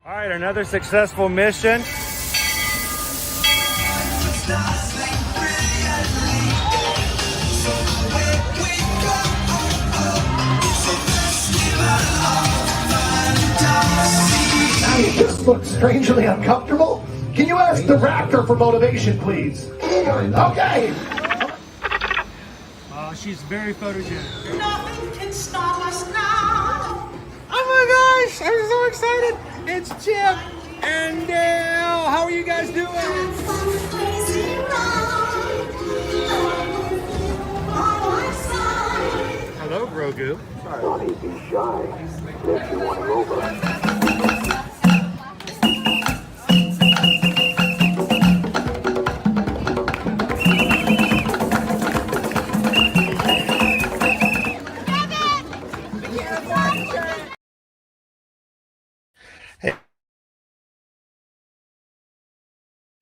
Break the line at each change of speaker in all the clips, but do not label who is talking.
All right, another successful mission.
You just look strangely uncomfortable. Can you ask the raptor for motivation, please? Okay.
She's very photogenic.
Nothing can stop us now.
Oh my gosh, I'm so excited. It's Chip and Dale. How are you guys doing? Hello, Grogu.
Sonny, be shy. If you want to over.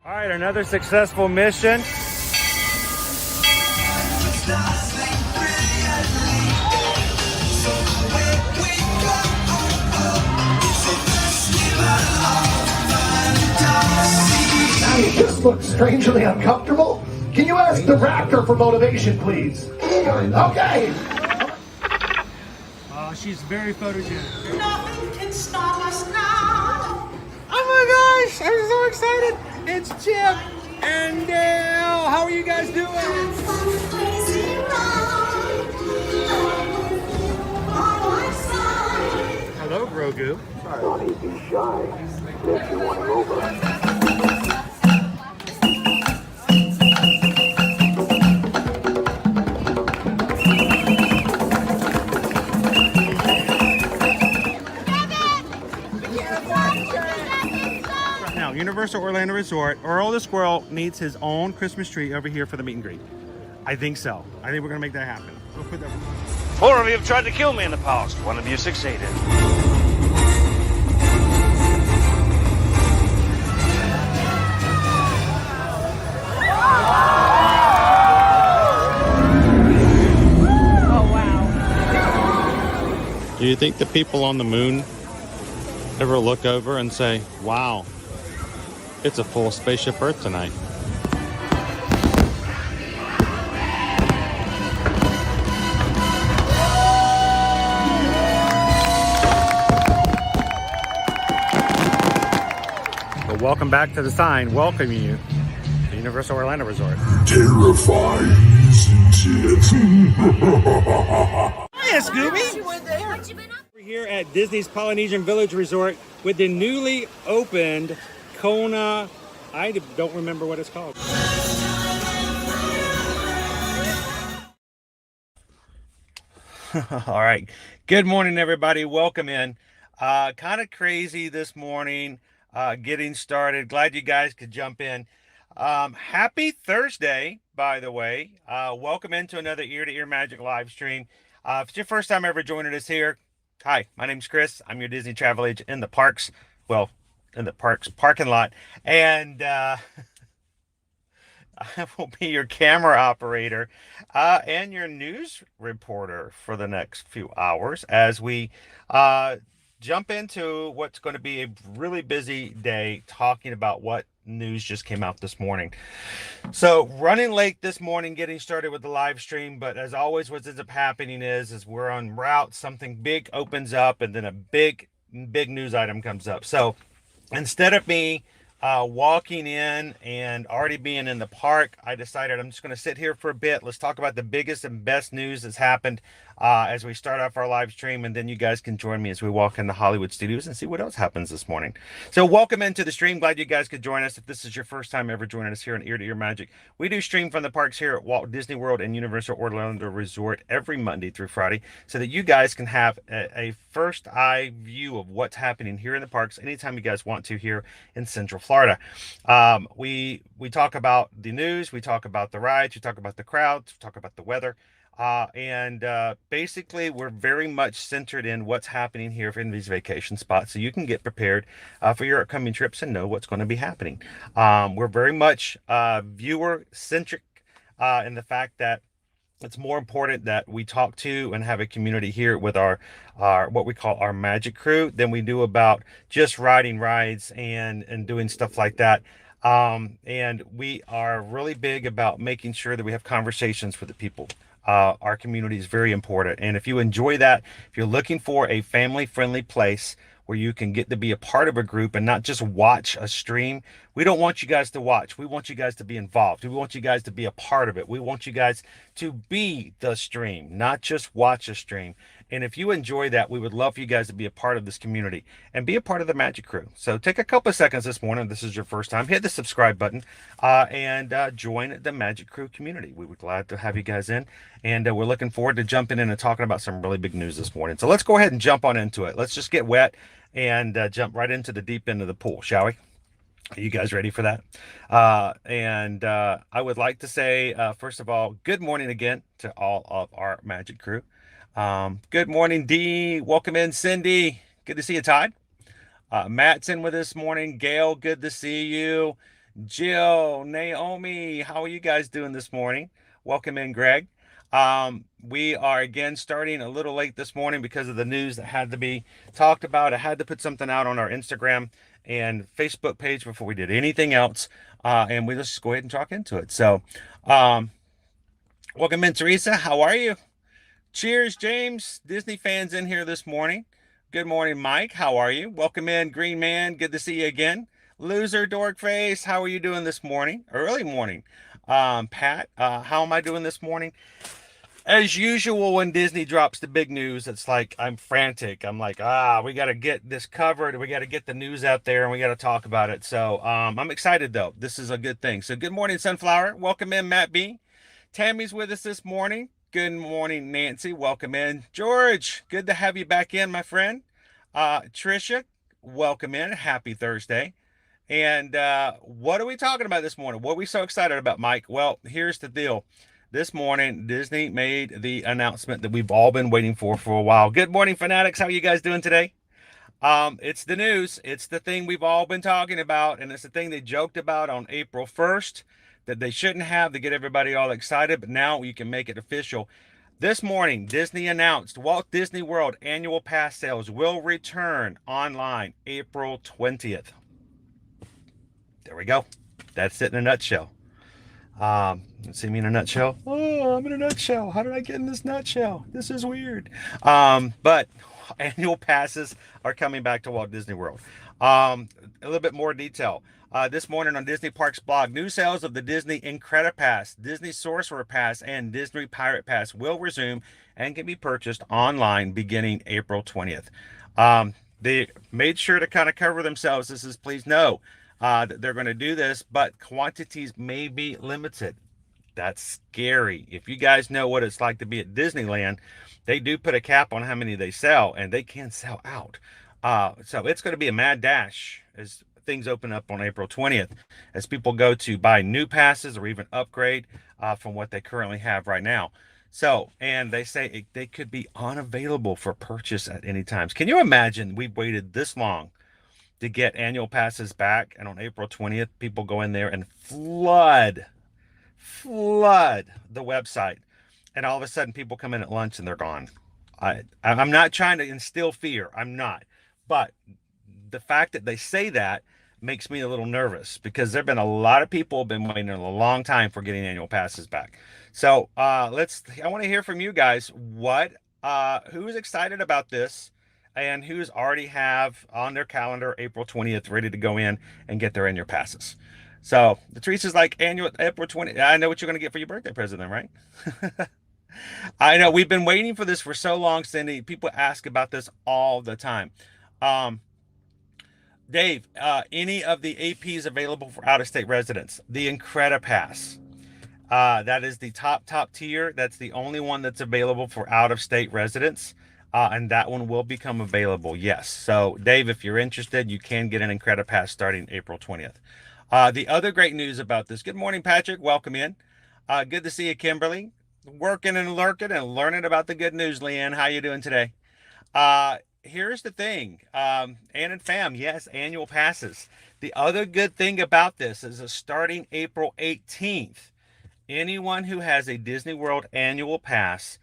All right, another successful mission.
You just look strangely uncomfortable. Can you ask the raptor for motivation, please? Okay.
She's very photogenic.
Nothing can stop us now.
Oh my gosh, I'm so excited. It's Chip and Dale. How are you guys doing? Hello, Grogu.
Sonny, be shy. If you want to over.
Now, Universal Orlando Resort, Earl the Squirrel needs his own Christmas tree over here for the meet and greet. I think so. I think we're going to make that happen. We'll put that.
4 of you have tried to kill me in the past. 1 of you succeeded.
Do you think the people on the moon ever look over and say, wow, it's a full spaceship Earth tonight?
Well, welcome back to the sign welcoming you to Universal Orlando Resort.
Terrifying, isn't it?
Hiya, Scooby! We're here at Disney's Polynesian Village Resort with the newly opened Kona. I don't remember what it's called. All right. Good morning, everybody. Welcome in. Kind of crazy this morning. Getting started. Glad you guys could jump in. Happy Thursday, by the way. Welcome into another Ear to Ear Magic live stream. If it's your first time ever joining us here, hi, my name's Chris. I'm your Disney travel agent in the parks. Well, in the parks parking lot. And I will be your camera operator and your news reporter for the next few hours as we jump into what's going to be a really busy day talking about what news just came out this morning. So running late this morning, getting started with the live stream, but as always, what ends up happening is we're en route, something big opens up and then a big news item comes up. So instead of me walking in and already being in the park, I decided I'm just going to sit here for a bit. Let's talk about the biggest and best news that's happened as we start off our live stream, and then you guys can join me as we walk into Hollywood Studios and see what else happens this morning. So welcome into the stream. Glad you guys could join us. If this is your first time ever joining us here on Ear to Ear Magic, we do stream from the parks here at Walt Disney World and Universal Orlando Resort every Monday through Friday so that you guys can have a first eye view of what's happening here in the parks anytime you guys want to here in Central Florida. We talk about the news, we talk about the rides, we talk about the crowds, we talk about the weather. And basically we're very much centered in what's happening here in these vacation spots so you can get prepared for your upcoming trips and know what's going to be happening. We're very much viewer centric in the fact that It's more important that we talk to and have a community here with our what we call our magic crew than we do about just riding rides and doing stuff like that. And we are really big about making sure that we have conversations with the people. Our community is very important. And if you enjoy that, if you're looking for a family friendly place where you can get to be a part of a group and not just watch a stream, we don't want you guys to watch. We want you guys to be involved. We want you guys to be a part of it. We want you guys to be the stream, not just watch a stream. And if you enjoy that, we would love for you guys to be a part of this community and be a part of the Magic Crew. So take a couple of seconds this morning. If this is your first time, hit the subscribe button and join the Magic Crew community. We would glad to have you guys in. And we're looking forward to jumping in and talking about some really big news this morning. So let's go ahead and jump on into it. Let's just get wet and jump right into the deep end of the pool, shall we? Are you guys ready for that? I would like to say, first of all, good morning again to all of our Magic Crew. Good morning, Dee. Welcome in, Cindy. Good to see you, Todd. Matt's in with us this morning. Gail, good to see you. Jill, Naomi, how are you guys doing this morning? Welcome in, Greg. We are again starting a little late this morning because of the news that had to be talked about. I had to put something out on our Instagram and Facebook page before we did anything else. And we just go ahead and talk into it. So, welcome in, Teresa. How are you? Cheers, James. Disney fans in here this morning. Good morning, Mike. How are you? Welcome in, Green Man. Good to see you again. Loser, Dork Face. How are you doing this morning? Early morning. Pat, how am I doing this morning? As usual, when Disney drops the big news, it's like I'm frantic. I'm like, we got to get this covered. We got to get the news out there and we got to talk about it. So I'm excited, though. This is a good thing. So good morning, Sunflower. Welcome in, Matt B. Tammy's with us this morning. Good morning, Nancy. Welcome in. George, good to have you back in, my friend. Trisha, welcome in. Happy Thursday. And what are we talking about this morning? What are we so excited about, Mike? Well, here's the deal. This morning, Disney made the announcement that we've all been waiting for a while. Good morning, Fanatics. How are you guys doing today? It's the news. It's the thing we've all been talking about, and it's the thing they joked about on April 1st that they shouldn't have to get everybody all excited, but now you can make it official. This morning, Disney announced Walt Disney World annual pass sales will return online April 20th. There we go. That's it in a nutshell. See me in a nutshell? Oh, I'm in a nutshell. How did I get in this nutshell? This is weird. But annual passes are coming back to Walt Disney World. A little bit more detail. This morning on Disney Parks blog, new sales of the Disney Incredipass, Disney Sorcerer Pass, and Disney Pirate Pass will resume and can be purchased online beginning April 20th. They made sure to kind of cover themselves. This is please know that they're going to do this, but quantities may be limited. That's scary. If you guys know what it's like to be at Disneyland, they do put a cap on how many they sell, and they can sell out. So it's going to be a mad dash as things open up on April 20th, as people go to buy new passes or even upgrade from what they currently have right now. So, and they say they could be unavailable for purchase at any time. Can you imagine we've waited this long to get annual passes back, and on April 20th, people go in there and flood the website, and all of a sudden people come in at lunch and they're gone. I'm not trying to instill fear. I'm not. But the fact that they say that makes me a little nervous, because there have been a lot of people have been waiting a long time for getting annual passes back. So I want to hear from you guys. Who's excited about this, and who's already have on their calendar April 20th ready to go in and get their annual passes. So the Teresa's like, annual April 20th. I know what you're going to get for your birthday present then, right? I know we've been waiting for this for so long, Cindy. People ask about this all the time. Dave, any of the APs available for out-of-state residents? The Incredipass. That is the top tier. That's the only one that's available for out-of-state residents. And that one will become available, yes. So, Dave, if you're interested, you can get an Incredipass starting April 20th. The other great news about this, good morning, Patrick. Welcome in. Good to see you, Kimberly. Working and lurking and learning about the good news, Leanne. How you doing today? Here's the thing. Ann and Fam, yes, annual passes. The other good thing about this is starting April 18th, anyone who has a Disney World annual pass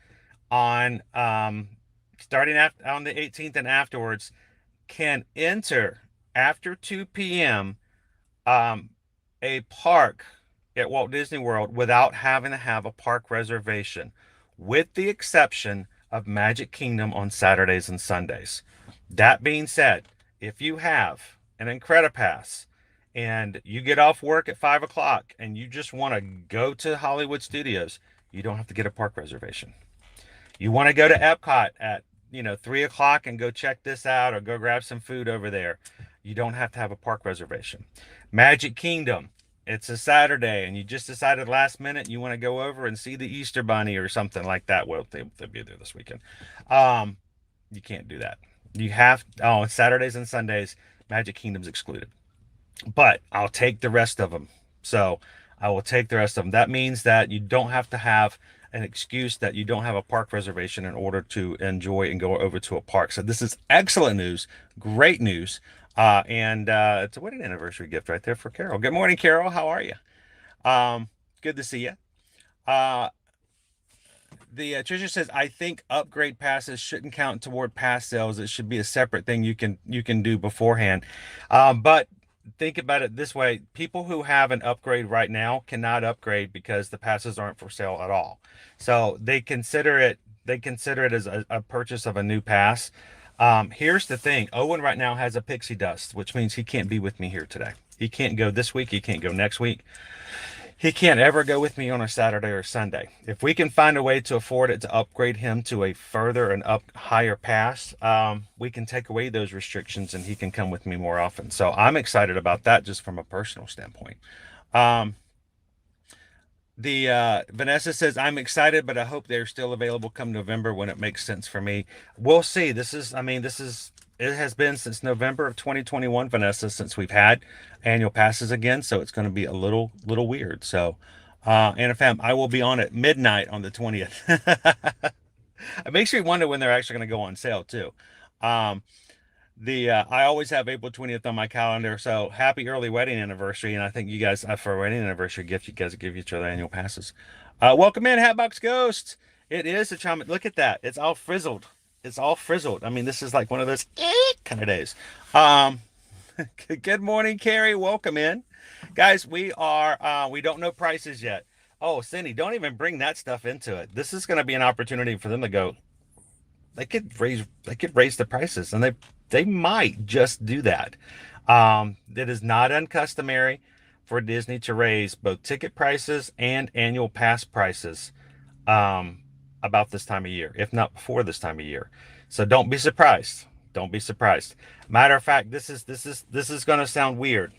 on starting on the 18th and afterwards can enter after 2 p.m. A park at Walt Disney World without having to have a park reservation, with the exception of Magic Kingdom on Saturdays and Sundays. That being said, if you have an Incredipass and you get off work at 5 o'clock and you just want to go to Hollywood Studios, you don't have to get a park reservation. You want to go to Epcot at 3 o'clock and go check this out or go grab some food over there, you don't have to have a park reservation. Magic Kingdom, it's a Saturday and you just decided last minute you want to go over and see the Easter Bunny or something like that. Well, they'll be there this weekend. You can't do that. You have, Saturdays and Sundays, Magic Kingdom's excluded. But I'll take the rest of them. So I will take the rest of them. That means that you don't have to have an excuse that you don't have a park reservation in order to enjoy and go over to a park. So this is excellent news, great news. And it's a wedding anniversary gift right there for Carol. Good morning, Carol. How are you? Good to see you. Trisha says, I think upgrade passes shouldn't count toward pass sales. It should be a separate thing you can do beforehand. But think about it this way. People who have an upgrade right now cannot upgrade because the passes aren't for sale at all. So they consider it as a purchase of a new pass. Here's the thing. Owen right now has a pixie dust, which means he can't be with me here today. He can't go this week. He can't go next week. He can't ever go with me on a Saturday or Sunday. If we can find a way to afford it to upgrade him to a further and higher pass, we can take away those restrictions and he can come with me more often. So I'm excited about that just from a personal standpoint. Vanessa says, I'm excited, but I hope they're still available come November when it makes sense for me. We'll see. It has been since November of 2021, Vanessa, since we've had annual passes again. So it's going to be a little weird. So, Anna Fam, I will be on at midnight on the 20th. It makes me wonder when they're actually going to go on sale too. I always have April 20th on my calendar. So happy early wedding anniversary. And I think you guys, for a wedding anniversary gift, you guys give each other annual passes. Welcome in, Hatbox Ghost. It is a charm. Look at that. It's all frizzled. It's all frizzled. I mean, this is like one of those kind of days. Good morning, Carrie. Welcome in. Guys, we don't know prices yet. Oh, Cindy, don't even bring that stuff into it. This is going to be an opportunity for them to go, they could raise the prices, and they might just do that. It is not uncustomary for Disney to raise both ticket prices and annual pass prices about this time of year, if not before this time of year. So don't be surprised. Don't be surprised. Matter of fact, this is going to sound weird,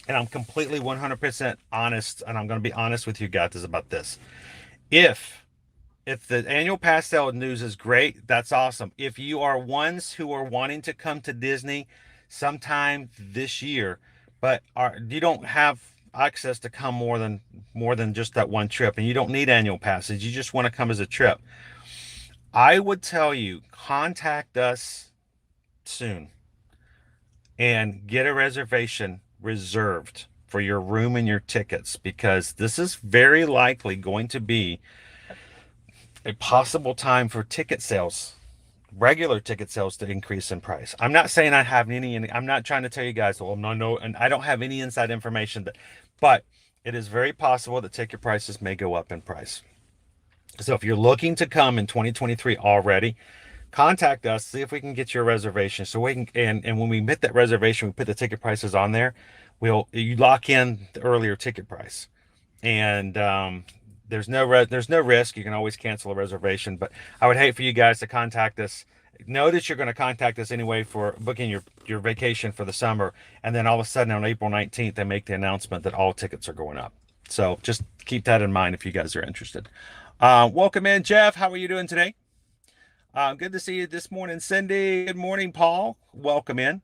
and I'm completely 100% honest, and I'm going to be honest with you guys about this. If the annual pass sale news is great, that's awesome. If you are ones who are wanting to come to Disney sometime this year, but you don't have access to come more than just that one trip, and you don't need annual passes, you just want to come as a trip, I would tell you, contact us soon and get a reservation reserved for your room and your tickets, because this is very likely going to be a possible time for ticket sales, regular ticket sales, to increase in price. I'm not saying I have any, I'm not trying to tell you guys, well, no, and I don't have any inside information, but it is very possible that ticket prices may go up in price. So if you're looking to come in 2023 already, contact us, see if we can get your reservation. So we can, and when we get that reservation, we put the ticket prices on there. You lock in the earlier ticket price, and there's no risk. You can always cancel a reservation, but I would hate for you guys to contact us. Know that you're going to contact us anyway for booking your vacation for the summer, and then all of a sudden on April 19th they make the announcement that all tickets are going up. So just keep that in mind if you guys are interested. Welcome in, Jeff. How are you doing today? Good to see you this morning, Cindy. Good morning, Paul. Welcome in.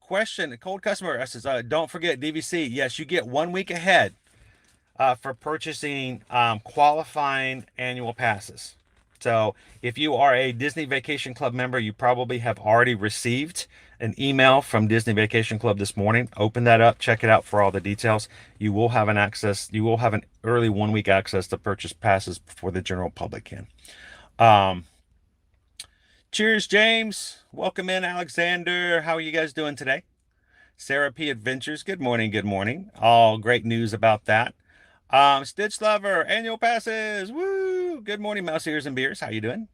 Question, a cold customer says, don't forget DVC. Yes, you get 1 week ahead for purchasing qualifying annual passes. So if you are a Disney Vacation Club member, you probably have already received an email from Disney Vacation Club this morning. Open that up, check it out for all the details. You will have an early 1 week access to purchase passes before the general public can. Cheers, James. Welcome in, Alexander. How are you guys doing today? Sarah P. Adventures. Good morning. Good morning. All great news about that. Stitch Lover, annual passes. Woo! Good morning, Mouse Ears and Beers. How you doing?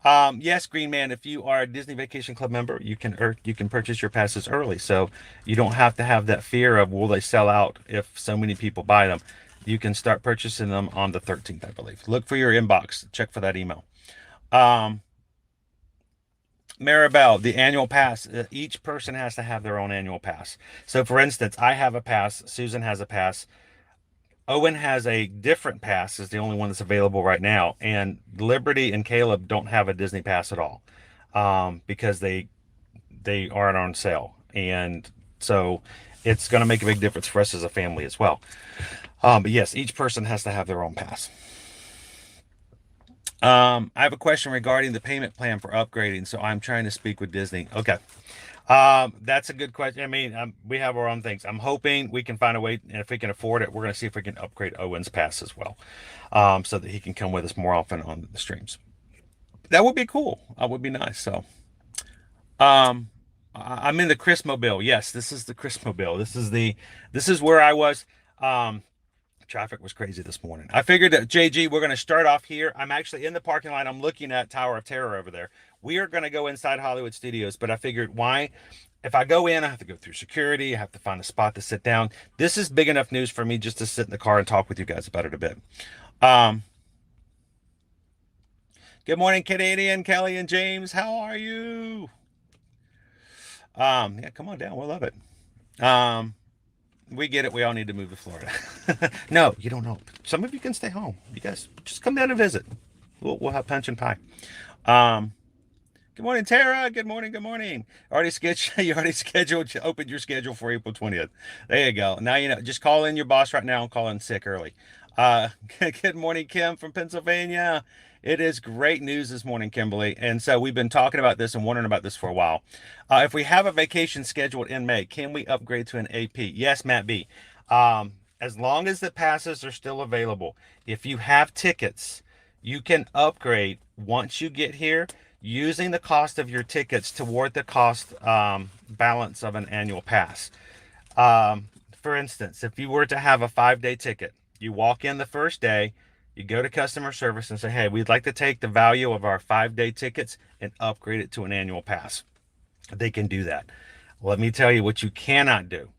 Yes, Green Man, if you are a Disney Vacation Club member, you can purchase your passes early. So you don't have to have that fear of will they sell out if so many people buy them. You can start purchasing them on the 13th, I believe. Look for your inbox. Check for that email. Maribel, the annual pass, each person has to have their own annual pass. So for instance, I have a pass, Susan has a pass, Owen has a different pass, is the only one that's available right now, and Liberty and Caleb don't have a Disney pass at all, because they aren't on sale, and so it's going to make a big difference for us as a family as well. But yes, each person has to have their own pass. I have a question regarding the payment plan for upgrading, so I'm trying to speak with Disney. Okay. That's a good question. I mean, we have our own things. I'm hoping we can find a way, and if we can afford it, we're going to see if we can upgrade Owen's pass as well, so that he can come with us more often on the streams. That would be cool. That would be nice. So, I'm in the Chrismobile. Yes, this is the Chrismobile. This is where I was. Traffic was crazy this morning. I figured that JG, we're going to start off here. I'm actually in the parking lot. I'm looking at Tower of Terror over there. We are going to go inside Hollywood Studios, but I figured if I go in, I have to go through security. I have to find a spot to sit down. This is big enough news for me just to sit in the car and talk with you guys about it a bit. Good morning, Canadian, Kelly and James. How are you? Yeah, come on down. We'll love it. We get it. We all need to move to Florida. No, you don't know. Some of you can stay home. You guys just come down and visit. We'll have punch and pie. Good morning, Tara. Good morning. Good morning. You already opened your schedule for April 20th. There you go. Now you know. Just call in your boss right now and call in sick early. Good morning, Kim from Pennsylvania. It is great news this morning, Kimberly. And so we've been talking about this and wondering about this for a while. If we have a vacation scheduled in May, can we upgrade to an AP? Yes, Matt B. As long as the passes are still available. If you have tickets, you can upgrade once you get here using the cost of your tickets toward the cost balance of an annual pass. For instance, if you were to have a 5-day ticket, you walk in the first day, you go to customer service and say, hey, we'd like to take the value of our 5-day tickets and upgrade it to an annual pass. They can do that. Let me tell you what you cannot do.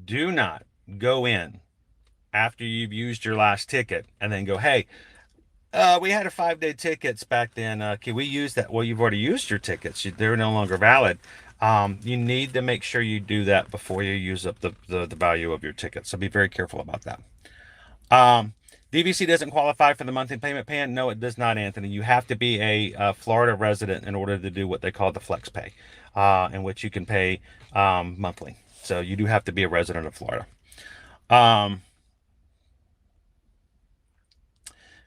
Do not go in after you've used your last ticket and then go, hey, we had a 5-day tickets back then. Can we use that? Well, you've already used your tickets. They're no longer valid. You need to make sure you do that before you use up the value of your ticket. So be very careful about that. DVC doesn't qualify for the monthly payment plan. No, it does not, Anthony. You have to be a Florida resident in order to do what they call the flex pay, in which you can pay monthly. So you do have to be a resident of Florida.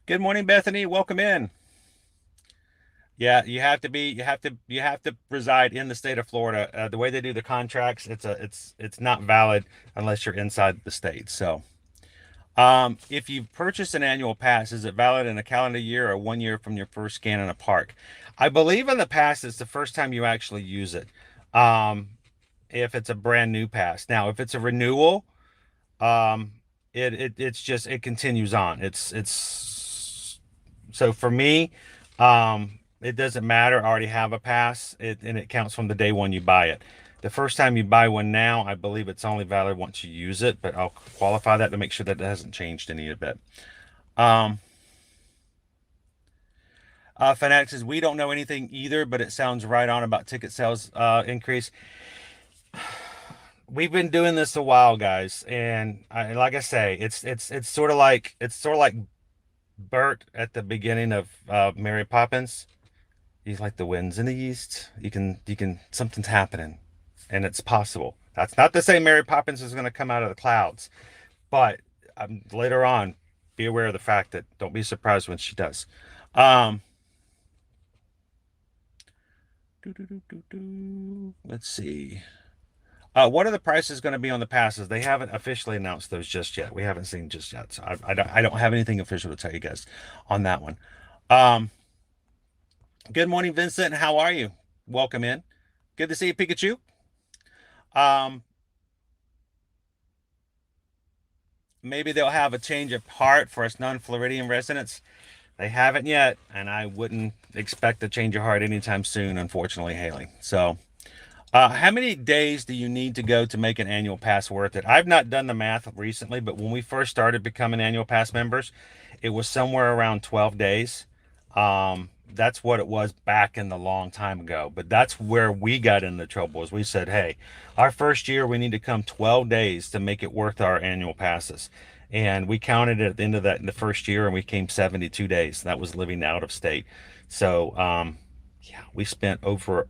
Good morning, Bethany. Welcome in. Yeah, you have to reside in the state of Florida. The way they do the contracts, it's not valid unless you're inside the state. So, if you purchase an annual pass, is it valid in a calendar year or 1 year from your first scan in a park? I believe in the pass, it's the first time you actually use it. If it's a brand new pass. Now, if it's a renewal, it continues on. It's so for me, it doesn't matter. I already have a pass, and it counts from the day one you buy it. The first time you buy one now, I believe it's only valid once you use it, but I'll qualify that to make sure that it hasn't changed any bit. Fanatic says, we don't know anything either, but it sounds right on about ticket sales increase. We've been doing this a while, guys, and like I say, it's sort of like Bert at the beginning of Mary Poppins. He's like the winds in the east. You can something's happening, and it's possible. That's not to say Mary Poppins is going to come out of the clouds, but later on, be aware of the fact that don't be surprised when she does. Let's see. What are the prices going to be on the passes? They haven't officially announced those just yet. We haven't seen just yet. So I don't have anything official to tell you guys on that one. Good morning, Vincent. How are you? Welcome in. Good to see you, Pikachu. Maybe they'll have a change of heart for us non-Floridian residents. They haven't yet, and I wouldn't expect a change of heart anytime soon, unfortunately, Haley. So, how many days do you need to go to make an annual pass worth it? I've not done the math recently, but when we first started becoming annual pass members, it was somewhere around 12 days. That's what it was back in the long time ago. But that's where we got into trouble, is we said, hey, our first year we need to come 12 days to make it worth our annual passes. And we counted it at the end of that in the first year, and we came 72 days. That was living out of state. So yeah, we spent over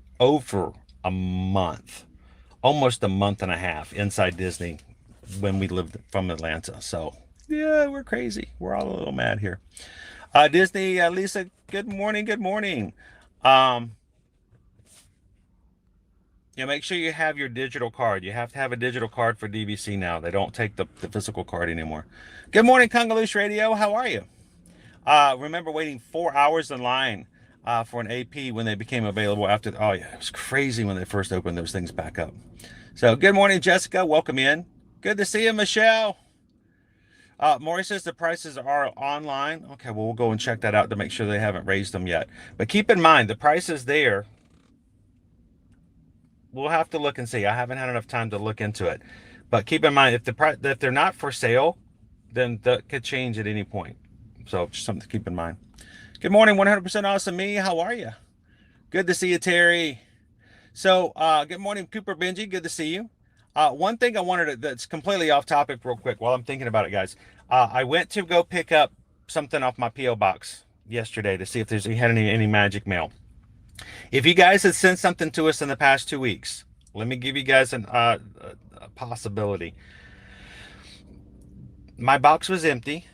a month, almost a month and a half inside Disney when we lived from Atlanta. So yeah, we're crazy. We're all a little mad here. Disney, Lisa, good morning. Good morning. Yeah, make sure you have your digital card. You have to have a digital card for DVC now. They don't take the physical card anymore. Good morning, Congolese Radio. How are you? Remember waiting 4 hours in line for an AP when they became available after. Oh, yeah, it was crazy when they first opened those things back up. So good morning, Jessica. Welcome in. Good to see you, Michelle. Maury says the prices are online. Okay, well, we'll go and check that out to make sure they haven't raised them yet. But keep in mind, the price is there. We'll have to look and see. I haven't had enough time to look into it. But keep in mind, if they're not for sale, then that could change at any point. So just something to keep in mind. Good morning, 100% Awesome Me. How are you? Good to see you, Terry. So good morning, Cooper Benji. Good to see you. One thing I wanted to, that's completely off topic real quick while I'm thinking about it, guys. I went to go pick up something off my P.O. box yesterday to see if we had any magic mail. If you guys had sent something to us in the past 2 weeks, let me give you guys a possibility. My box was empty.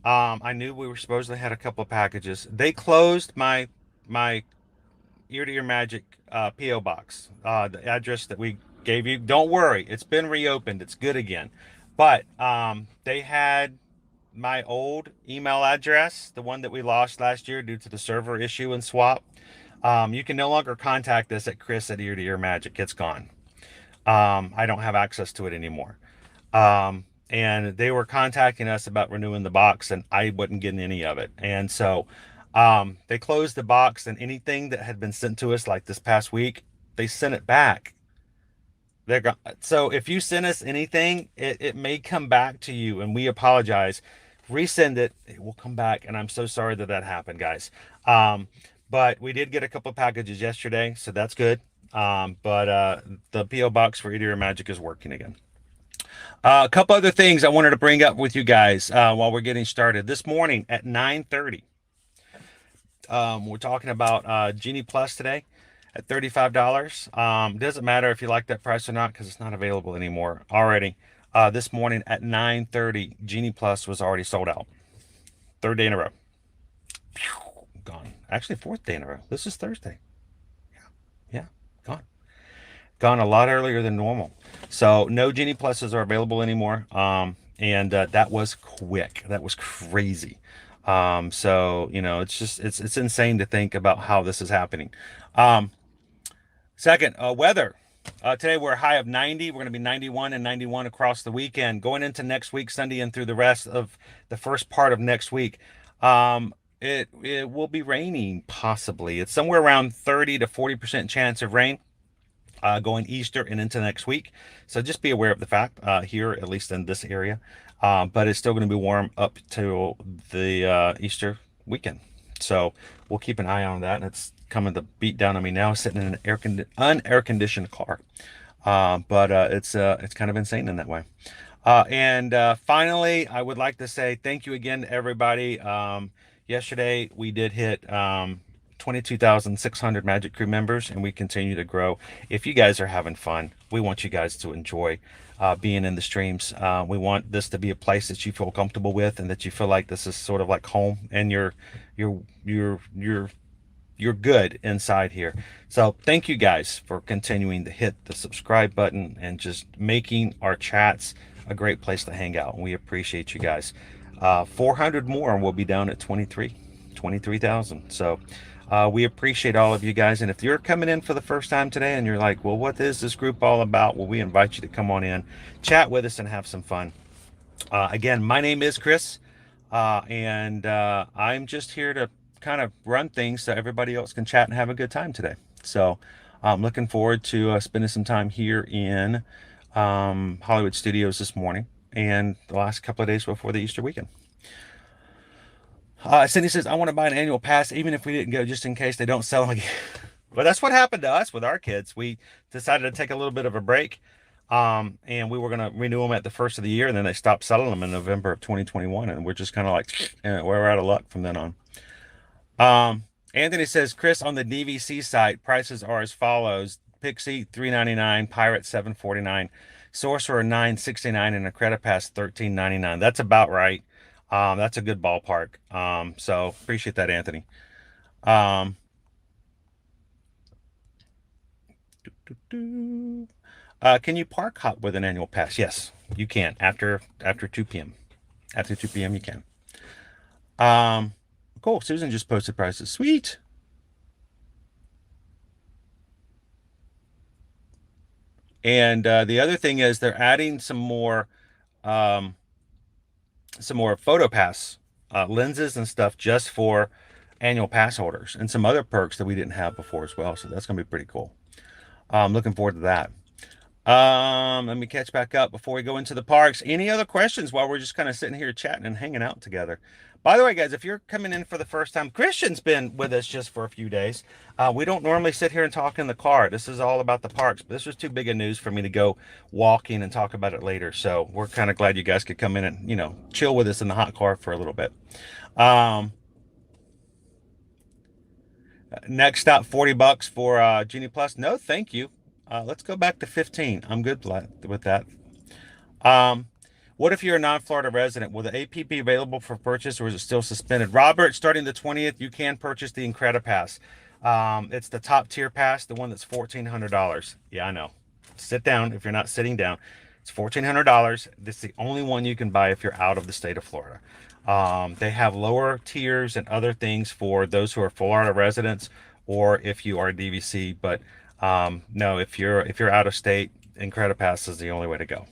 I knew we were supposedly had a couple of packages. They closed my Ear to Ear Magic P.O. box, the address that we gave you. Don't worry, it's been reopened. It's good again. But they had my old email address, the one that we lost last year due to the server issue and swap. You can no longer contact us at Chris at Ear to Ear Magic. It's gone. I don't have access to it anymore. And they were contacting us about renewing the box, and I wasn't getting any of it. And so they closed the box, and anything that had been sent to us like this past week, they sent it back. They're gone. So if you send us anything, it may come back to you, and we apologize. Resend it. It will come back, and I'm so sorry that happened, guys. But we did get a couple of packages yesterday, so that's good. But the P.O. box for Ear to Ear Magic is working again. A couple other things I wanted to bring up with you guys while we're getting started. This morning at 9:30, we're talking about Genie Plus today at $35. Doesn't matter if you like that price or not because it's not available anymore already. This morning at 9:30, Genie Plus was already sold out. Third day in a row. Gone. Actually, fourth day in a row. This is Thursday. Yeah, gone. Gone a lot earlier than normal. So no Genie Pluses are available anymore. And that was quick. That was crazy. So, you know, it's just, it's insane to think about how this is happening. Second, weather. Today we're a high of 90. We're going to be 91 and 91 across the weekend. Going into next week, Sunday, and through the rest of the first part of next week. It will be raining, possibly. It's somewhere around 30 to 40% chance of rain going Easter and into next week. So just be aware of the fact here, at least in this area. But it's still going to be warm up to the Easter weekend. So we'll keep an eye on that. And it's coming to beat down on me now, sitting in an unair-conditioned car. But it's kind of insane in that way. And finally, I would like to say thank you again to everybody. Yesterday, we did hit 22,600 Magic Crew members, and we continue to grow. If you guys are having fun, we want you guys to enjoy being in the streams. We want this to be a place that you feel comfortable with, and that you feel like this is sort of like home, and you're you're good inside here. So thank you guys for continuing to hit the subscribe button and just making our chats a great place to hang out. And we appreciate you guys. 400 more and we'll be down at 23,000. So we appreciate all of you guys. And if you're coming in for the first time today and you're like, well, what is this group all about? Well, we invite you to come on in, chat with us, and have some fun. Again, my name is Chris, and I'm just here to kind of run things so everybody else can chat and have a good time today. So I'm looking forward to spending some time here in Hollywood Studios this morning and the last couple of days before the Easter weekend. Cindy says, I want to buy an annual pass even if we didn't go, just in case they don't sell them again. Well, that's what happened to us with our kids. We decided to take a little bit of a break, and we were going to renew them at the first of the year, and then they stopped selling them in November of 2021, and we're just kind of like, we're out of luck from then on. Anthony says, Chris, on the DVC site, prices are as follows: Pixie $3.99, Pirate $7.49, Sorcerer $9.69, and a credit pass $13.99. That's about right. That's a good ballpark. So appreciate that, Anthony. Can you park hop with an annual pass? Yes, you can after 2 p.m. After 2 p.m. you can. Cool. Susan just posted prices. Sweet. And the other thing is they're adding some more photo pass lenses and stuff just for annual pass holders, and some other perks that we didn't have before as well. So that's gonna be pretty cool. I'm looking forward to that. Let me catch back up before we go into the parks. Any other questions while we're just kind of sitting here chatting and hanging out together? By the way, guys, if you're coming in for the first time, Christian's been with us just for a few days. We don't normally sit here and talk in the car. This is all about the parks, but this was too big a news for me to go walking and talk about it later. So we're kind of glad you guys could come in and, you know, chill with us in the hot car for a little bit. Next stop, $40 for Genie Plus. No, thank you. Let's go back to 15. I'm good with that. What if you're a non-Florida resident? Will the AP be available for purchase, or is it still suspended? Robert, starting the 20th, you can purchase the Incredipass. It's the top tier pass, the one that's $1,400. Yeah, I know. Sit down if you're not sitting down. It's $1,400. This is the only one you can buy if you're out of the state of Florida. They have lower tiers and other things for those who are Florida residents, or if you are DVC. But no, if you're out of state, Incredipass is the only way to go.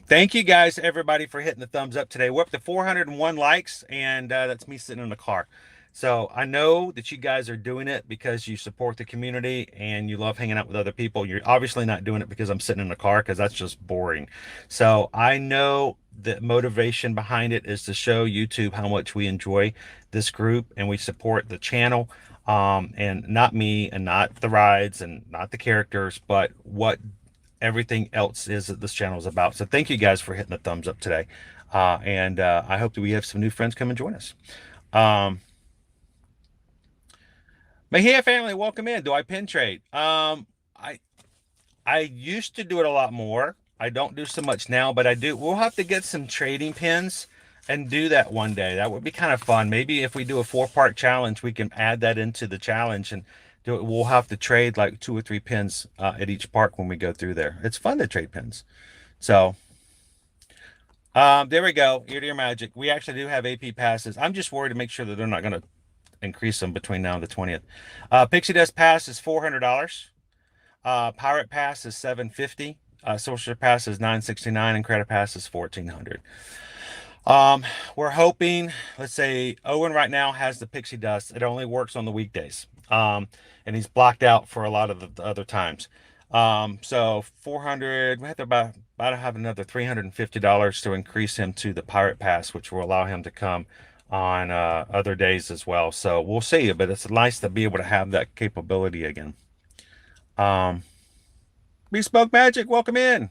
Thank you guys, everybody, for hitting the thumbs up today. We're up to 401 likes, and that's me sitting in the car. So I know that you guys are doing it because you support the community and you love hanging out with other people. You're obviously not doing it because I'm sitting in the car, because that's just boring. So I know the motivation behind it is to show YouTube how much we enjoy this group and we support the channel. And not me, and not the rides, and not the characters, but what everything else is that this channel is about. So thank you guys for hitting the thumbs up today. And I hope that we have some new friends come and join us. Mejia family, welcome in. Do I pin trade? I used to do it a lot more. I don't do so much now, but I do. We'll have to get some trading pins and do that one day. That would be kind of fun. Maybe if we do a 4-part challenge, we can add that into the challenge and do it. We'll have to trade like 2 or 3 pins at each park when we go through there. It's fun to trade pins. So there we go. Ear to Ear Magic. We actually do have AP passes. I'm just worried to make sure that they're not going to increase them between now and the 20th. Pixie Dust Pass is $400. Pirate Pass is $750. Sorcerer Pass is $969, and Credit Pass is $1,400. We're hoping, let's say Owen right now has the Pixie Dust. It only works on the weekdays. And he's blocked out for a lot of the other times. So 400, we have to about have another $350 to increase him to the Pirate Pass, which will allow him to come on other days as well. So we'll see, but it's nice to be able to have that capability again. Bespoke Magic, welcome in.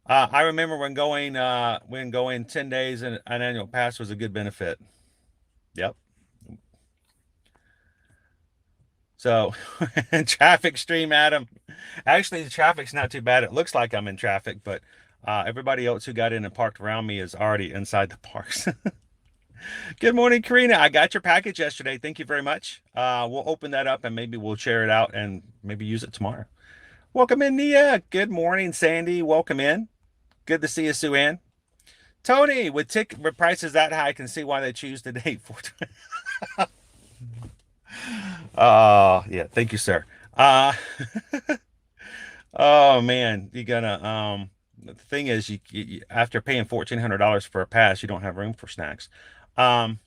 I remember when going 10 days and an annual pass was a good benefit. Yep. So traffic stream, Adam. Actually, the traffic's not too bad. It looks like I'm in traffic, but everybody else who got in and parked around me is already inside the parks. Good morning, Karina. I got your package yesterday. Thank you very much. We'll open that up and maybe we'll share it out and maybe use it tomorrow. Welcome in, Nia. Good morning, Sandy. Welcome in. Good to see you, Sue Ann. Tony, with prices that high, I can see why they choose the date for. Yeah. Thank you, sir. Uh, oh man, you gonna the thing is, you after paying $1,400 for a pass, you don't have room for snacks. Um,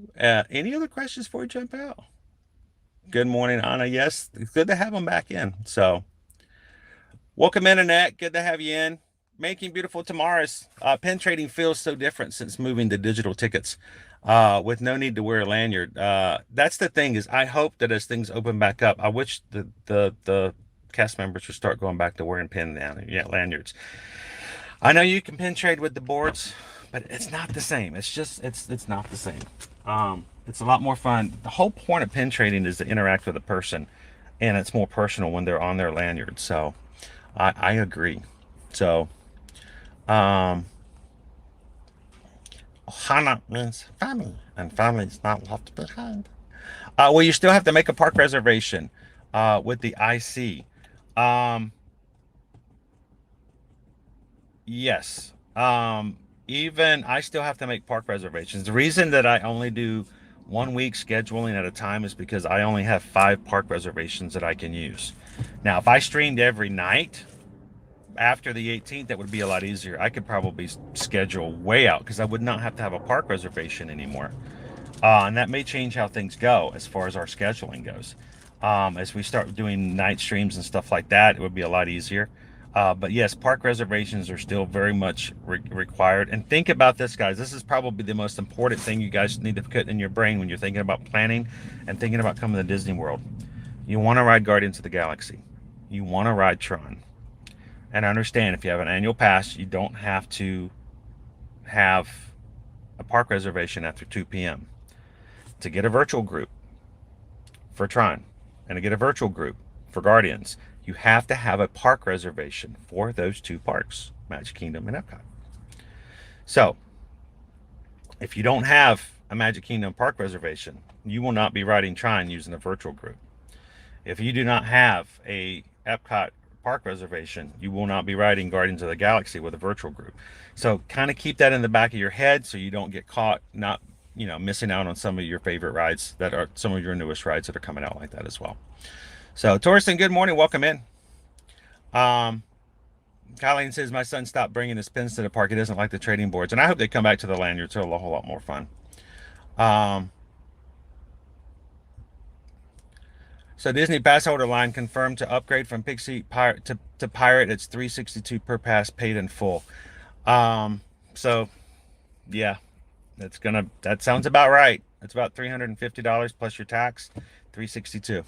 any other questions before we jump out? Good morning, Anna. Yes, it's good to have them back in. So, welcome in, Annette. Good to have you in. Making beautiful tomorrows. Pen trading feels so different since moving to digital tickets, with no need to wear a lanyard. That's the thing is, I hope that as things open back up, I wish the cast members would start going back to wearing lanyards. I know you can pen trade with the boards, but it's not the same. It's not the same. It's a lot more fun. The whole point of pen trading is to interact with a person, and it's more personal when they're on their lanyard. So I agree. So Ohana means family, and family is not left behind. Well, you still have to make a park reservation with the IC. Yes. Even I still have to make park reservations. The reason that I only do 1 week scheduling at a time is because I only have 5 park reservations that I can use. Now, if I streamed every night after the 18th, that would be a lot easier. I could probably schedule way out because I would not have to have a park reservation anymore. And that may change how things go as far as our scheduling goes. As we start doing night streams and stuff like that, it would be a lot easier. But yes, park reservations are still very much required. And think about this, guys. This is probably the most important thing you guys need to put in your brain when you're thinking about planning and thinking about coming to Disney World. You want to ride Guardians of the Galaxy. You want to ride Tron. And understand, if you have an annual pass, you don't have to have a park reservation after 2 p.m. To get a virtual group for Tron and to get a virtual group for Guardians, you have to have a park reservation for those 2 parks, Magic Kingdom and Epcot. So, if you don't have a Magic Kingdom park reservation, you will not be riding Tron using a virtual group. If you do not have a Epcot park reservation, you will not be riding Guardians of the Galaxy with a virtual group. So kind of keep that in the back of your head so you don't get caught not, missing out on some of your favorite rides that are some of your newest rides that are coming out like that as well. So Torsten, good morning. Welcome in. Colleen says, my son stopped bringing his pins to the park. He doesn't like the trading boards. And I hope they come back to the lanyards. They're a whole lot more fun. So Disney pass holder line confirmed to upgrade from Pixie Pirate to Pirate. It's $362 per pass, paid in full. So yeah, that sounds about right. It's about $350 plus your tax, $362.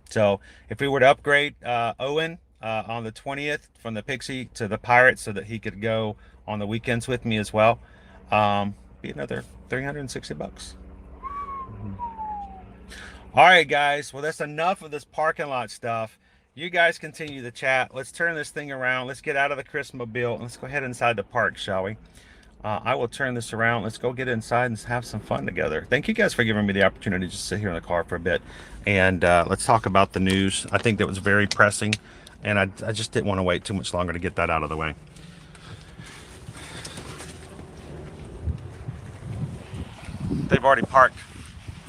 So if we were to upgrade Owen on the 20th from the Pixie to the Pirate so that he could go on the weekends with me as well, be another $360. All right, guys. Well, that's enough of this parking lot stuff. You guys continue the chat. Let's turn this thing around. Let's get out of the Chrismobile and let's go ahead inside the park, shall we? I will turn this around. Let's go get inside and have some fun together. Thank you guys for giving me the opportunity to just sit here in the car for a bit. And let's talk about the news. I think that was very pressing, and I just didn't want to wait too much longer to get that out of the way. They've already parked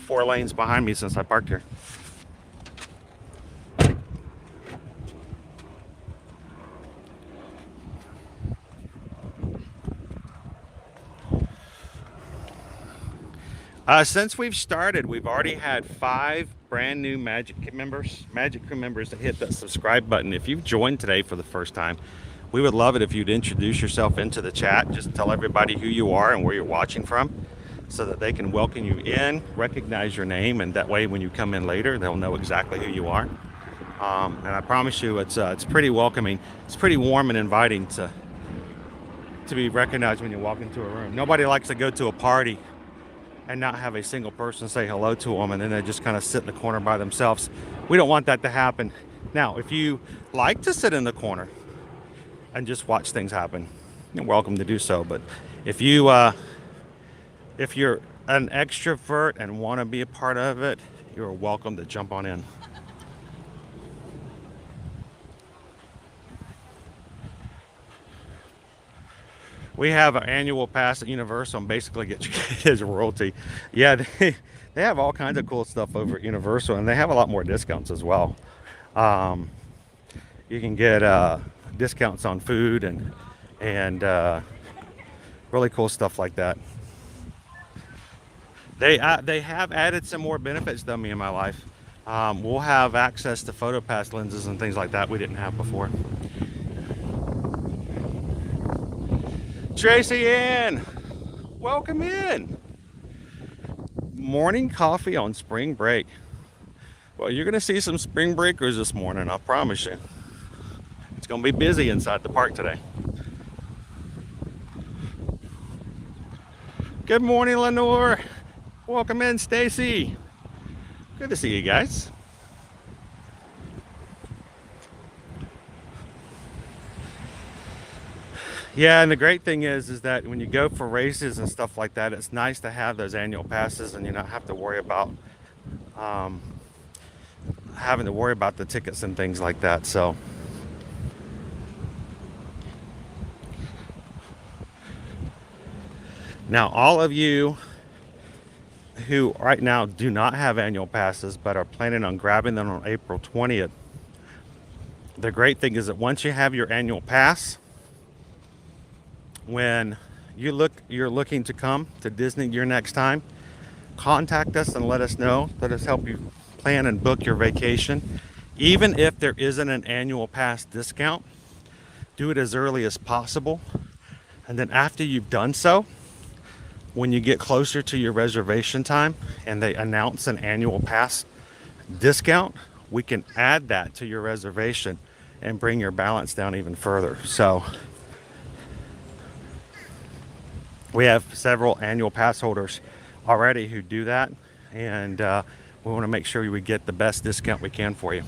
4 lanes behind me since I parked here. Since we've started, we've already had 5 brand new Magic Crew members that hit that subscribe button. If you've joined today for the first time, we would love it if you'd introduce yourself into the chat. Just tell everybody who you are and where you're watching from so that they can welcome you in, recognize your name, and that way when you come in later, they'll know exactly who you are. And I promise you, it's pretty welcoming. It's pretty warm and inviting to be recognized when you walk into a room. Nobody likes to go to a party and not have a single person say hello to them, and then they just kind of sit in the corner by themselves. We don't want that to happen. Now, if you like to sit in the corner and just watch things happen,
you're welcome to do so. But if you're an extrovert and want to be a part of it, you're welcome to jump on in. We have an annual pass at Universal and basically get you as royalty. Yeah, they have all kinds of cool stuff over at Universal, and they have a lot more discounts as well. You can get discounts on food and really cool stuff like that. They have added some more benefits to me in my life. We'll have access to PhotoPass lenses and things like that we didn't have before. Tracy Ann, welcome in. Morning coffee on spring break. Well, you're gonna see some spring breakers this morning, I promise you. It's gonna be busy inside the park today. Good morning, Lenore. Welcome in, Stacy. Good to see you guys. Yeah, and the great thing is that when you go for races and stuff like that, it's nice to have those annual passes and you not have to worry about having to worry about the tickets and things like that. So now all of you who right now do not have annual passes but are planning on grabbing them on April 20th, the great thing is that once you have your annual pass, when you're looking to come to Disney your next time, contact us and let us know. Let us help you plan and book your vacation. Even if there isn't an annual pass discount, do it as early as possible. And then after you've done so, when you get closer to your reservation time and they announce an annual pass discount, we can add that to your reservation and bring your balance down even further. So we have several annual pass holders already who do that, and we want to make sure we get the best discount we can for you.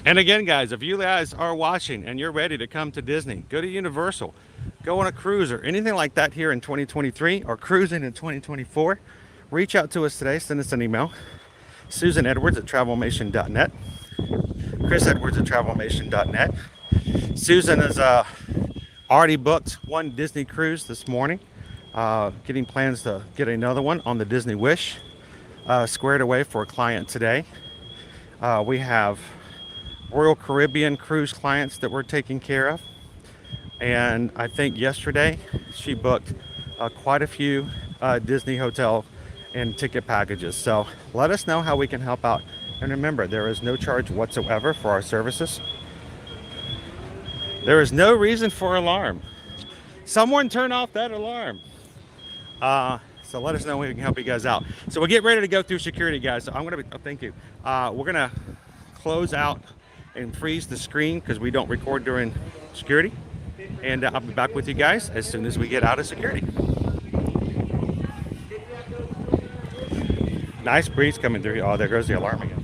And again, guys, if you guys are watching and you're ready to come to Disney, go to Universal, go on a cruise or anything like that here in 2023 or cruising in 2024, reach out to us today. Send us an email. susanedwards at travelmation.net. chrisedwards at travelmation.net. Susan has already booked one Disney cruise this morning. Getting plans to get another one on the Disney Wish squared away for a client today. We have Royal Caribbean cruise clients that we're taking care of, and I think yesterday she booked quite a few Disney hotel and ticket packages. So let us know how we can help out, and remember, there is no charge whatsoever for our services. There is no reason for alarm. Someone turn off that alarm. So let us know when we can help you guys out. So we'll get ready to go through security, guys. So I'm gonna thank you. We're gonna close out and freeze the screen because we don't record during security, and I'll be back with you guys as soon as we get out of security. Nice breeze coming through. Oh, there goes the alarm again.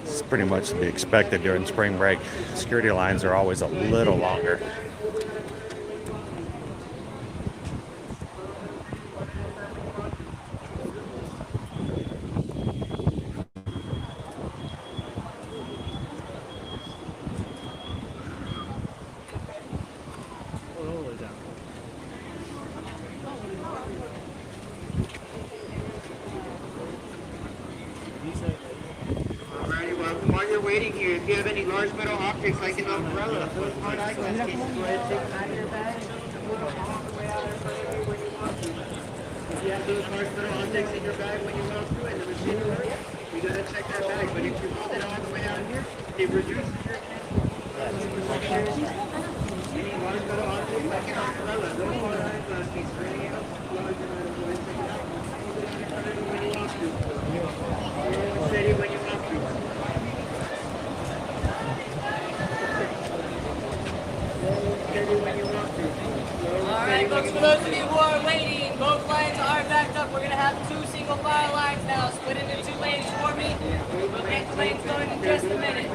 It's pretty much to be expected during spring break. Security lines are always a little longer.
Alrighty, welcome. While you're waiting here, if you have any large metal objects like an umbrella, hard eyeglass cases, go ahead and take them out of your bag. Move them all the way out in front of you when you If you have those large metal objects in your bag when you walk through and the machine works, you gotta check that bag. But if you hold it all the way out here, it reduces your any large metal objects like an umbrella, no more eyeglasses, or any else large amount of noise, take it out. When you walk through. You're steady when you walk through. Steady when you walk through.
All right, folks, for those of you who are waiting, both lanes are backed up. We're going to have 2 single file lines now, split into 2 lanes for me. We'll get the lanes going in just a minute.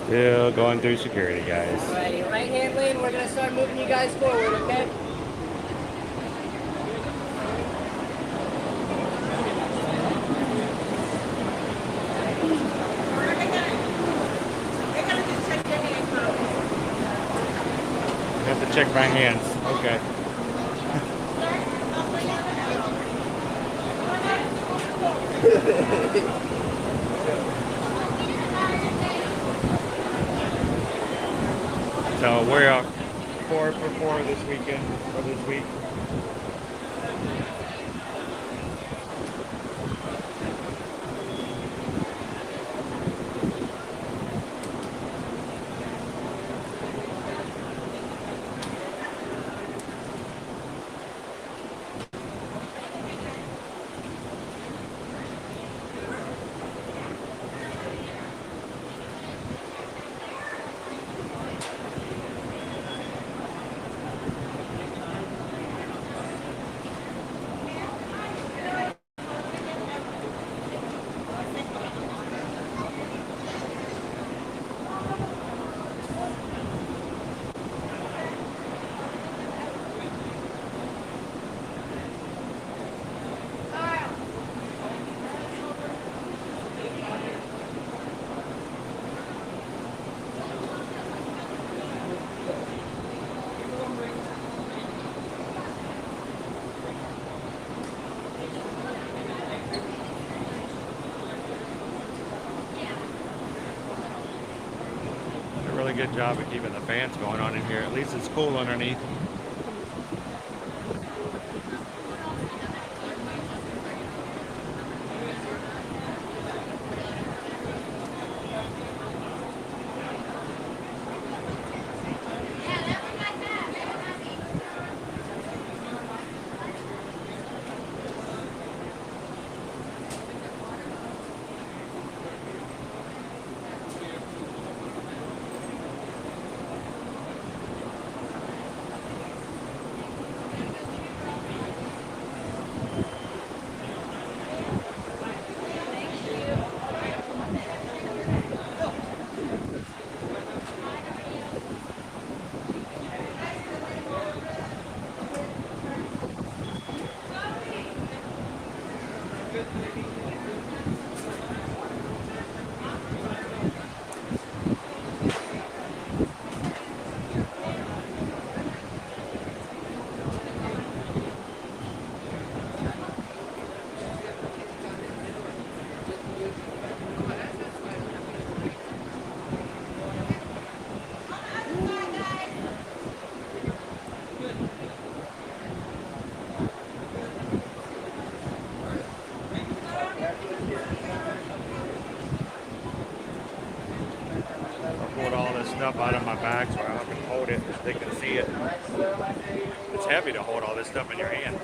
Still going through security, guys.
Alrighty, right hand lane, we're going to start moving you guys forward, okay?
I have to check my hands. Okay. So we're 4 for 4 this weekend, or this week. Really good job of keeping the fans going on in here. At least it's cool underneath. Stuff out of my bag so I can hold it, they can see it. It's heavy to hold all this stuff in your hand.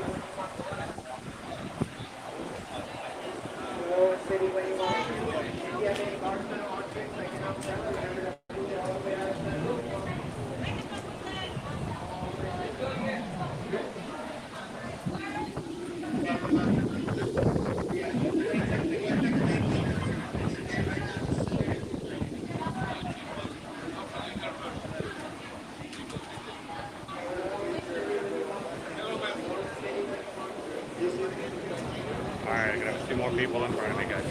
This is
people in front of me, guys.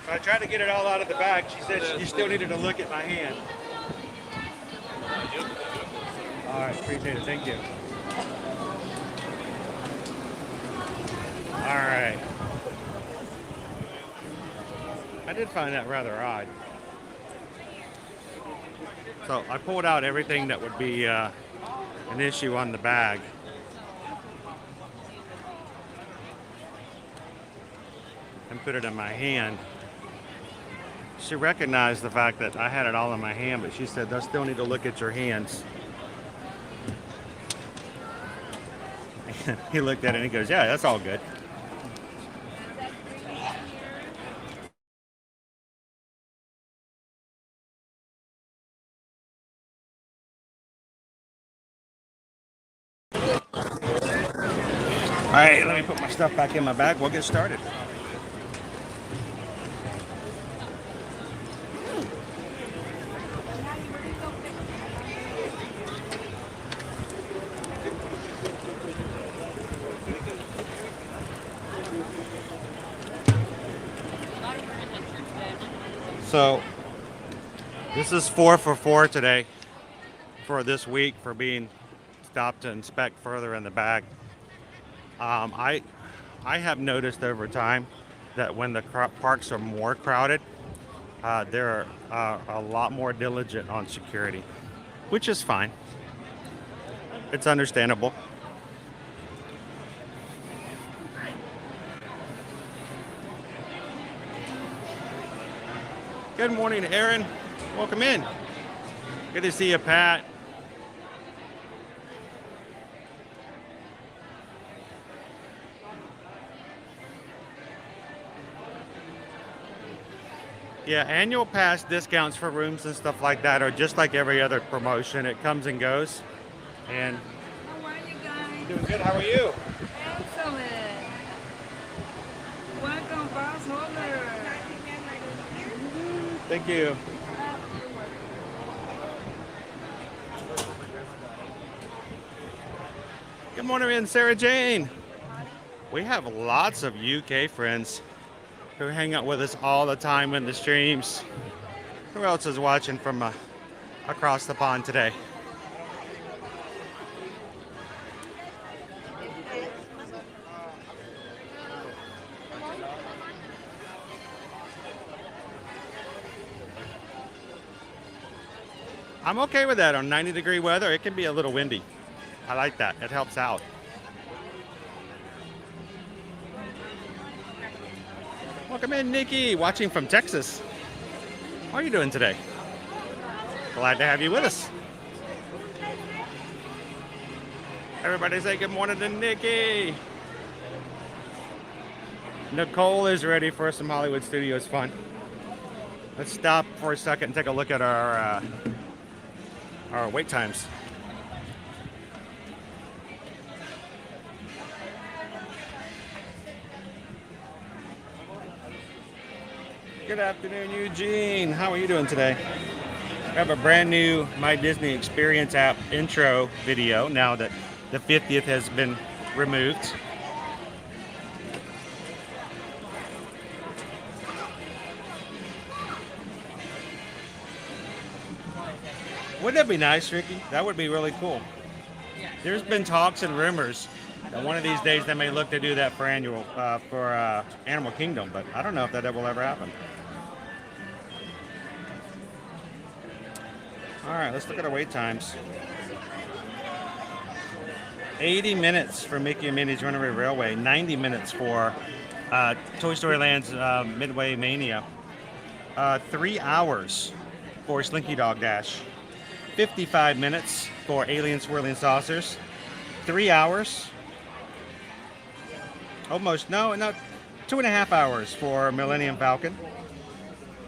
I tried to get it all out of the bag. She said you still needed to look at my hand. All right, appreciate it. Thank you. All right. I did find that rather odd. So I pulled out everything that would be an issue on the bag. And put it in my hand. She recognized the fact that I had it all in my hand, but she said, they'll still need to look at your hands. And he looked at it and he goes, yeah, that's all good. All right, let me put my stuff back in my bag. We'll get started. So this is 4 for 4 today for this week for being stopped to inspect further in the bag. I have noticed over time that when the parks are more crowded, they're a lot more diligent on security, which is fine. It's understandable. Good morning, Aaron. Welcome in. Good to see you, Pat. Yeah, annual pass discounts for rooms and stuff like that are just like every other promotion. It comes and goes. And
How are you guys?
doing good. How are you?
Excellent. Welcome, boss holder.
Thank you. Good morning, Sarah Jane. We have lots of UK friends who hang out with us all the time in the streams. Who else is watching from across the pond today? I'm okay with that on 90-degree weather. It can be a little windy. I like that. It helps out. Welcome in, Nikki, watching from Texas. How are you doing today? Glad to have you with us. Everybody say good morning to Nikki. Nicole is ready for some Hollywood Studios fun. Let's stop for a second and take a look at our wait times. Good afternoon, Eugene. How are you doing today? We have a brand new My Disney Experience app intro video now that the 50th has been removed. Wouldn't that be nice, Ricky? That would be really cool. There's been talks and rumors And one of these days they may look to do that for Animal Kingdom, but I don't know if that will ever happen. All right, let's look at our wait times. 80 minutes for Mickey and Minnie's Runaway Railway, 90 minutes for Toy Story Land's Midway Mania, 3 hours for Slinky Dog Dash, 55 minutes for Alien Swirling Saucers, 3 hours, almost, no, 2.5 hours for Millennium Falcon,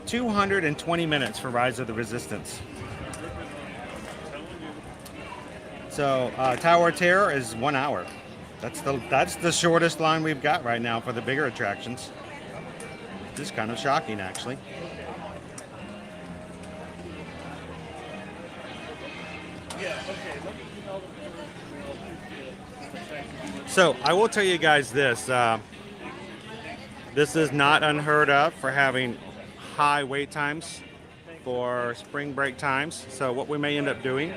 220 minutes for Rise of the Resistance. So Tower of Terror is 1 hour. That's the shortest line we've got right now for the bigger attractions. This is kind of shocking, actually. So I will tell you guys this. This is not unheard of for having high wait times for spring break times. So what we may end up doing,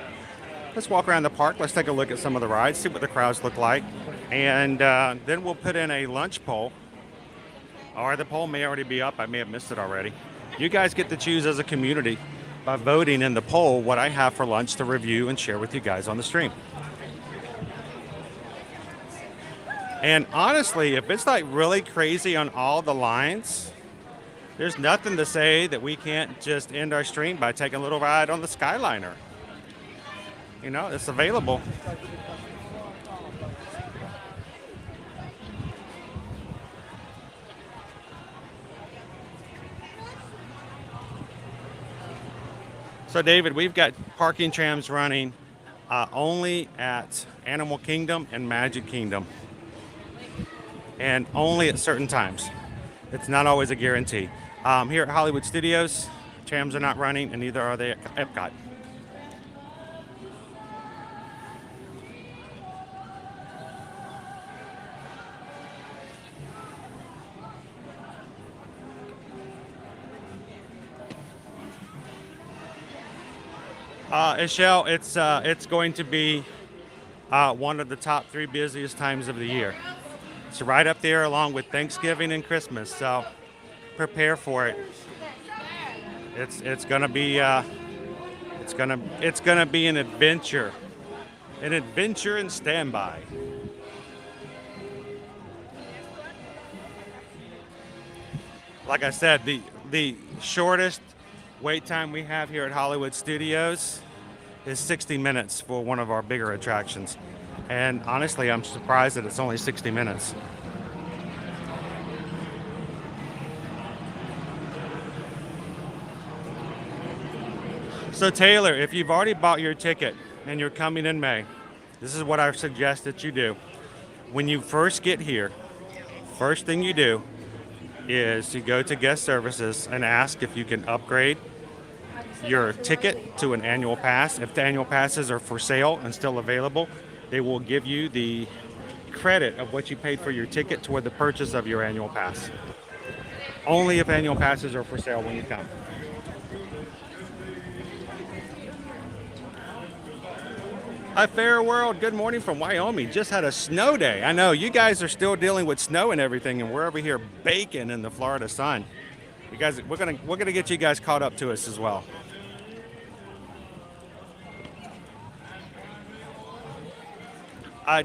let's walk around the park. Let's take a look at some of the rides, see what the crowds look like. And then we'll put in a lunch poll. Or the poll may already be up. I may have missed it already. You guys get to choose as a community by voting in the poll what I have for lunch to review and share with you guys on the stream. And honestly, if it's like really crazy on all the lines, there's nothing to say that we can't just end our stream by taking a little ride on the Skyliner. You know, it's available. So David, we've got parking trams running only at Animal Kingdom and Magic Kingdom. And only at certain times. It's not always a guarantee. Here at Hollywood Studios, trams are not running, and neither are they at Epcot. Michelle, it's going to be one of the top 3 busiest times of the year. It's right up there along with Thanksgiving and Christmas, so prepare for it. It's gonna be an adventure in standby. Like I said, the shortest wait time we have here at Hollywood Studios is 60 minutes for one of our bigger attractions. And honestly, I'm surprised that it's only 60 minutes. So Taylor, if you've already bought your ticket and you're coming in May, this is what I suggest that you do. When you first get here, first thing you do is you go to guest services and ask if you can upgrade your ticket to an annual pass. If the annual passes are for sale and still available, they will give you the credit of what you paid for your ticket toward the purchase of your annual pass. Only if annual passes are for sale when you come. Hi, Fair World. Good morning from Wyoming. Just had a snow day. I know you guys are still dealing with snow and everything, and we're over here baking in the Florida sun. You guys, we're gonna get you guys caught up to us as well.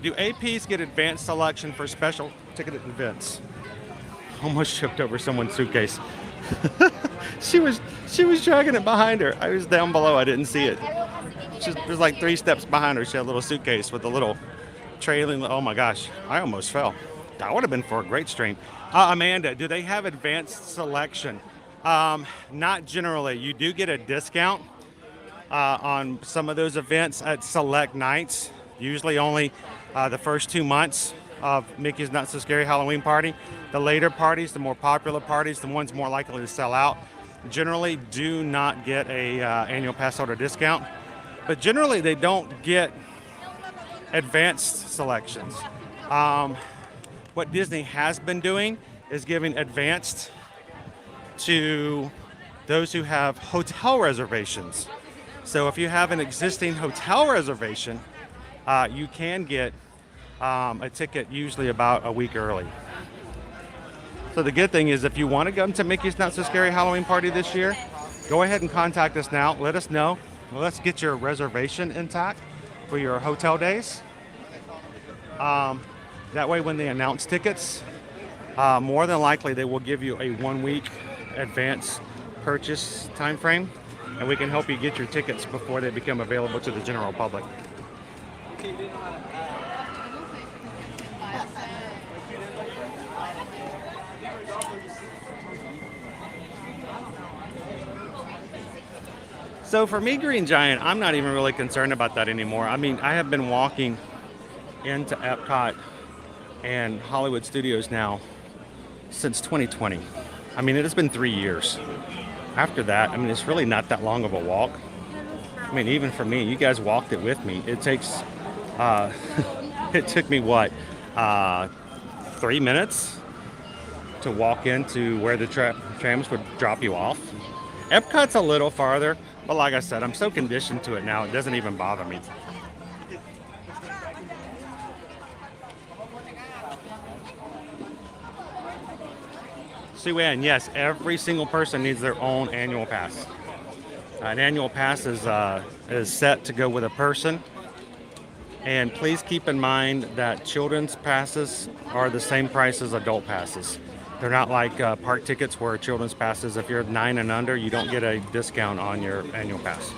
Do APs get advanced selection for special ticketed events? Almost tripped over someone's suitcase. She was dragging it behind her. I was down below. I didn't see it. She was like 3 steps behind her. She had a little suitcase with a little trailing. Oh my gosh, I almost fell. That would have been for a great stream. Amanda, do they have advanced selection? Not generally. You do get a discount on some of those events at select nights. Usually only the first 2 months of Mickey's Not So Scary Halloween Party. The later parties, the more popular parties, the ones more likely to sell out, generally do not get a annual pass holder discount. But generally they don't get advanced selections. What Disney has been doing is giving advanced to those who have hotel reservations. So if you have an existing hotel reservation, you can get a ticket usually about a week early. So the good thing is if you want to come to Mickey's Not So Scary Halloween Party this year, go ahead and contact us now. Let us know. Let's get your reservation intact for your hotel days. That way when they announce tickets, more than likely they will give you a 1 week advance purchase time frame, and we can help you get your tickets before they become available to the general public. So for me, Green Giant, I'm not even really concerned about that anymore. I mean, I have been walking into Epcot and Hollywood Studios now since 2020. I mean, it has been 3 years. After that, I mean, it's really not that long of a walk. I mean, even for me, you guys walked it with me. It takes, it took me what, 3 minutes to walk into where the trams would drop you off. Epcot's a little farther, but like I said, I'm so conditioned to it now, it doesn't even bother me. Sue-Ann, yes, every single person needs their own annual pass. An annual pass is set to go with a person. And please keep in mind that children's passes are the same price as adult passes. They're not like park tickets where children's passes, if you're 9 and under, you don't get a discount on your annual pass.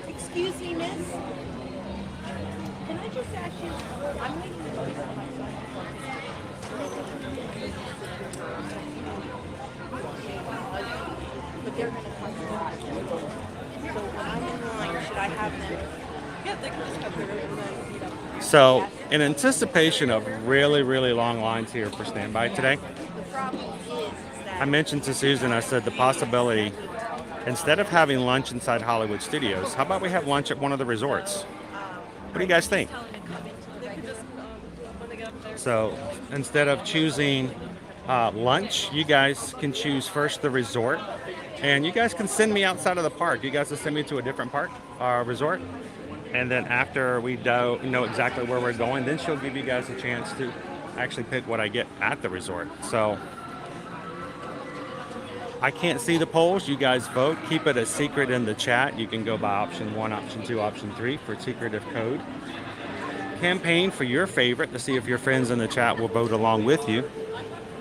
Excuse me, miss. Can I just ask you, I'm waiting to go to my but they're going to come to watch. So when I'm in line, should I have them? Yeah, they can just come through and then meet up.
So, in anticipation of really, really long lines here for standby today,
The problem is that
I mentioned to Susan, I said the possibility, instead of having lunch inside Hollywood Studios, how about we have lunch at one of the resorts? What do you guys think? So, instead of choosing lunch, you guys can choose first the resort, and you guys can send me outside of the park. You guys can send me to a different park, resort, and then after we know exactly where we're going, then she'll give you guys a chance to actually pick what I get at the resort. So I can't see the polls. You guys vote. Keep it a secret in the chat. You can go by option 1, option 2, option 3 for secretive code. Campaign for your favorite to see if your friends in the chat will vote along with you.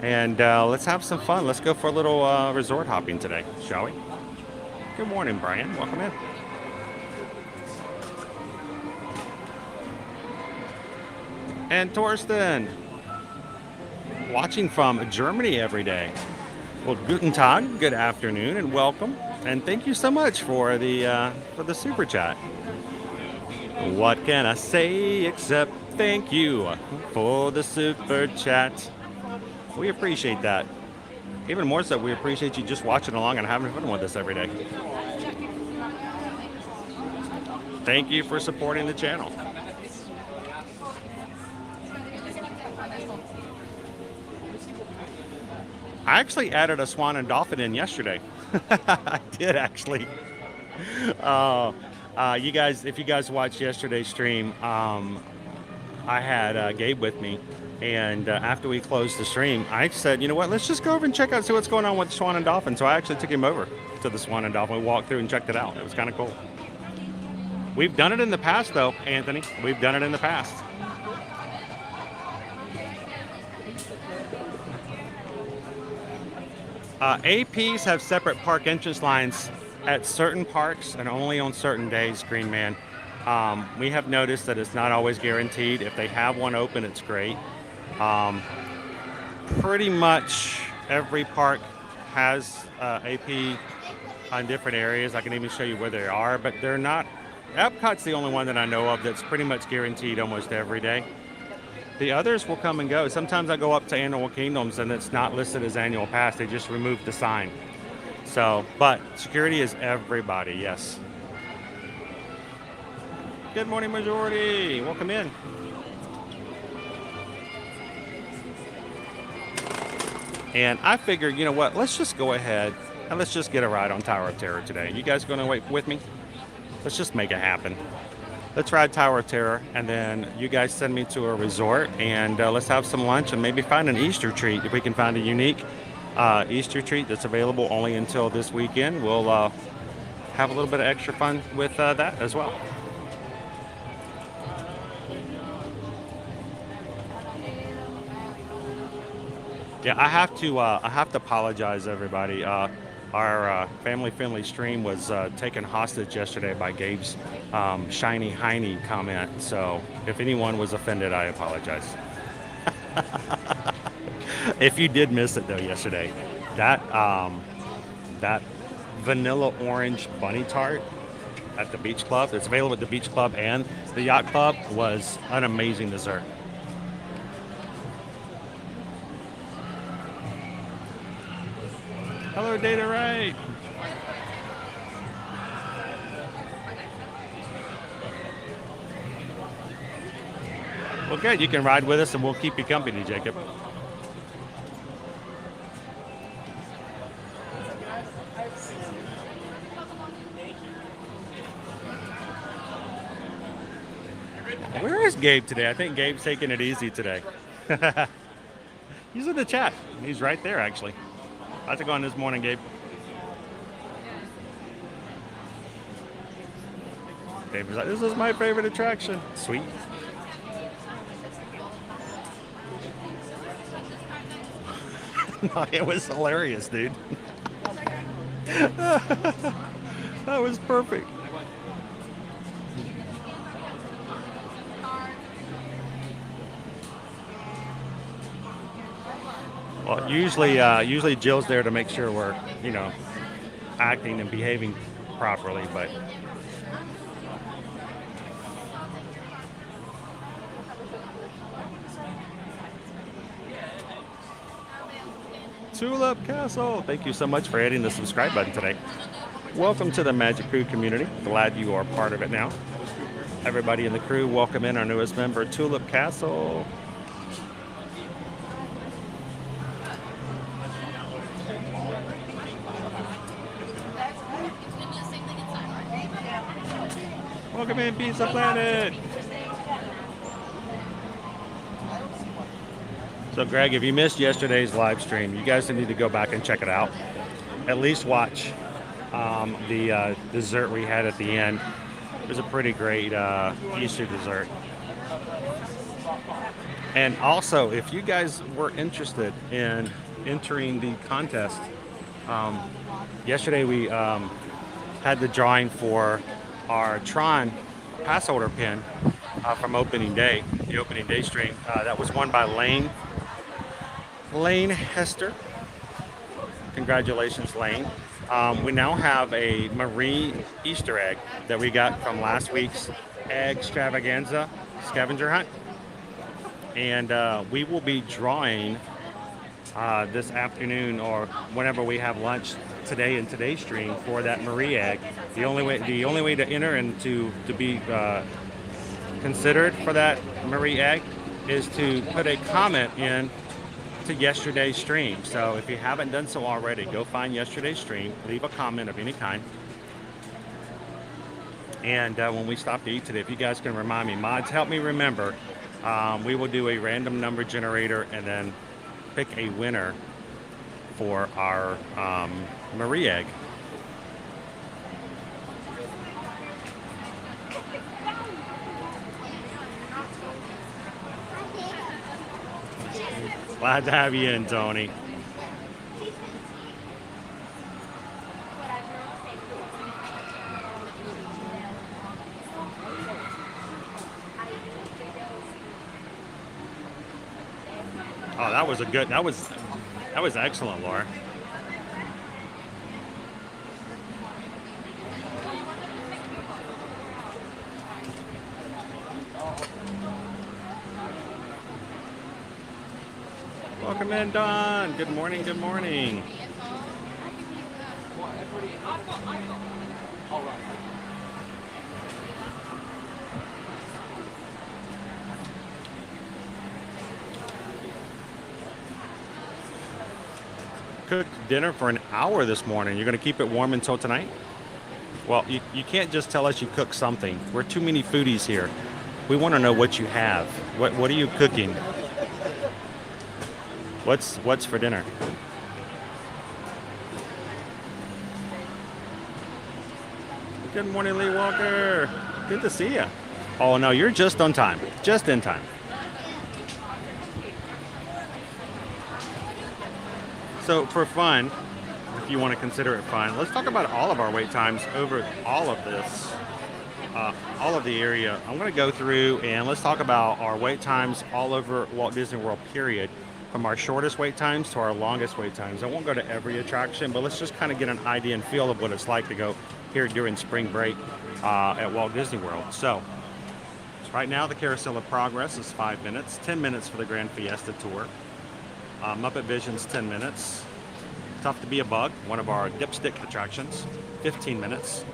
And let's have some fun. Let's go for a little resort hopping today, shall we? Good morning, Brian. Welcome in. And Torsten, watching from Germany every day. Well, guten Tag, good afternoon, and welcome. And thank you so much for the super chat. What can I say except thank you for the super chat? We appreciate that. Even more so, we appreciate you just watching along and having fun with us every day. Thank you for supporting the channel. I actually added a swan and dolphin in yesterday. I did actually. You guys, if you guys watched yesterday's stream, I had Gabe with me, and after we closed the stream, I said, you know what, let's just go over and check out, see what's going on with the swan and dolphin. So I actually took him over to the swan and dolphin. We walked through and checked it out. It was kind of cool. We've done it in the past, though, Anthony. We've done it in the past. APs have separate park entrance lines at certain parks and only on certain days, Green Man. We have noticed that it's not always guaranteed. If they have one open, it's great. Pretty much every park has AP on different areas. I can even show you where they are, but they're not. Epcot's the only one that I know of that's pretty much guaranteed almost every day. The others will come and go. Sometimes I go up to Animal Kingdoms and it's not listed as annual pass. They just removed the sign. So, but security is everybody, yes. Good morning, majority. Welcome in. And I figured, you know what, let's just go ahead and let's just get a ride on Tower of Terror today. You guys going to wait with me? Let's just make it happen. let's ride Tower of Terror, and then you guys send me to a resort, and let's have some lunch and maybe find an Easter treat. If we can find a unique Easter treat that's available only until this weekend, we'll have a little bit of extra fun with that as well. Yeah, I have to apologize, everybody. Our family-friendly stream was taken hostage yesterday by Gabe's shiny hiney comment. So if anyone was offended, I apologize. If you did miss it though yesterday, that vanilla orange bunny tart at the beach club, it's available at the beach club and the yacht club, was an amazing dessert. Hello, Data Right. Well, good. You can ride with us, and we'll keep you company, Jacob. Where is Gabe today? I think Gabe's taking it easy today. He's in the chat. He's right there, actually. How's it going this morning, Gabe? Gabe was like, this is my favorite attraction. Sweet. No, it was hilarious, dude. That was perfect. Well, usually Jill's there to make sure we're, acting and behaving properly, but Tulip Castle, thank you so much for hitting the subscribe button today. Welcome to the Magic Crew community. Glad you are part of it now. Everybody in the crew, welcome in our newest member, Tulip Castle. Welcome in, Pizza Planet. So, Greg, if you missed yesterday's live stream, you guys need to go back and check it out. At least watch the dessert we had at the end. It was a pretty great Easter dessert. And also, if you guys were interested in entering the contest, yesterday we had the drawing for our Tron pass holder pin from opening day, the opening day stream. That was won by Lane Hester. Congratulations, Lane. We now have a Marie Easter egg that we got from last week's egg extravaganza scavenger hunt. And we will be drawing this afternoon or whenever we have lunch today in today's stream for that Marie egg. The only way to enter and to be considered for that Marie egg is to put a comment in to yesterday's stream. So if you haven't done so already, go find yesterday's stream, leave a comment of any kind. And when we stop to eat today, if you guys can remind me, mods, help me remember, we will do a random number generator and then pick a winner for our Marie egg. Glad to have you in, Tony. Oh, that was a good. That was excellent, Laura. Welcome in, Don. Good morning, good morning. Cooked dinner for an hour this morning. You're going to keep it warm until tonight? Well, you can't just tell us you cook something. We're too many foodies here. We want to know what you have. What are you cooking? What's for dinner? Good morning, Lee Walker. Good to see you. Oh no, you're just on time. Just in time. So for fun, if you want to consider it fun, let's talk about all of our wait times over all of this, all of the area. I'm going to go through and let's talk about our wait times all over Walt Disney World, period. From our shortest wait times to our longest wait times. I won't go to every attraction, but let's just kind of get an idea and feel of what it's like to go here during spring break at Walt Disney World. So right now the Carousel of Progress is 5 minutes, 10 minutes for the Grand Fiesta Tour. Muppet Vision's 10 minutes. Tough to Be a Bug, one of our dipstick attractions, 15 minutes.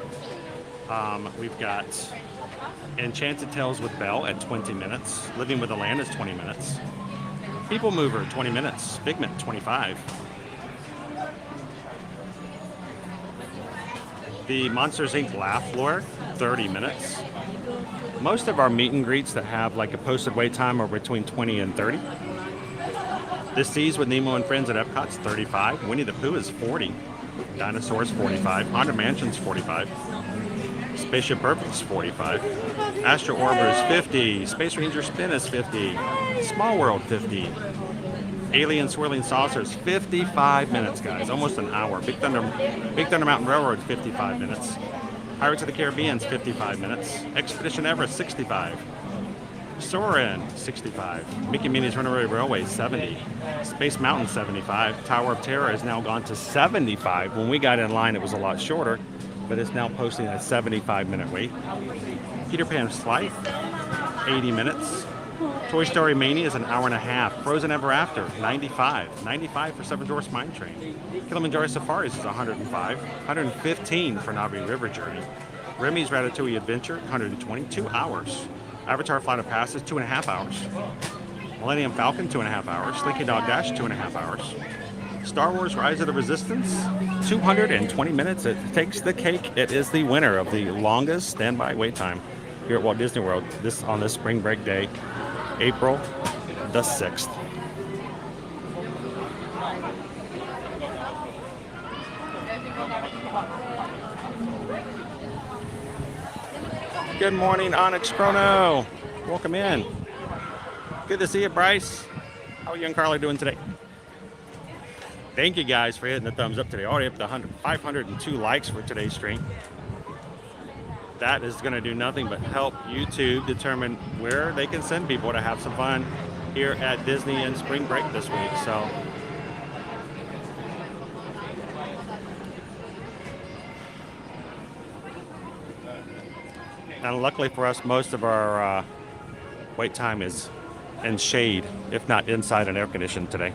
We've got Enchanted Tales with Belle at 20 minutes. Living with the Land is 20 minutes. People Mover, 20 minutes. Figment, 25. The Monsters Inc. Laugh Floor, 30 minutes. Most of our meet and greets that have like a posted wait time are between 20 and 30. This Seas with Nemo and Friends at Epcot's 35. Winnie the Pooh is 40. Dinosaurs 45. Haunted Mansion's 45. Spaceship Perfect's 45. Astro Orbiter is 50. Space Ranger Spin is 50. Small World 50. Alien Swirling Saucers 55 minutes, guys, almost an hour. Big Thunder Mountain Railroad 55 minutes. Pirates of the Caribbean's 55 minutes. Expedition Everest 65. Soarin' 65. Mickey Minnie's Runaway Railway 70. Space Mountain 75. Tower of Terror has now gone to 75. When we got in line, it was a lot shorter, but it's now posting a 75-minute wait. Peter Pan's Flight, 80 minutes. Toy Story Mania is an hour and a half. Frozen Ever After, 95. 95 for Seven Dwarfs Mine Train. Kilimanjaro Safaris is 105. 115 for Navi River Journey. Remy's Ratatouille Adventure, 120. 2 hours. Avatar Flight of Passage, 2.5 hours. Millennium Falcon, 2.5 hours. Slinky Dog Dash, 2.5 hours. Star Wars Rise of the Resistance, 220 minutes. It takes the cake. It is the winner of the longest standby wait time here at Walt Disney World on this spring break day, April the 6th. Good morning, Onyx Chrono. Welcome in. Good to see you, Bryce. How are you and Carly doing today? Thank you guys for hitting the thumbs up today. Already up to 502 likes for today's stream. That is going to do nothing but help YouTube determine where they can send people to have some fun here at Disney in spring break this week. So and luckily for us, most of our wait time is in shade, if not inside an air condition today.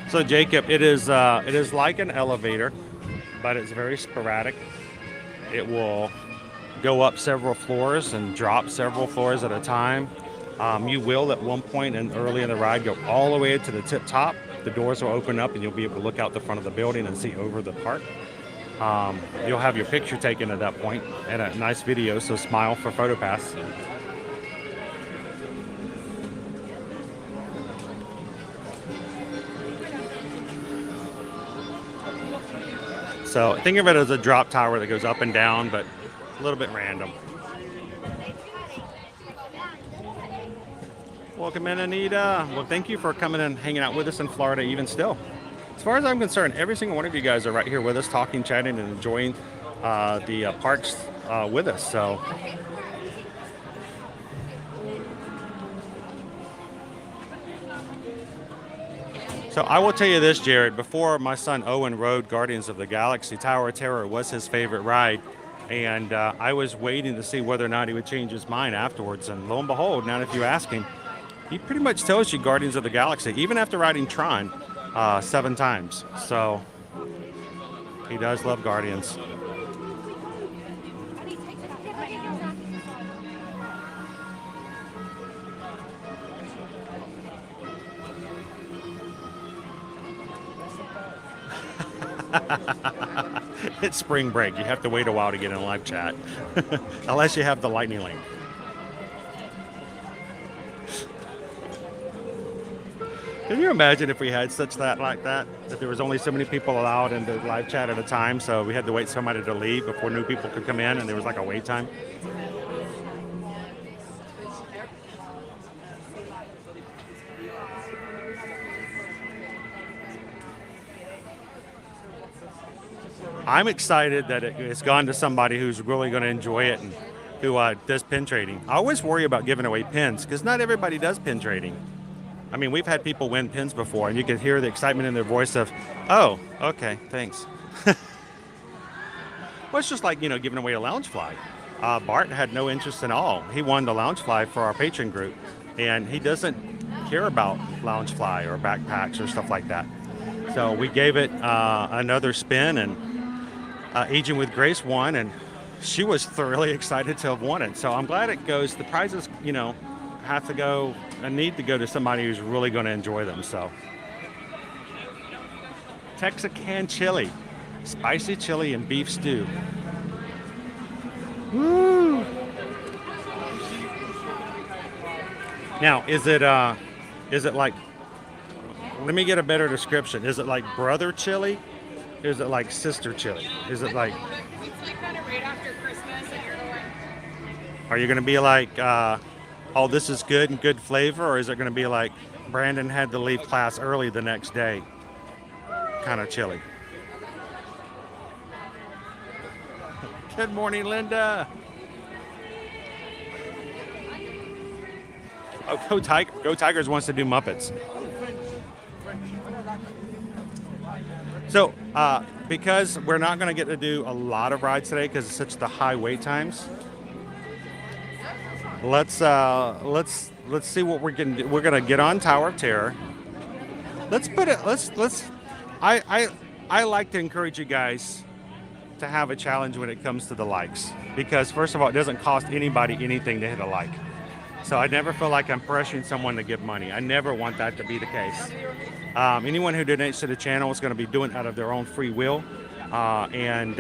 So Jacob, it is like an elevator, but it's very sporadic. It will go up several floors and drop several floors at a time. You will at one point and early in the ride go all the way to the tip top. The doors will open up and you'll be able to look out the front of the building and see over the park. You'll have your picture taken at that point and a nice video, so smile for PhotoPass. So think of it as a drop tower that goes up and down, but a little bit random. Welcome in, Anita. Well, thank you for coming and hanging out with us in Florida even still. As far as I'm concerned, every single one of you guys are right here with us, talking, chatting, and enjoying the parks with us. So I will tell you this, Jared, before my son Owen rode Guardians of the Galaxy, Tower of Terror was his favorite ride. And I was waiting to see whether or not he would change his mind afterwards. And lo and behold, now if you ask him, he pretty much tells you Guardians of the Galaxy, even after riding Tron 7 times. So he does love Guardians. It's spring break. You have to wait a while to get in a live chat. Unless you have the lightning link. Can you imagine if we had such that like that? That there was only so many people allowed in the live chat at a time, so we had to wait somebody to leave before new people could come in, and there was like a wait time. I'm excited that it's gone to somebody who's really going to enjoy it and who does pin trading. I always worry about giving away pins because not everybody does pin trading. I mean, we've had people win pins before, and you can hear the excitement in their voice of, oh, okay, thanks. Well, it's just like, giving away a lounge fly. Bart had no interest at all. He won the lounge fly for our patron group, and he doesn't care about lounge fly or backpacks or stuff like that. So we gave it another spin, and Aging with Grace won, and she was thoroughly excited to have won it. So I'm glad it goes. The prizes, have to go and need to go to somebody who's really going to enjoy them. So Texican chili, spicy chili and beef stew. Woo! Now, is it like? Let me get a better description. Is it like brother chili? Is it like sister chili? Is it like?
It's like kind of right after Christmas, and you're going.
Are you going to be like, oh, this is good and good flavor, or is it going to be like Brandon had to leave class early the next day, kind of chili? Good morning, Linda. Oh, Go Tigers wants to do Muppets. So, because we're not going to get to do a lot of rides today because it's such the high wait times, let's see what we're going to do. We're going to get on Tower of Terror. I like to encourage you guys to have a challenge when it comes to the likes, because first of all, it doesn't cost anybody anything to hit a like. So I never feel like I'm pressuring someone to give money. I never want that to be the case. Anyone who donates to the channel is going to be doing it out of their own free will, and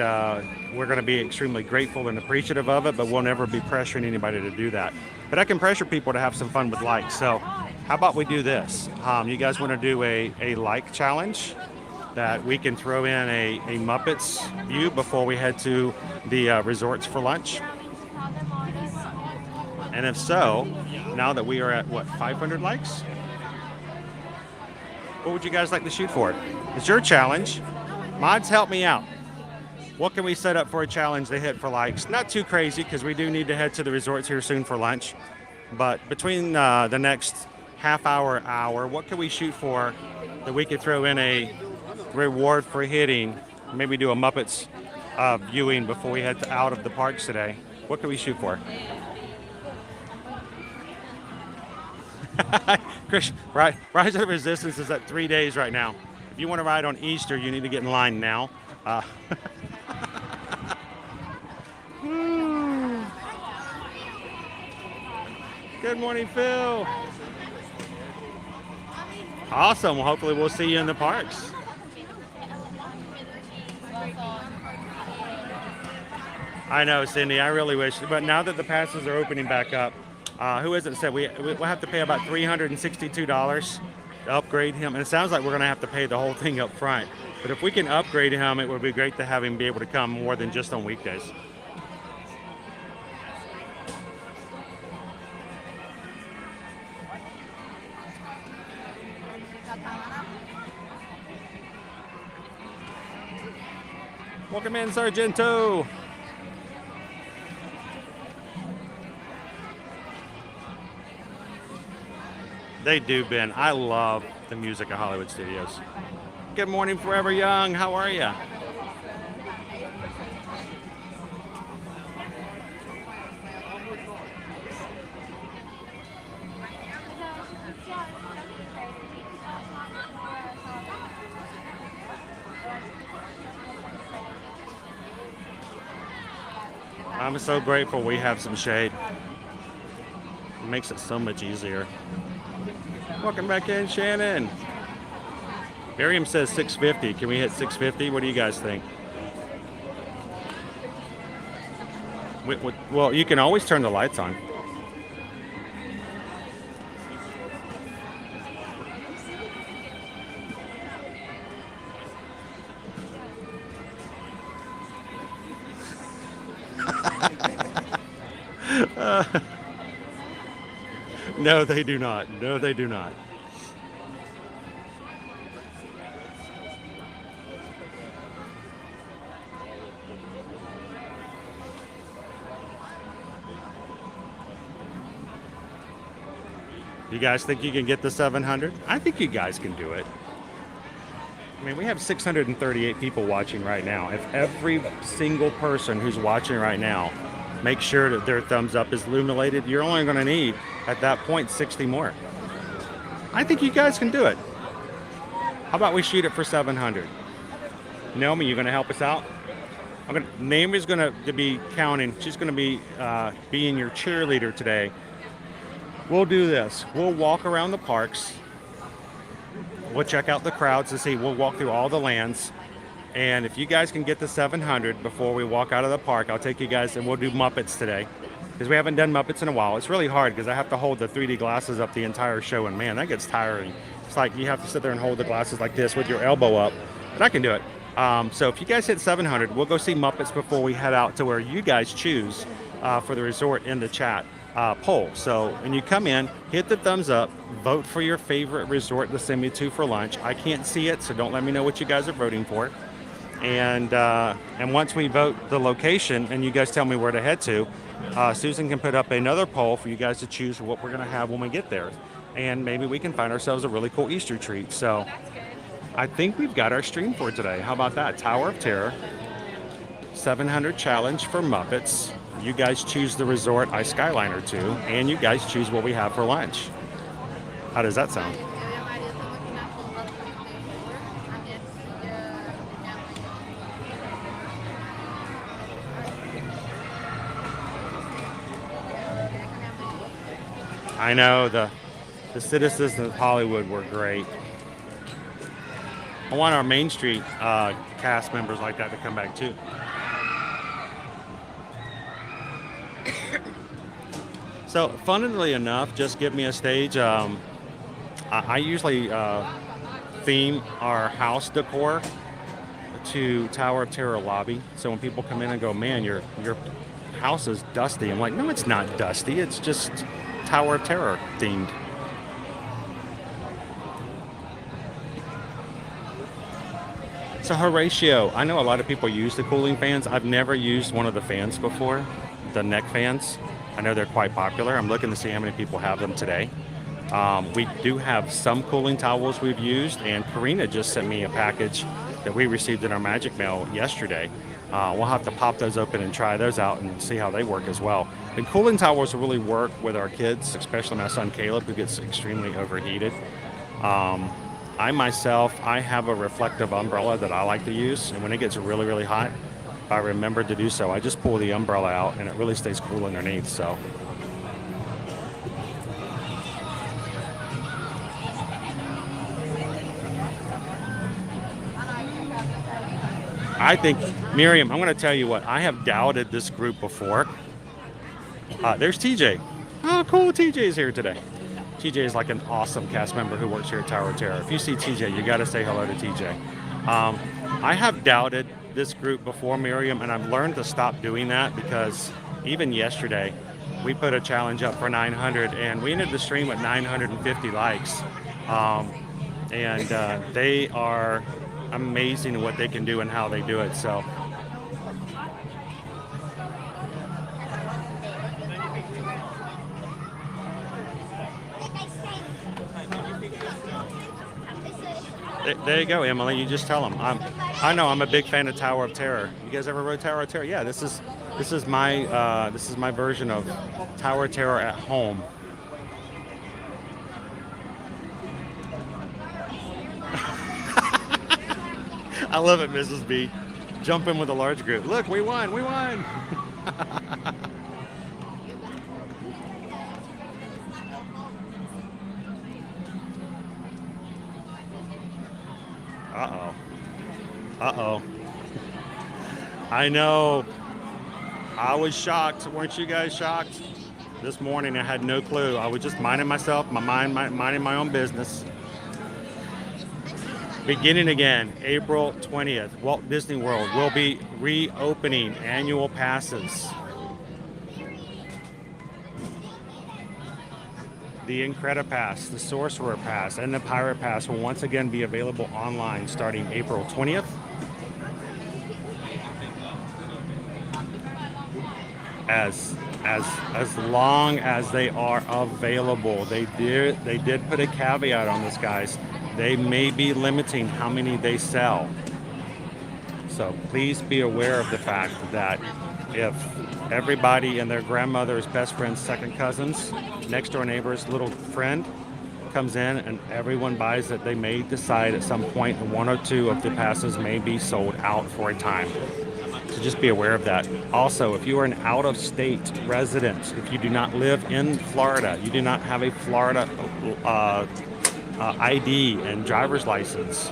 we're going to be extremely grateful and appreciative of it, but we'll never be pressuring anybody to do that. But I can pressure people to have some fun with likes. So how about we do this? You guys want to do a like challenge that we can throw in a Muppets view before we head to the resorts for lunch? And if so, now that we are at, 500 likes? What would you guys like to shoot for? It's your challenge. Mods, help me out. What can we set up for a challenge to hit for likes? Not too crazy, because we do need to head to the resorts here soon for lunch. But between the next half hour, what can we shoot for that we could throw in a reward for hitting? Maybe do a Muppets viewing before we head out of the parks today. What can we shoot for? Chris, Rise of the Resistance is at 3 days right now. If you want to ride on Easter, you need to get in line now. Good morning, Phil. Awesome. Well, hopefully we'll see you in the parks. I know, Cindy. I really wish. But now that the passes are opening back up, who is it said we'll have to pay about $362 to upgrade him, and it sounds like we're going to have to pay the whole thing up front. But if we can upgrade him, it would be great to have him be able to come more than just on weekdays. Welcome in, Sargento. They do, Ben. I love the music at Hollywood Studios. Good morning, Forever Young. How are you? I'm so grateful we have some shade. It makes it so much easier. Welcome back in, Shannon. Miriam says 650. Can we hit 650? What do you guys think? Well, you can always turn the lights on. No, they do not. No, they do not. You guys think you can get the 700? I think you guys can do it. I mean, we have 638 people watching right now. If every single person who's watching right now makes sure that their thumbs up is illuminated, you're only going to need, at that point, 60 more. I think you guys can do it. How about we shoot it for 700? Naomi, you going to help us out? Naomi's going to be counting. She's going to be being your cheerleader today. We'll do this. We'll walk around the parks. We'll check out the crowds to see. We'll walk through all the lands. And if you guys can get the 700 before we walk out of the park, I'll take you guys and we'll do Muppets today. Because we haven't done Muppets in a while. It's really hard because I have to hold the 3D glasses up the entire show. And man, that gets tiring. It's like you have to sit there and hold the glasses like this with your elbow up. But I can do it. So if you guys hit 700, we'll go see Muppets before we head out to where you guys choose for the resort in the chat. Poll. So when you come in, hit the thumbs up, vote for your favorite resort to send me to for lunch. I can't see it, so don't let me know what you guys are voting for. And once we vote the location and you guys tell me where to head to, Susan can put up another poll for you guys to choose what we're going to have when we get there. And maybe we can find ourselves a really cool Easter treat. So I think we've got our stream for today. How about that? Tower of Terror, 700 challenge for Muppets. You guys choose the resort I Skyliner to, and you guys choose what we have for lunch. How does that sound? I know the citizens of Hollywood were great. I want our Main Street cast members like that to come back too. So, funnily enough, just give me a stage. I usually theme our house decor to Tower of Terror lobby. So when people come in and go, man, your house is dusty. I'm like, no, it's not dusty. It's just Tower of Terror themed. So Horatio, I know a lot of people use the cooling fans. I've never used one of the fans before, the neck fans. I know they're quite popular. I'm looking to see how many people have them today. We do have some cooling towels we've used, and Karina just sent me a package that we received in our Magic Mail yesterday. We'll have to pop those open and try those out and see how they work as well. And cooling towels really work with our kids, especially my son Caleb, who gets extremely overheated. I myself, I have a reflective umbrella that I like to use, and when it gets really, really hot, I remember to do so. I just pull the umbrella out, and it really stays cool underneath. So, I think, Miriam, I'm going to tell you what, I have doubted this group before. There's TJ. Oh, cool, TJ's here today. TJ is like an awesome cast member who works here at Tower of Terror. If you see TJ, you got to say hello to TJ. I have doubted this group before, Miriam, and I've learned to stop doing that because even yesterday we put a challenge up for 900 and we ended the stream with 950 likes. They are amazing at what they can do and how they do it. So there you go, Emily. You just tell them. I know I'm a big fan of Tower of Terror. You guys ever rode Tower of Terror? Yeah, this is my version of Tower of Terror at home. I love it, Mrs. B. Jump in with a large group. Look, we won. We won. Uh-oh. Uh-oh. I know. I was shocked. Weren't you guys shocked? This morning I had no clue. I was just minding myself, minding my own business. Beginning again, April 20th, Walt Disney World will be reopening annual passes. The Incredipass, the Sorcerer Pass, and the Pirate Pass will once again be available online starting April 20th. As long as they are available. They did put a caveat on this, guys. They may be limiting how many they sell. So please be aware of the fact that if everybody and their grandmother's best friend's second cousins, next door neighbor's little friend comes in and everyone buys it, they may decide at some point one or two of the passes may be sold out for a time. So just be aware of that. Also, if you are an out-of-state resident, if you do not live in Florida, you do not have a Florida ID and driver's license,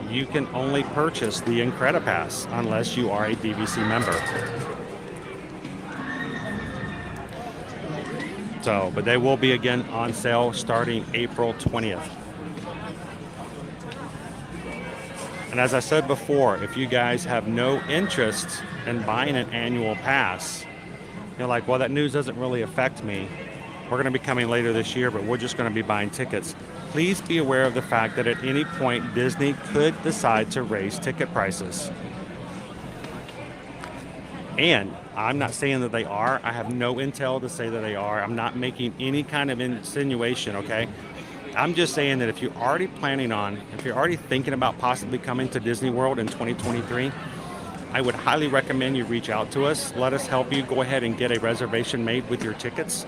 you can only purchase the Incredipass unless you are a DVC member. So, but they will be again on sale starting April 20th. And as I said before, if you guys have no interest in buying an annual pass, you're like, well, that news doesn't really affect me. We're going to be coming later this year, but we're just going to be buying tickets. Please be aware of the fact that at any point, Disney could decide to raise ticket prices. And I'm not saying that they are. I have no intel to say that they are. I'm not making any kind of insinuation, okay? I'm just saying that if you're already thinking about possibly coming to Disney World in 2023, I would highly recommend you reach out to us. Let us help you go ahead and get a reservation made with your tickets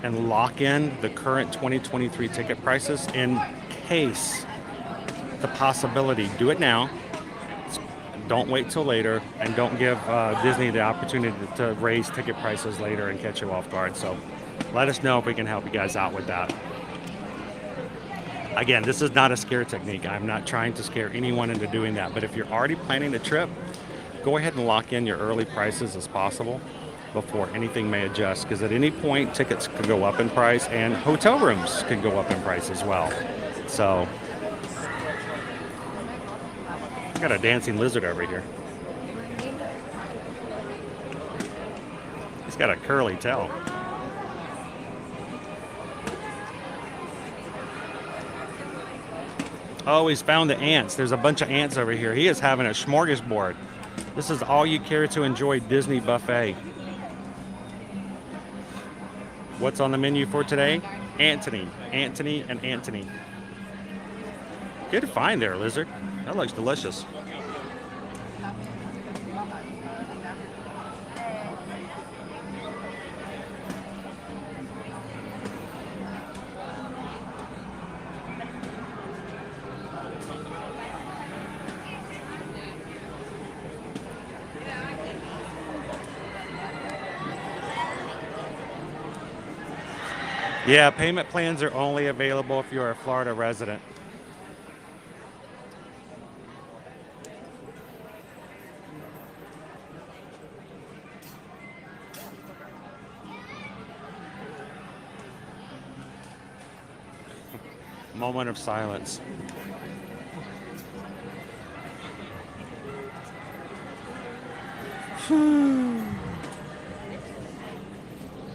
and lock in the current 2023 ticket prices in case the possibility. Do it now. Don't wait till later, and don't give Disney the opportunity to raise ticket prices later and catch you off guard. So let us know if we can help you guys out with that. Again, this is not a scare technique. I'm not trying to scare anyone into doing that. But if you're already planning a trip, go ahead and lock in your early prices as possible before anything may adjust. Because at any point, tickets could go up in price and hotel rooms could go up in price as well. So, got a dancing lizard over here. He's got a curly tail. Oh, he's found the ants. There's a bunch of ants over here. He is having a smorgasbord. This is all you care to enjoy Disney buffet. What's on the menu for today? Anthony, Anthony, and Anthony. Good find there, lizard. That looks delicious. Yeah, payment plans are only available if you're a Florida resident. Moment of silence.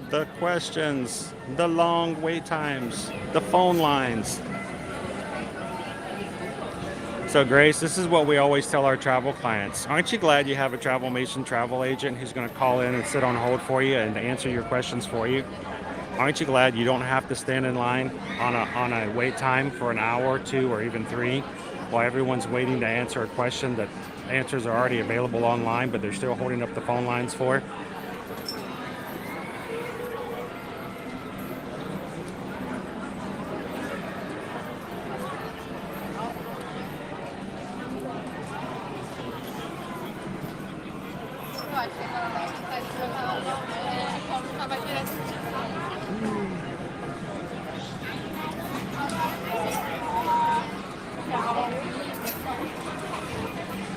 The questions, the long wait times, the phone lines. So Grace, this is what we always tell our travel clients. Aren't you glad you have a Travelmation travel agent who's going to call in and sit on hold for you and answer your questions for you? Aren't you glad you don't have to stand in line on a wait time for an hour or two or even 3 while everyone's waiting to answer a question that answers are already available online, but they're still holding up the phone lines for?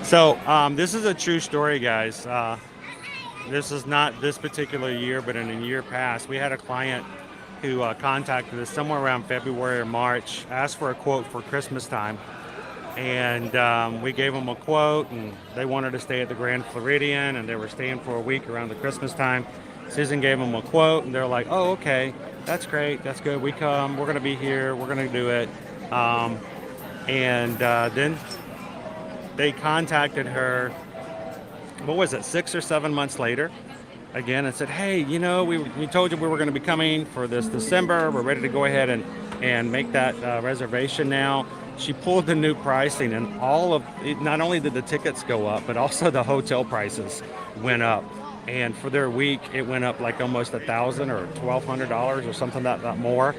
So this is a true story, guys. This is not this particular year, but in a year past, we had a client who contacted us somewhere around February or March, asked for a quote for Christmas time, and we gave them a quote, and they wanted to stay at the Grand Floridian, and they were staying for a week around the Christmas time. Susan gave them a quote, and they're like, "Oh, okay, that's great, that's good. We're going to be here, we're going to do it." And then they contacted her, what was it, 6 or 7 months later, again, and said, "Hey, you know, we told you we were going to be coming for this December. We're ready to go ahead and make that reservation now." She pulled the new pricing, and all of it, not only did the tickets go up, but also the hotel prices went up. And for their week, it went up like almost $1,000 or $1,200 or something that more.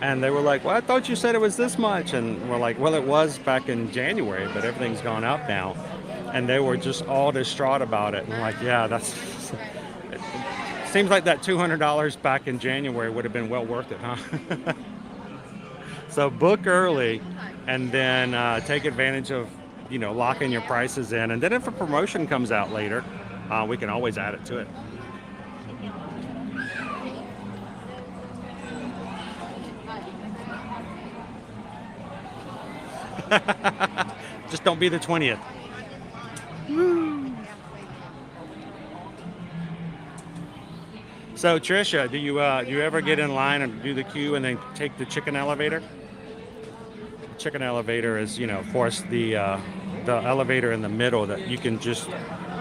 And they were like, "Well, I thought you said it was this much." And we're like, "Well, it was back in January, but everything's gone up now." And they were just all distraught about it. And we're like, "Yeah, it seems like that $200 back in January would have been well worth it, huh?" So book early, and then take advantage of, locking your prices in. And then if a promotion comes out later, we can always add it to it. Just don't be the 20th. Woo. So Trisha, do you ever get in line and do the queue and then take the chicken elevator? Chicken elevator is, of course, the elevator in the middle that you can just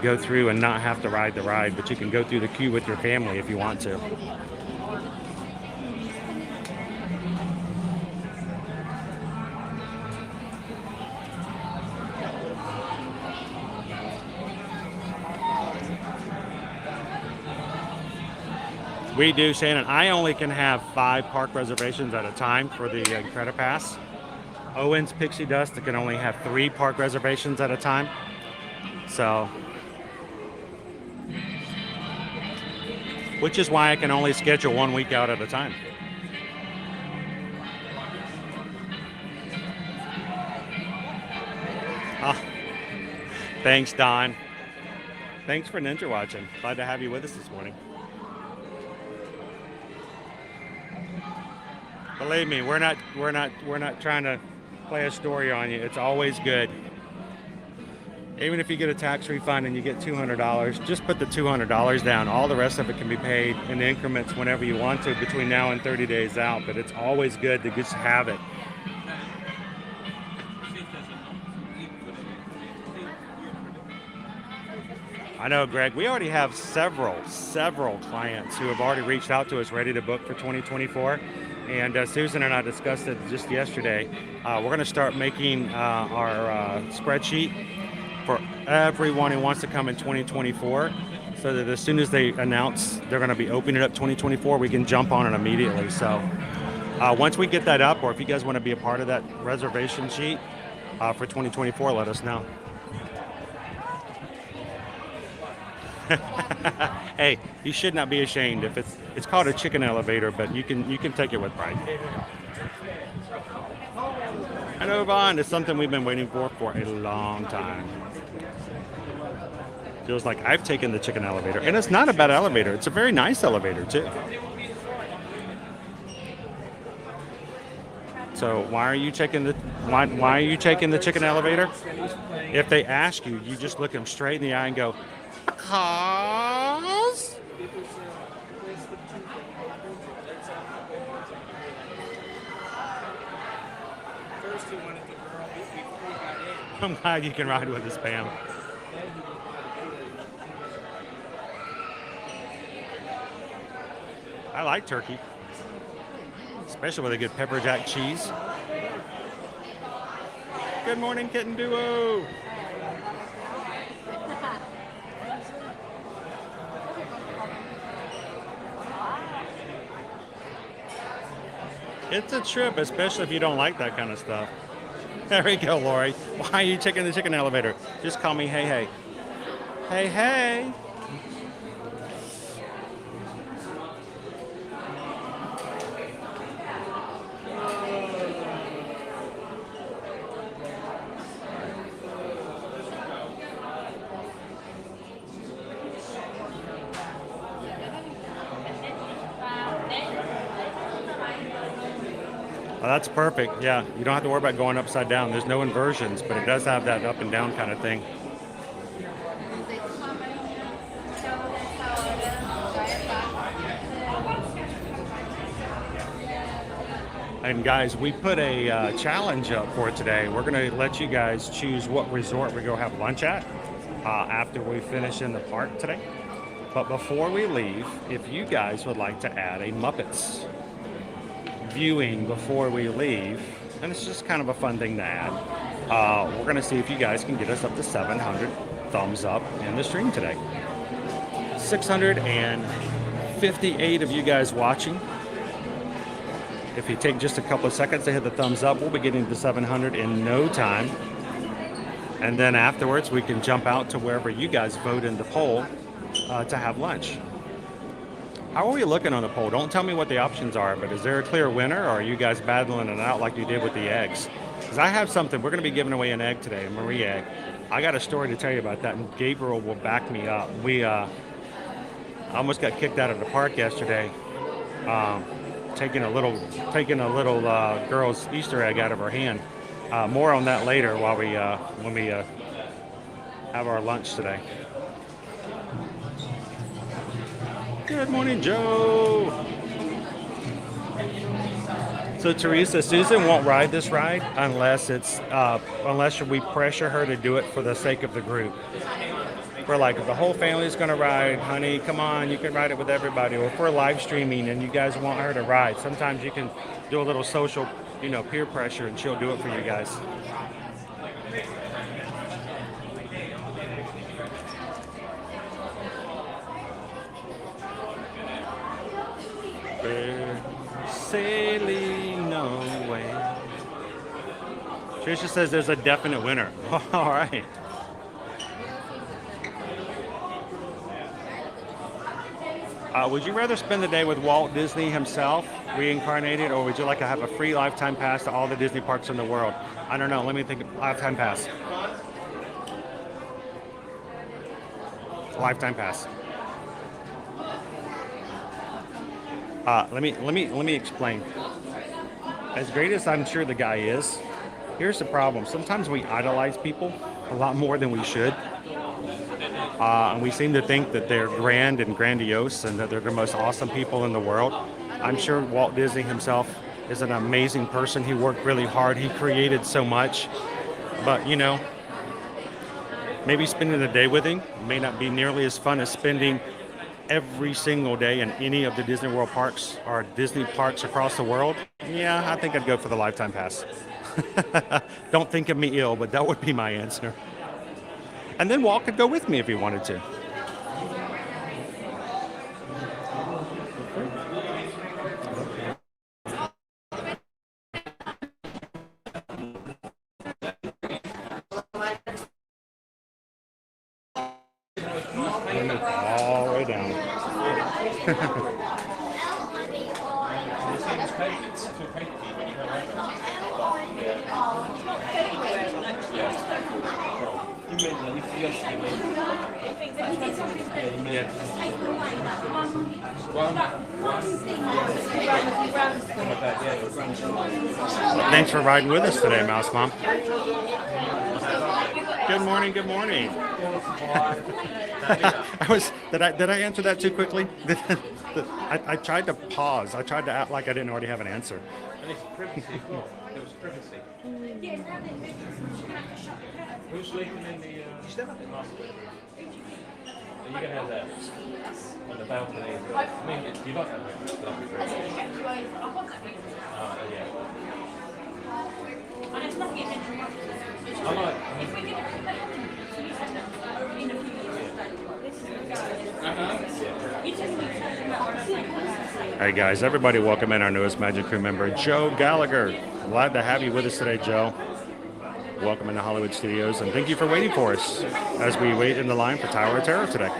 go through and not have to ride the ride, but you can go through the queue with your family if you want to. We do, Shannon. I only can have 5 park reservations at a time for the credit pass. Owens Pixie Dust can only have 3 park reservations at a time. So, which is why I can only schedule 1 week out at a time. Oh, thanks, Don. Thanks for ninja watching. Glad to have you with us this morning. Believe me, we're not trying to play a story on you. It's always good. Even if you get a tax refund and you get $200, just put the $200 down. All the rest of it can be paid in increments whenever you want to between now and 30 days out. But it's always good to just have it. I know, Greg, we already have several clients who have already reached out to us ready to book for 2024. And Susan and I discussed it just yesterday. We're going to start making our spreadsheet for everyone who wants to come in 2024, so that as soon as they announce they're going to be opening up 2024, we can jump on it immediately. So once we get that up, or if you guys want to be a part of that reservation sheet for 2024, let us know. Hey, you should not be ashamed. If it's called a chicken elevator, but you can take it with pride. I know, Vaughn, it's something we've been waiting for a long time. Feels like I've taken the chicken elevator, and it's not a bad elevator. It's a very nice elevator too. So why are you taking the chicken elevator? If they ask you, you just look them straight in the eye and go, "Because." I'm glad you can ride with us, Pam. I like turkey, especially with a good pepper jack cheese. Good morning, Kitten Duo. It's a trip, especially if you don't like that kind of stuff. There we go, Lori. Why are you taking the chicken elevator? Just call me Hey Hey. Hey Hey. Oh, that's perfect. Yeah, you don't have to worry about going upside down. There's no inversions, but it does have that up and down kind of thing. And guys, we put a challenge up for today. We're going to let you guys choose what resort we go have lunch at after we finish in the park today. But before we leave, if you guys would like to add a Muppets viewing before we leave, and it's just kind of a fun thing to add, we're going to see if you guys can get us up to 700 thumbs up in the stream today. 658 of you guys watching. If you take just a couple of seconds to hit the thumbs up, we'll be getting to 700 in no time. And then afterwards, we can jump out to wherever you guys vote in the poll to have lunch. How are we looking on the poll? Don't tell me what the options are, but is there a clear winner, or are you guys battling it out like you did with the eggs? Because I have something. We're going to be giving away an egg today, a Marie egg. I got a story to tell you about that, and Gabriel will back me up. We almost got kicked out of the park yesterday, taking a little girl's Easter egg out of her hand. More on that later while when we have our lunch today. Good morning, Joe. So Teresa, Susan won't ride this ride unless we pressure her to do it for the sake of the group. We're like, if the whole family's gonna ride, honey, come on, you can ride it with everybody. Or if we're live streaming and you guys want her to ride, sometimes you can do a little social, peer pressure, and she'll do it for you guys. Sailing away. Trisha says there's a definite winner. All right. Would you rather spend the day with Walt Disney himself, reincarnated, or would you like to have a free lifetime pass to all the Disney parks in the world? I don't know. Let me think. Lifetime pass. Lifetime pass. Let me explain. As great as I'm sure the guy is, here's the problem. Sometimes we idolize people a lot more than we should. And we seem to think that they're grand and grandiose and that they're the most awesome people in the world. I'm sure Walt Disney himself is an amazing person. He worked really hard. He created so much. But, maybe spending the day with him may not be nearly as fun as spending every single day in any of the Disney World parks or Disney parks across the world. Yeah, I think I'd go for the lifetime pass. Don't think of me ill, but that would be my answer. And then Walt could go with me if he wanted to. All the way down. Thanks for riding with us today, Mouse Mom. Good morning. Good morning. Did I answer that too quickly? I tried to pause. I tried to act like I didn't already have an answer.
It was privacy. Who's sleeping in the? You can have that on the balcony. I mean, you don't have that. Yeah.
Hey guys, everybody welcome in our newest Magic Crew member, Joe Gallagher. Glad to have you with us today, Joe. Welcome into Hollywood Studios, and thank you for waiting for us as we wait in the line for Tower of Terror today.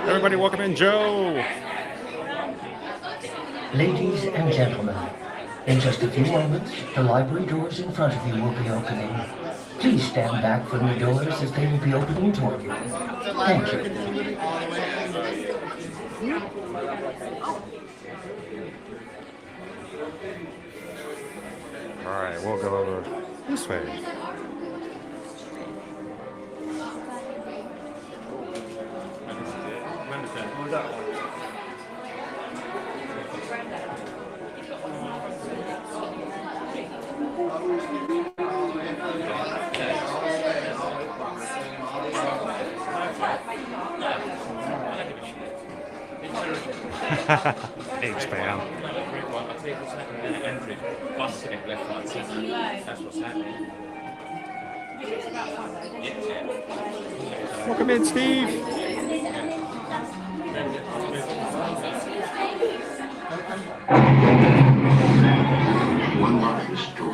Everybody welcome in Joe.
Ladies and gentlemen, in just a few moments, the library doors in front of you will be opening. Please stand back from the doors as they will be opening toward you. Thank you.
we'll go over this way. Thanks, Pam.
That's what's happening.
Welcome in, Steve.
One lock this door.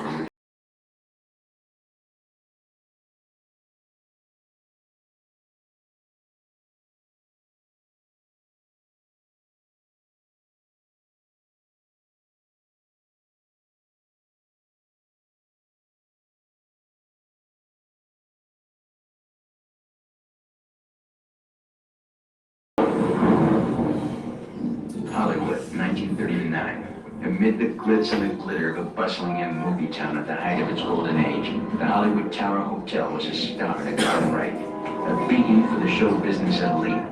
Hollywood, 1939. Amid the glitz and the glitter of a bustling young movie town at the height of its golden age, the Hollywood Tower Hotel was a star in its own right, a beacon for the show business elite.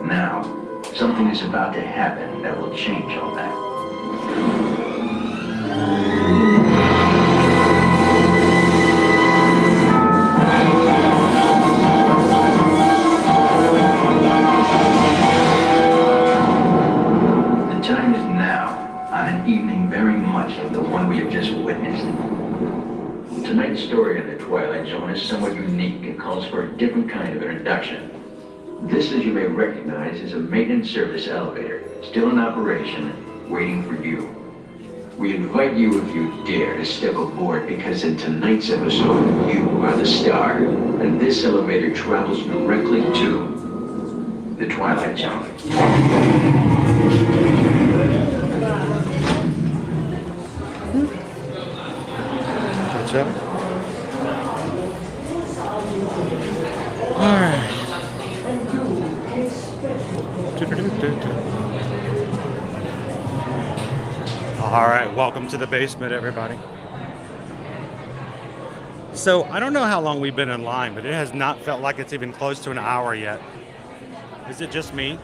Now, something is about to happen that will change all that. The time is now, on an evening very much like the one we have just witnessed. Tonight's story in the Twilight Zone is somewhat unique and calls for a different kind of introduction. This, as you may recognize, is a maintenance service elevator, still in operation, waiting for you. We invite you, if you dare, to step aboard because in tonight's episode, you are the star, and this elevator travels directly to the Twilight Zone.
Gotcha. All right. All right, welcome to the basement, everybody. So I don't know how long we've been in line, but it has not felt like it's even close to an hour yet. Is it just me?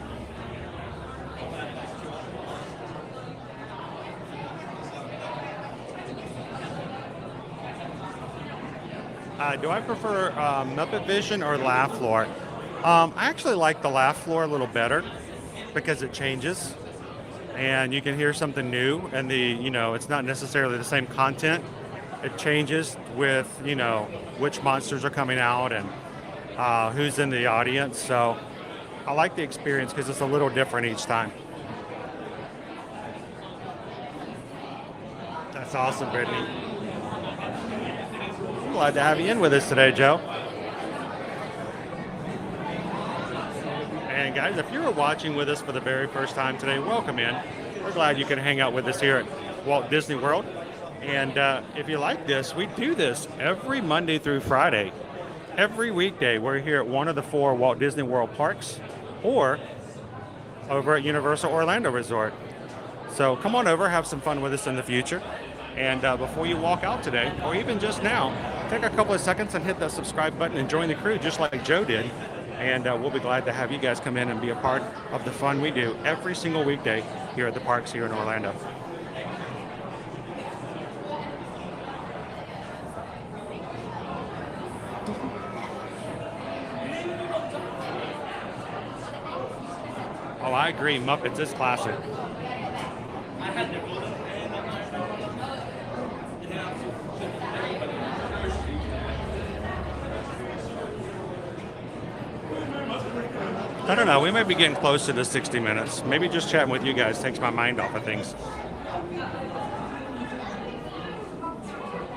Do I prefer Muppet Vision or Laugh Floor? I actually like the Laugh Floor a little better because it changes and you can hear something new, and it's not necessarily the same content. It changes with, which monsters are coming out and who's in the audience. So I like the experience because it's a little different each time. That's awesome, Brittany. I'm glad to have you in with us today, Joe. And guys, if you were watching with us for the very first time today, welcome in. We're glad you can hang out with us here at Walt Disney World. And if you like this, we do this every Monday through Friday. Every weekday, we're here at one of the 4 Walt Disney World parks or over at Universal Orlando Resort. So come on over, have some fun with us in the future. And before you walk out today, or even just now, take a couple of seconds and hit that subscribe button and join the crew just like Joe did. And we'll be glad to have you guys come in and be a part of the fun we do every single weekday here at the parks here in Orlando. Oh, I agree. Muppets is classic. I don't know. We might be getting close to the 60 minutes. Maybe just chatting with you guys takes my mind off of things.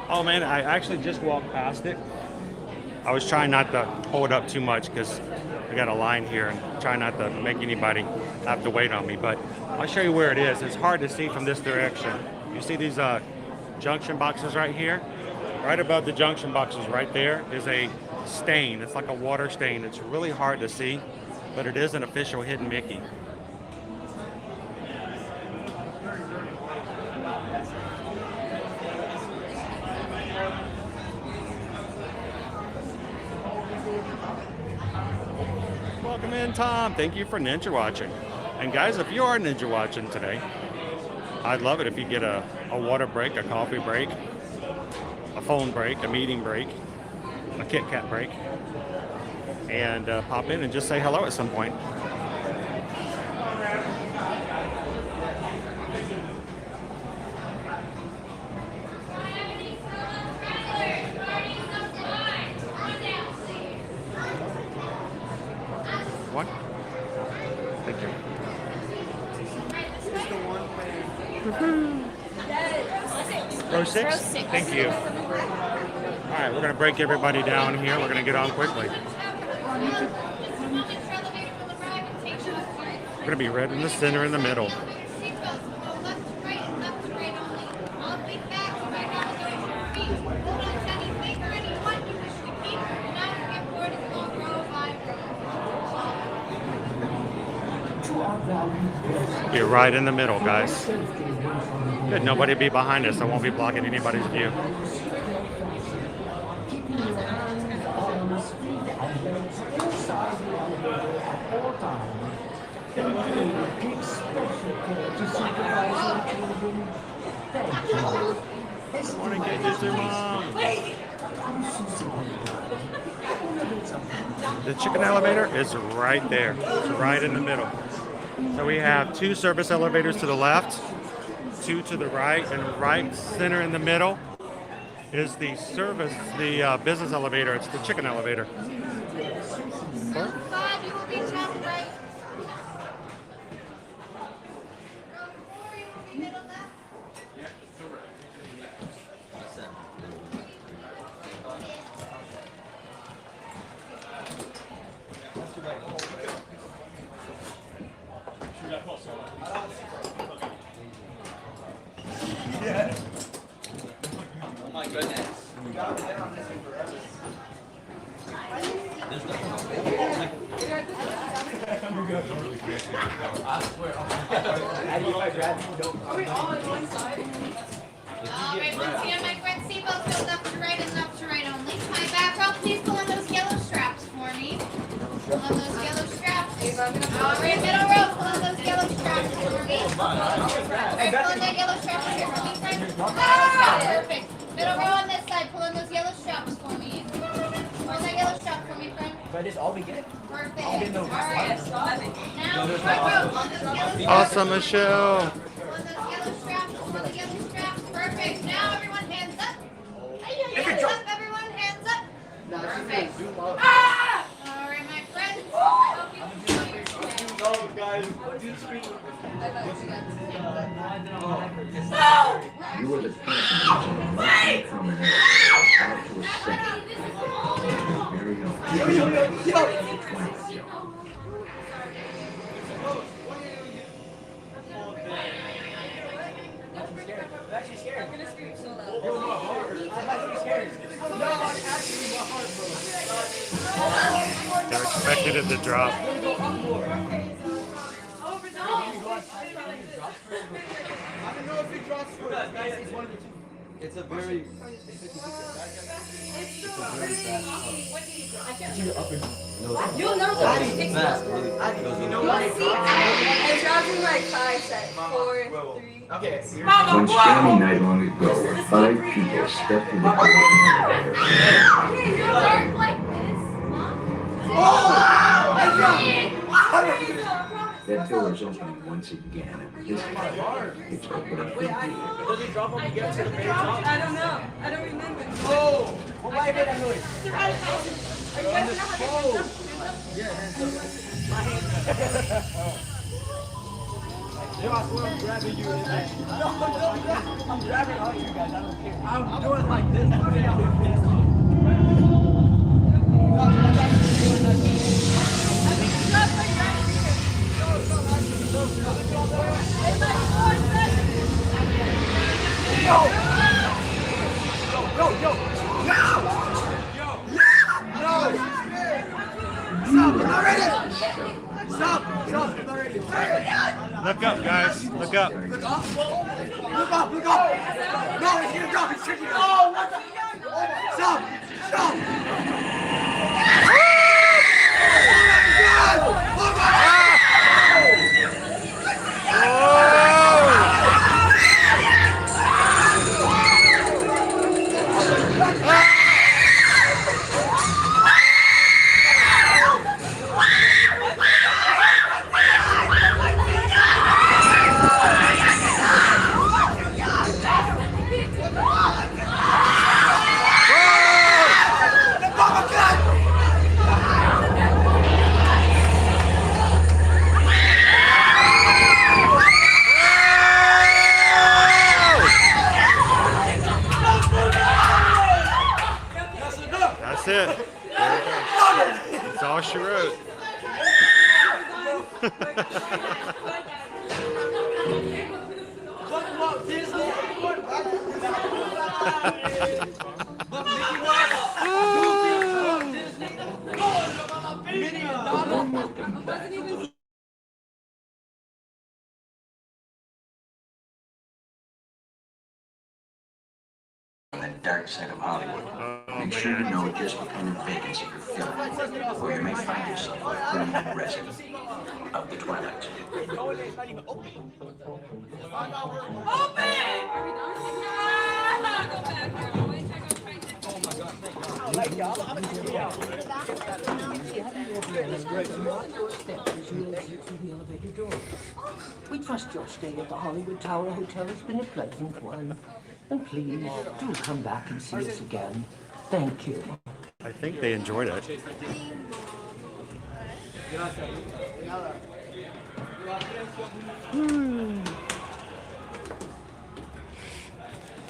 Oh, man, I actually just walked past it. I was trying not to hold up too much because I got a line here and trying not to make anybody have to wait on me. But I'll show you where it is. It's hard to see from this direction. You see these junction boxes right here? Right above the junction boxes right there is a stain. It's like a water stain. It's really hard to see, but it is an official hidden Mickey. and Tom, thank you for ninja watching. And guys, if you are ninja watching today, I'd love it if you get a water break, a coffee break, a phone break, a meeting break, a Kit Kat break, and pop in and just say hello at some point. What? Thank you. Row 6? Thank you. All right, we're going to break everybody down here. We're going to get on quickly. We're going to be right in the center in the middle. You're right in the middle, guys. Good, nobody be behind us. I won't be blocking anybody's view. Good morning, Get Mom. The chicken elevator is right there. It's right in the middle. So we have 2 service elevators to the left, 2 to the right, and right center in the middle is the business elevator. It's the chicken elevator.
Oh my goodness. I swear. Are we all on one side?
Alright, once again, my friend seatbelt goes up to right and left to right only. My back row, please pull on those yellow straps for me. Pull on those yellow straps. Alright, middle row, pull on those yellow straps for me. Alright, pull on that yellow strap here for me, friend. Perfect. Middle row on this side, pull on those yellow straps for me. Pull on that yellow strap for me, friend.
But it's all we get.
Perfect. Alright. Now, front row, on those yellow straps.
Awesome, Michelle.
Pull on those yellow straps, pull on the yellow straps. Perfect. Now, everyone, hands up. Hands up, everyone, hands up. Perfect. Ah! All right, my friends.
No, guys.
No!
You were the person
Wait!
from an out to a second. Very
I'm actually scared. I'm gonna scream so loud. Yo, my heart. I'm actually scared. No, I'm actually my heart, bro.
They're expected it to drop.
I don't know if it drops first. Guys, it's one of the two. It's a very...
You'll know that. It drops in like 5 seconds. 4, 3.
Okay.
One stormy night long ago, 5 people stepped in the door. That door is opening once again, and this time it's opening for you.
Does it drop when we get to the very top?
I don't know. I don't remember.
Oh! Well, why made that noise?
Are you guys know how to jump?
Yeah, hands up. My hands. Yo, I swear I'm grabbing you. No, I'm grabbing all you guys. I don't care. I'm doing like this.
Look up, guys. Look up.
Look up. Look up. Look up. No, it's gonna drop. It's tricky. Oh, what the? Stop. Stop. Oh my God.
That's it. That's all she wrote.
On the dark side of Hollywood. Make sure you know just what kind of vacancy you're filling, or you may find yourself a permanent resident of the Twilight Zone.
We trust your stay at the Hollywood Tower Hotel has been a pleasant one. And please, do come back and see us again. Thank you.
I think they enjoyed it.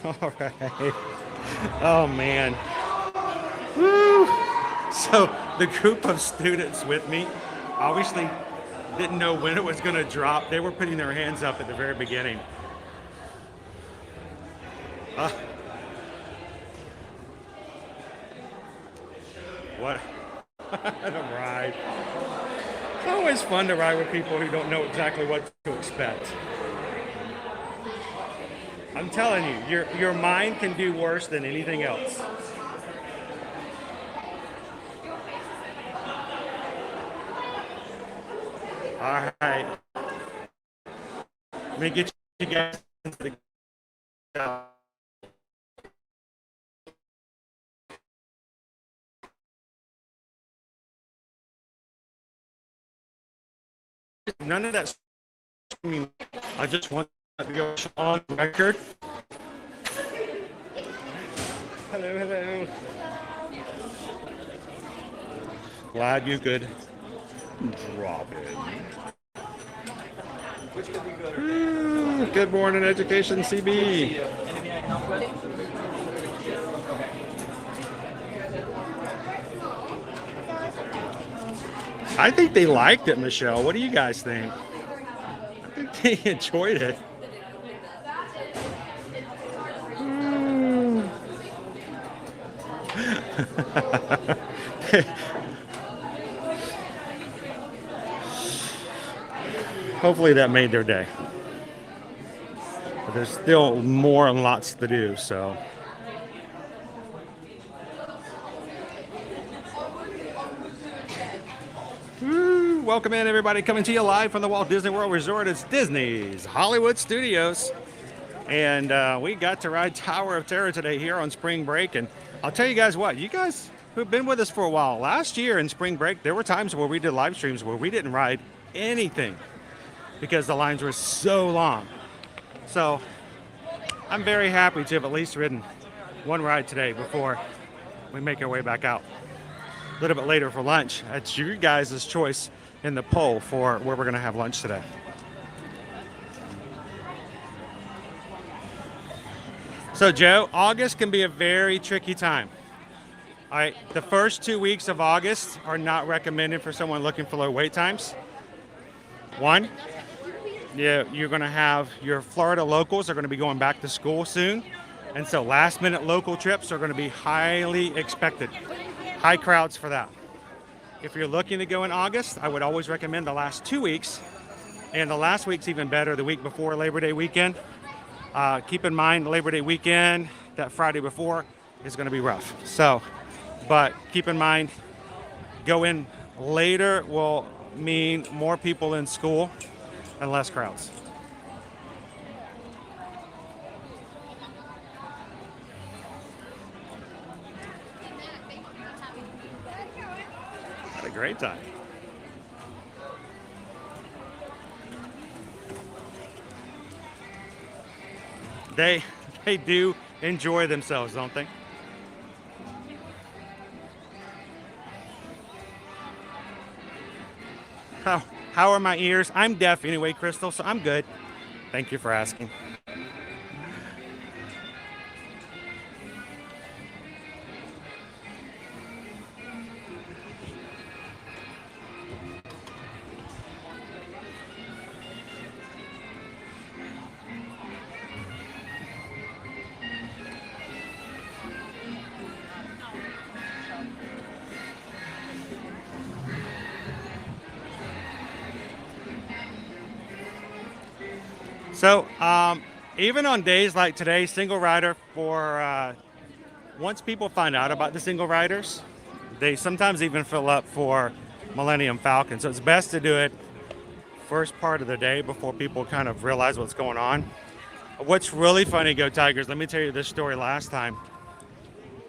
All right. Oh, man. Woo. So the group of students with me obviously didn't know when it was going to drop. They were putting their hands up at the very beginning. What a ride. It's always fun to ride with people who don't know exactly what to expect. I'm telling you, your mind can do worse than anything else. All right. Let me get you guys into the none of that screaming. I just want to go on record. Hello, hello. Glad you could drop it. Good morning, Education CB. I think they liked it, Michelle. What do you guys think? I think they enjoyed it. Hopefully that made their day. But there's still more and lots to do, so. Welcome in, everybody, coming to you live from the Walt Disney World Resort. It's Disney's Hollywood Studios. And we got to ride Tower of Terror today here on spring break. And I'll tell you guys what, you guys who've been with us for a while, last year in spring break, there were times where we did live streams where we didn't ride anything because the lines were so long. So I'm very happy to have at least ridden one ride today before we make our way back out a little bit later for lunch. That's your guys' choice in the poll for where we're going to have lunch today. So Joe, August can be a very tricky time. All right, the first 2 weeks of August are not recommended for someone looking for low wait times. One, you're going to have your Florida locals are going to be going back to school soon. And so last minute local trips are going to be highly expected. High crowds for that. If you're looking to go in August, I would always recommend the last 2 weeks. And the last week's even better, the week before Labor Day weekend. Keep in mind, Labor Day weekend, that Friday before, is going to be rough. So, but keep in mind, go in later will mean more people in school and less crowds. Had a great time. They do enjoy themselves, don't they? How are my ears? I'm deaf anyway, Crystal, so I'm good. Thank you for asking. So, even on days like today, single rider for, once people find out about the single riders, they sometimes even fill up for Millennium Falcon. So it's best to do it first part of the day before people kind of realize what's going on. What's really funny, Go Tigers, let me tell you this story last time.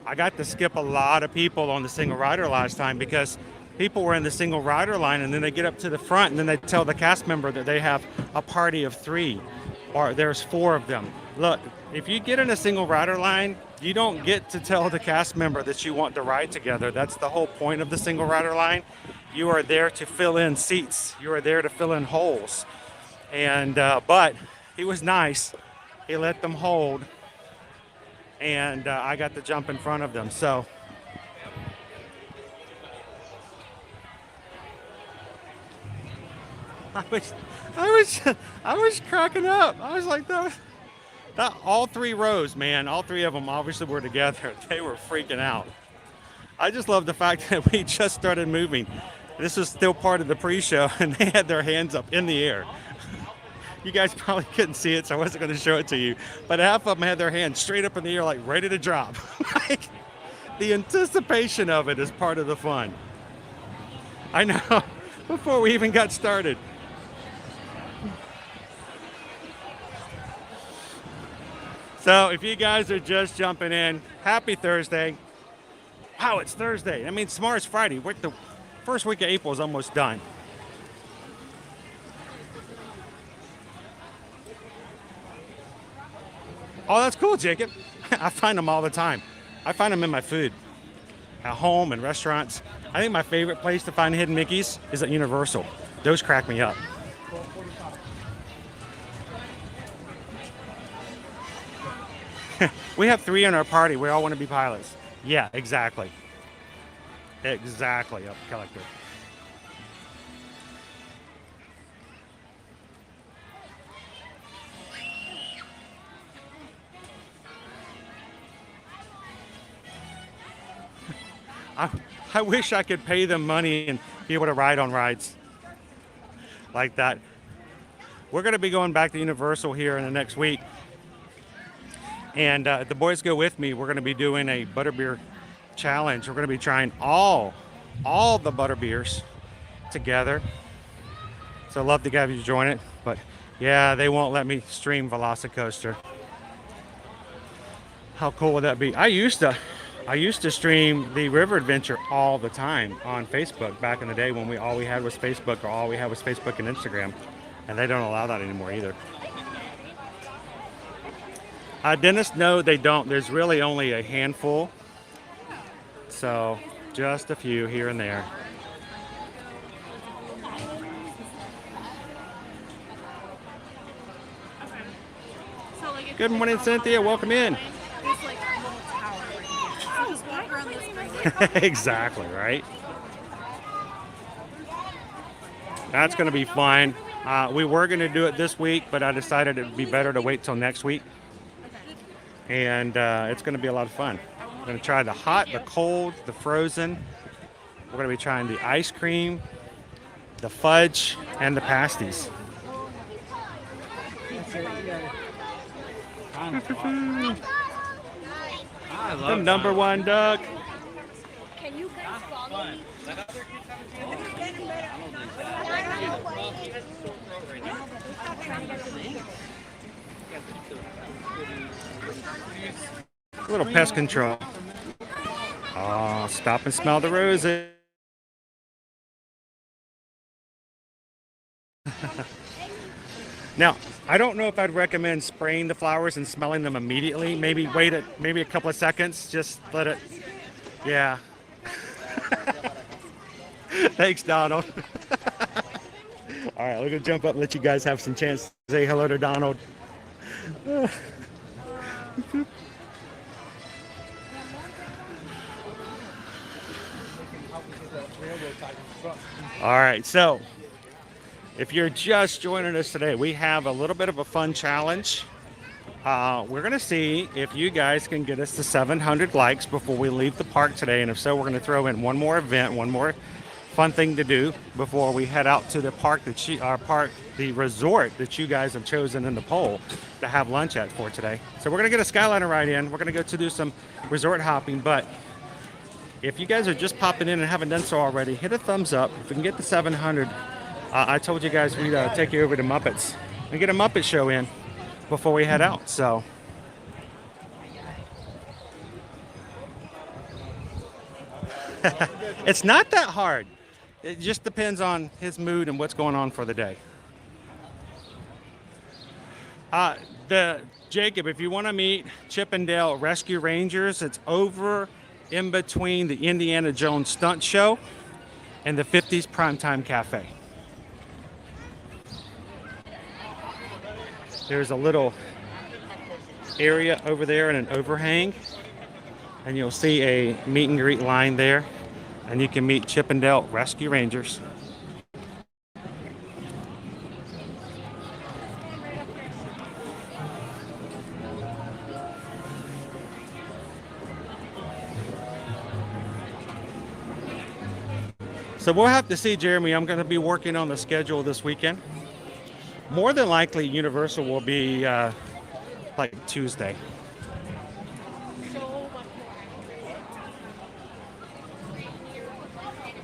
I got to skip a lot of people on the single rider last time because people were in the single rider line and then they get up to the front and then they tell the cast member that they have a party of 3 or there's 4 of them. Look, if you get in a single rider line, you don't get to tell the cast member that you want to ride together. That's the whole point of the single rider line. You are there to fill in seats. You are there to fill in holes. And but he was nice. He let them hold, and I got to jump in front of them. So I was cracking up. I was like, that all 3 rows, man, all 3 of them obviously were together. They were freaking out. I just love the fact that we just started moving. This was still part of the pre-show, and they had their hands up in the air. You guys probably couldn't see it, so I wasn't going to show it to you. But half of them had their hands straight up in the air, like ready to drop. Like, the anticipation of it is part of the fun. I know. Before we even got started. So if you guys are just jumping in, happy Thursday. Wow, it's Thursday. I mean, tomorrow's Friday. The first week of April is almost done. Oh, that's cool, Jacob. I find them all the time. I find them in my food, at home and restaurants. I think my favorite place to find hidden Mickeys is at Universal. Those crack me up. We have 3 in our party. We all want to be pilots. Yeah, exactly. Exactly, up collector. I wish I could pay them money and be able to ride on rides like that. We're going to be going back to Universal here in the next week. And the boys go with me. We're going to be doing a butterbeer challenge. We're going to be trying all the butterbeers together. So I'd love to have you join it. But yeah, they won't let me stream Velocicoaster. How cool would that be? I used to stream the River Adventure all the time on Facebook back in the day when all we had was Facebook, or all we had was Facebook and Instagram. And they don't allow that anymore either. Dennis, no, they don't. There's really only a handful. So, just a few here and there. Good morning, Cynthia. Welcome in. Exactly, right? That's going to be fun. We were going to do it this week, but I decided it would be better to wait till next week. And it's going to be a lot of fun. We're going to try the hot, the cold, the frozen. We're going to be trying the ice cream, the fudge, and the pasties. The number 1 duck.
Can you guys follow
fun. The other kids haven't
A little pest control. Oh, stop and smell the roses. Now, I don't know if I'd recommend spraying the flowers and smelling them immediately. Maybe wait a couple of seconds. Just let it. Yeah. Thanks, Donald. All right, we're gonna jump up and let you guys have some chance to say hello to Donald. All right, so if you're just joining us today, we have a little bit of a fun challenge. We're going to see if you guys can get us to 700 likes before we leave the park today. And if so, we're going to throw in one more event, one more fun thing to do before we head out to the park, the resort that you guys have chosen in the poll to have lunch at for today. So we're going to get a Skyliner ride in. We're going to go to do some resort hopping. But if you guys are just popping in and haven't done so already, hit a thumbs up. If we can get to 700, I told you guys we'd take you over to Muppets and get a Muppet show in before we head out. So it's not that hard. It just depends on his mood and what's going on for the day. Jacob, if you want to meet Chippendale Rescue Rangers, it's over in between the Indiana Jones Stunt Show and the 50s Primetime Cafe. There's a little area over there in an overhang, and you'll see a meet and greet line there, and you can meet Chippendale Rescue Rangers. So we'll have to see, Jeremy. I'm going to be working on the schedule this weekend. More than likely, Universal will be like Tuesday.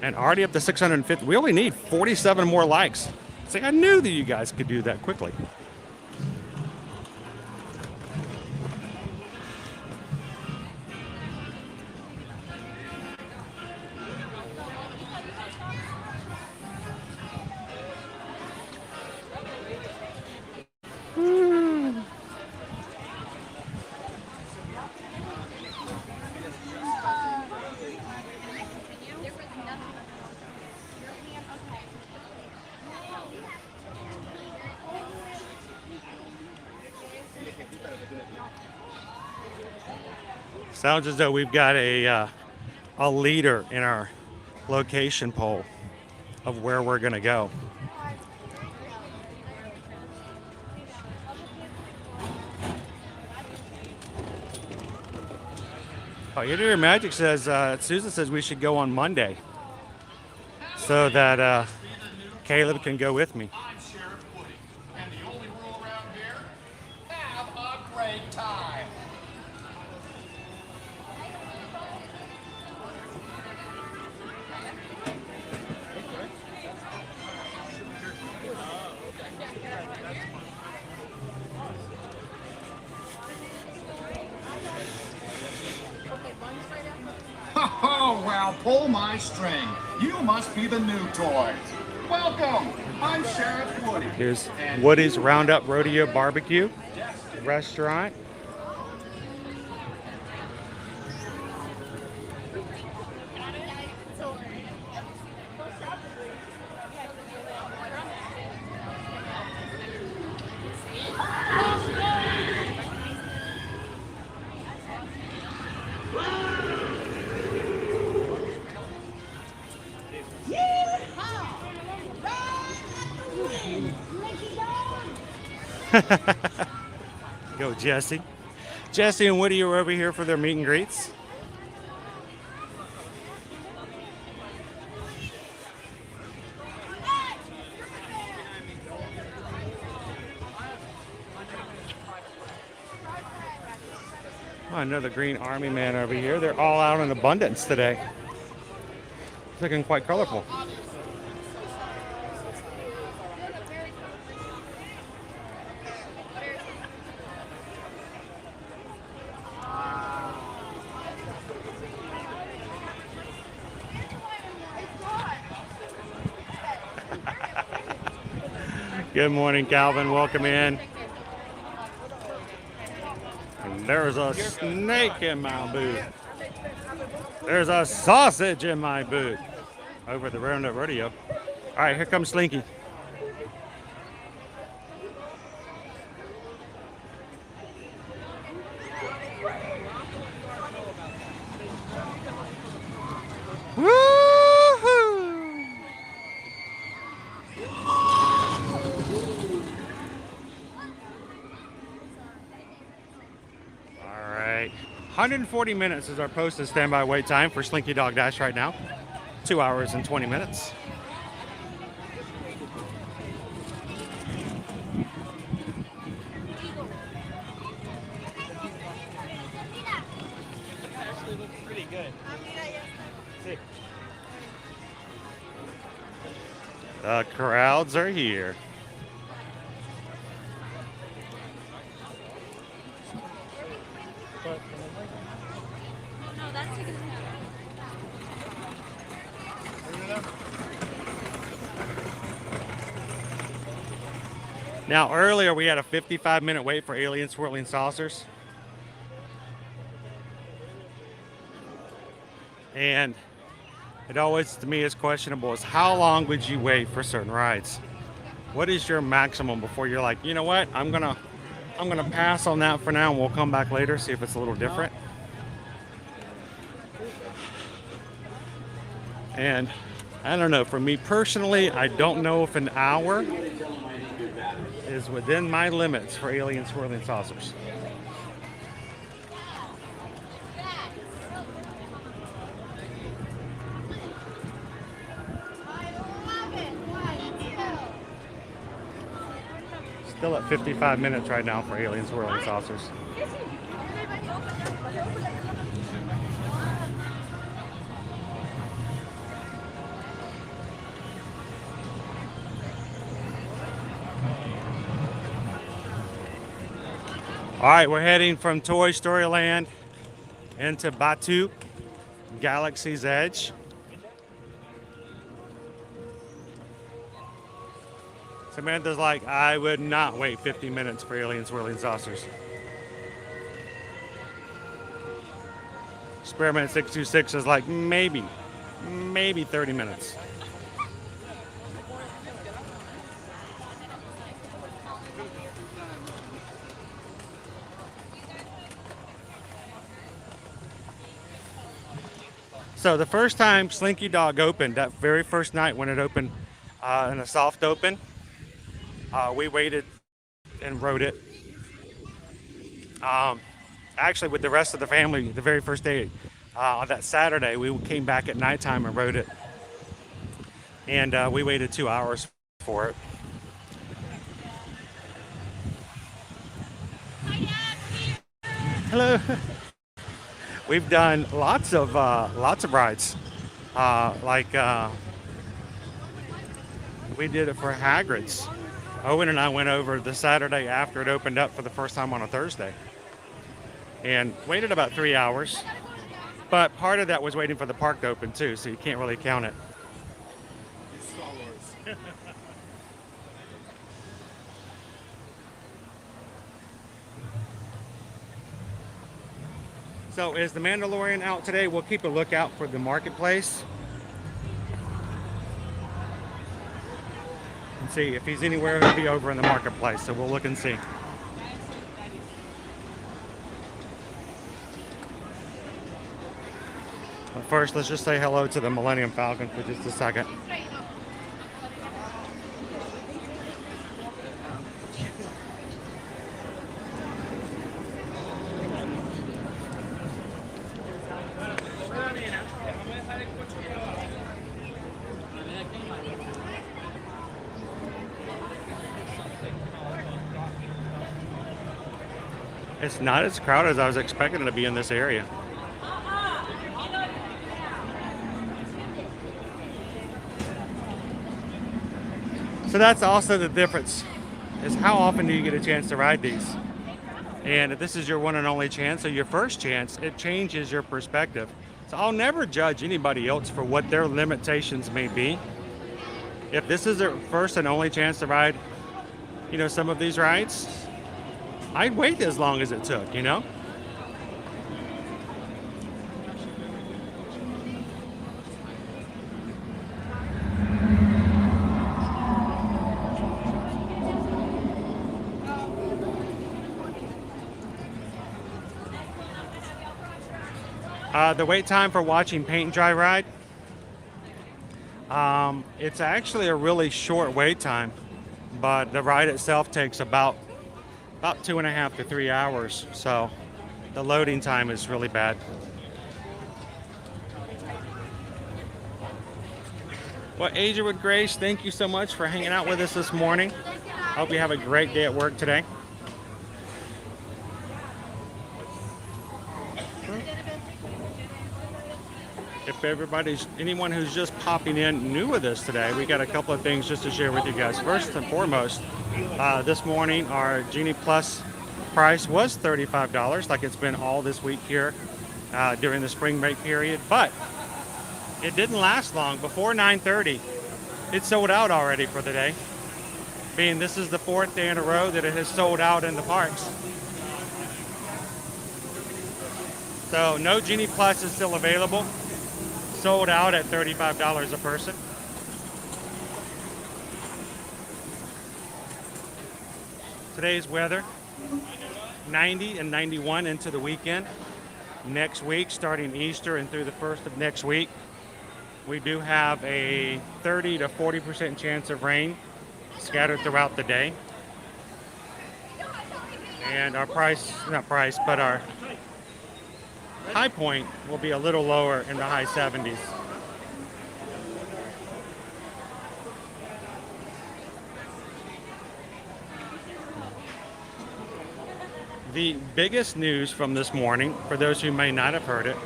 And already up to 650. We only need 47 more likes. See, I knew that you guys could do that quickly. Sounds as though we've got a leader in our location poll of where we're going to go. Oh, Your Magic says, Susan says we should go on Monday so that Caleb can go with me.
I'm Sheriff Woody, and the only rule around here, have a great time. Oh, well, pull my string. You must be the new toy. Welcome. I'm Sheriff Woody.
Here's Woody's Roundup Rodeo Barbecue Restaurant. Go, Jesse. Jesse and Woody are over here for their meet and greets. Oh, another Green Army man over here. They're all out in abundance today. It's looking quite colorful. Good morning, Calvin. Welcome in. And there's a snake in my boot. There's a sausage in my boot. Over the Roundup Rodeo. All right, here comes Slinky. All right, 140 minutes is our posted standby wait time for Slinky Dog Dash right now. 2 hours and 20 minutes.
Actually looks pretty good.
The crowds are here.
No, that's taking a
Now, earlier we had a 55-minute wait for alien swirling saucers. And it always, to me, is questionable is how long would you wait for certain rides? What is your maximum before you're like, you know what, I'm gonna pass on that for now and we'll come back later, see if it's a little different. And I don't know, for me personally, I don't know if an hour is within my limits for alien swirling saucers. Still at 55 minutes right now for alien swirling saucers. All right, we're heading from Toy Story Land into Batu, Galaxy's Edge. Samantha's like, I would not wait 50 minutes for alien swirling saucers. Experiment 626 is like, maybe 30 minutes. So the first time Slinky Dog opened, that very first night when it opened in a soft open, we waited and rode it. Actually, with the rest of the family, the very first day, on that Saturday, we came back at nighttime and rode it. And we waited 2 hours for it. Hello. We've done lots of rides, we did it for Hagrid's. Owen and I went over the Saturday after it opened up for the first time on a Thursday, and waited about 3 hours. But part of that was waiting for the park to open too, so you can't really count it. So is the Mandalorian out today? We'll keep a lookout for the marketplace and see if he's anywhere. He'll be over in the marketplace, so we'll look and see. But first, let's just say hello to the Millennium Falcon for just a second. It's not as crowded as I was expecting it to be in this area. So that's also the difference, is how often do you get a chance to ride these? And if this is your one and only chance, or your first chance, it changes your perspective. So I'll never judge anybody else for what their limitations may be. If this is their first and only chance to ride, you know, some of these rides, I'd wait as long as it took, you know? The wait time for watching paint and dry ride, it's actually a really short wait time, but the ride itself takes about 2.5 to 3 hours, so the loading time is really bad. Well, Asia with Grace, thank you so much for hanging out with us this morning. Hope you have a great day at work today. If anyone who's just popping in new with us today, we got a couple of things just to share with you guys. First and foremost, this morning our Genie Plus price was $35, like it's been all this week here during the spring break period, but it didn't last long. Before 9:30, it sold out already for the day, being this is the 4th day in a row that it has sold out in the parks. So no Genie Plus is still available. Sold out at $35 a person. Today's weather, 90 and 91 into the weekend. Next week, starting Easter and through the 1st of next week, we do have a 30 to 40% chance of rain scattered throughout the day. And our our high point will be a little lower in the high 70s. The biggest news from this morning, for those who may not have heard it,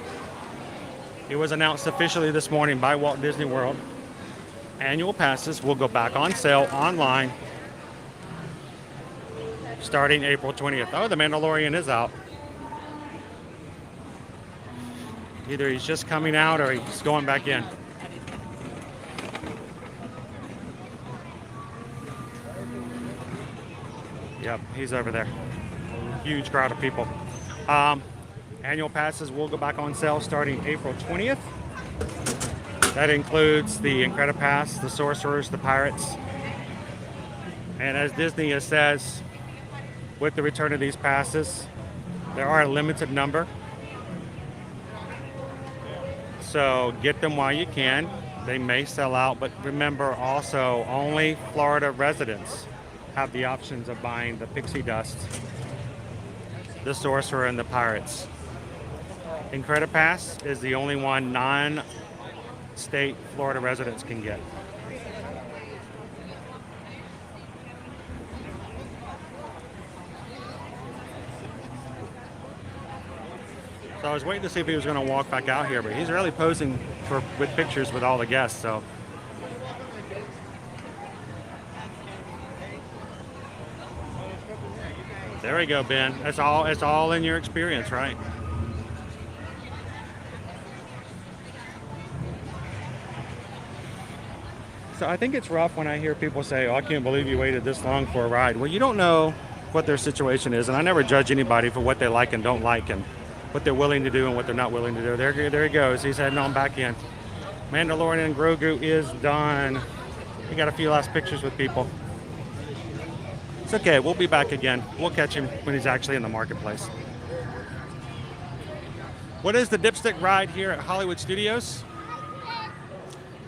it was announced officially this morning by Walt Disney World. Annual passes will go back on sale online starting April 20th. Oh, the Mandalorian is out. Either he's just coming out or he's going back in. Yep, he's over there. Huge crowd of people. Annual passes will go back on sale starting April 20th. That includes the Incredipass, the Sorcerers, the Pirates. And as Disney says, with the return of these passes, there are a limited number. So get them while you can. They may sell out, but remember also only Florida residents have the options of buying the Pixie Dust, the Sorcerer, and the Pirates. Incredipass is the only one non-state Florida residents can get. So I was waiting to see if he was going to walk back out here, but he's really posing with pictures with all the guests. So there we go, Ben. It's all in your experience, right? So I think it's rough when I hear people say, "Oh, I can't believe you waited this long for a ride." Well, you don't know what their situation is, and I never judge anybody for what they like and don't like, and what they're willing to do and what they're not willing to do. There he goes. He's heading on back in. Mandalorian and Grogu is done. We got a few last pictures with people. It's okay. We'll be back again. We'll catch him when he's actually in the marketplace. What is the dipstick ride here at Hollywood Studios?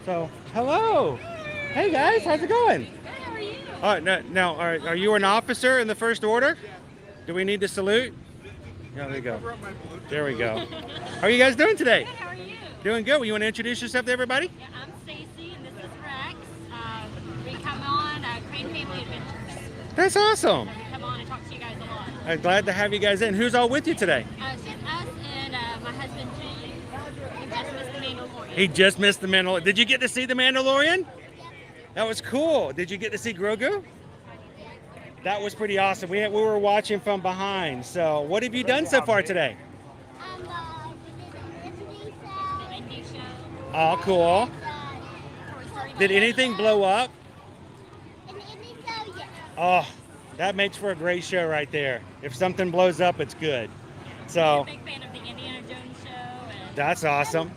So, hello. Hey guys, how's it going?
How are you?
Now, are you an officer in the First Order? Do we need to salute? Yeah, there you go. There we go. How are you guys doing today?
Good, how are you?
Doing good. Well, you want to introduce yourself to everybody?
Yeah, I'm Stacy and this is Rex. We come on Crane Family Adventures.
That's awesome.
We come on and talk to you guys a lot.
I'm glad to have you guys in. Who's all with you today?
It's just us and my husband Gene. He just missed the Mandalorian.
He just missed the Mandalorian. Did you get to see the Mandalorian? That was cool. Did you get to see Grogu? That was pretty awesome. We were watching from behind. So what have you done so far today? Oh, cool. Did anything blow up? Oh, that makes for a great show right there. If something blows up, it's good. So
Big fan of the Indiana Jones show. And
that's awesome.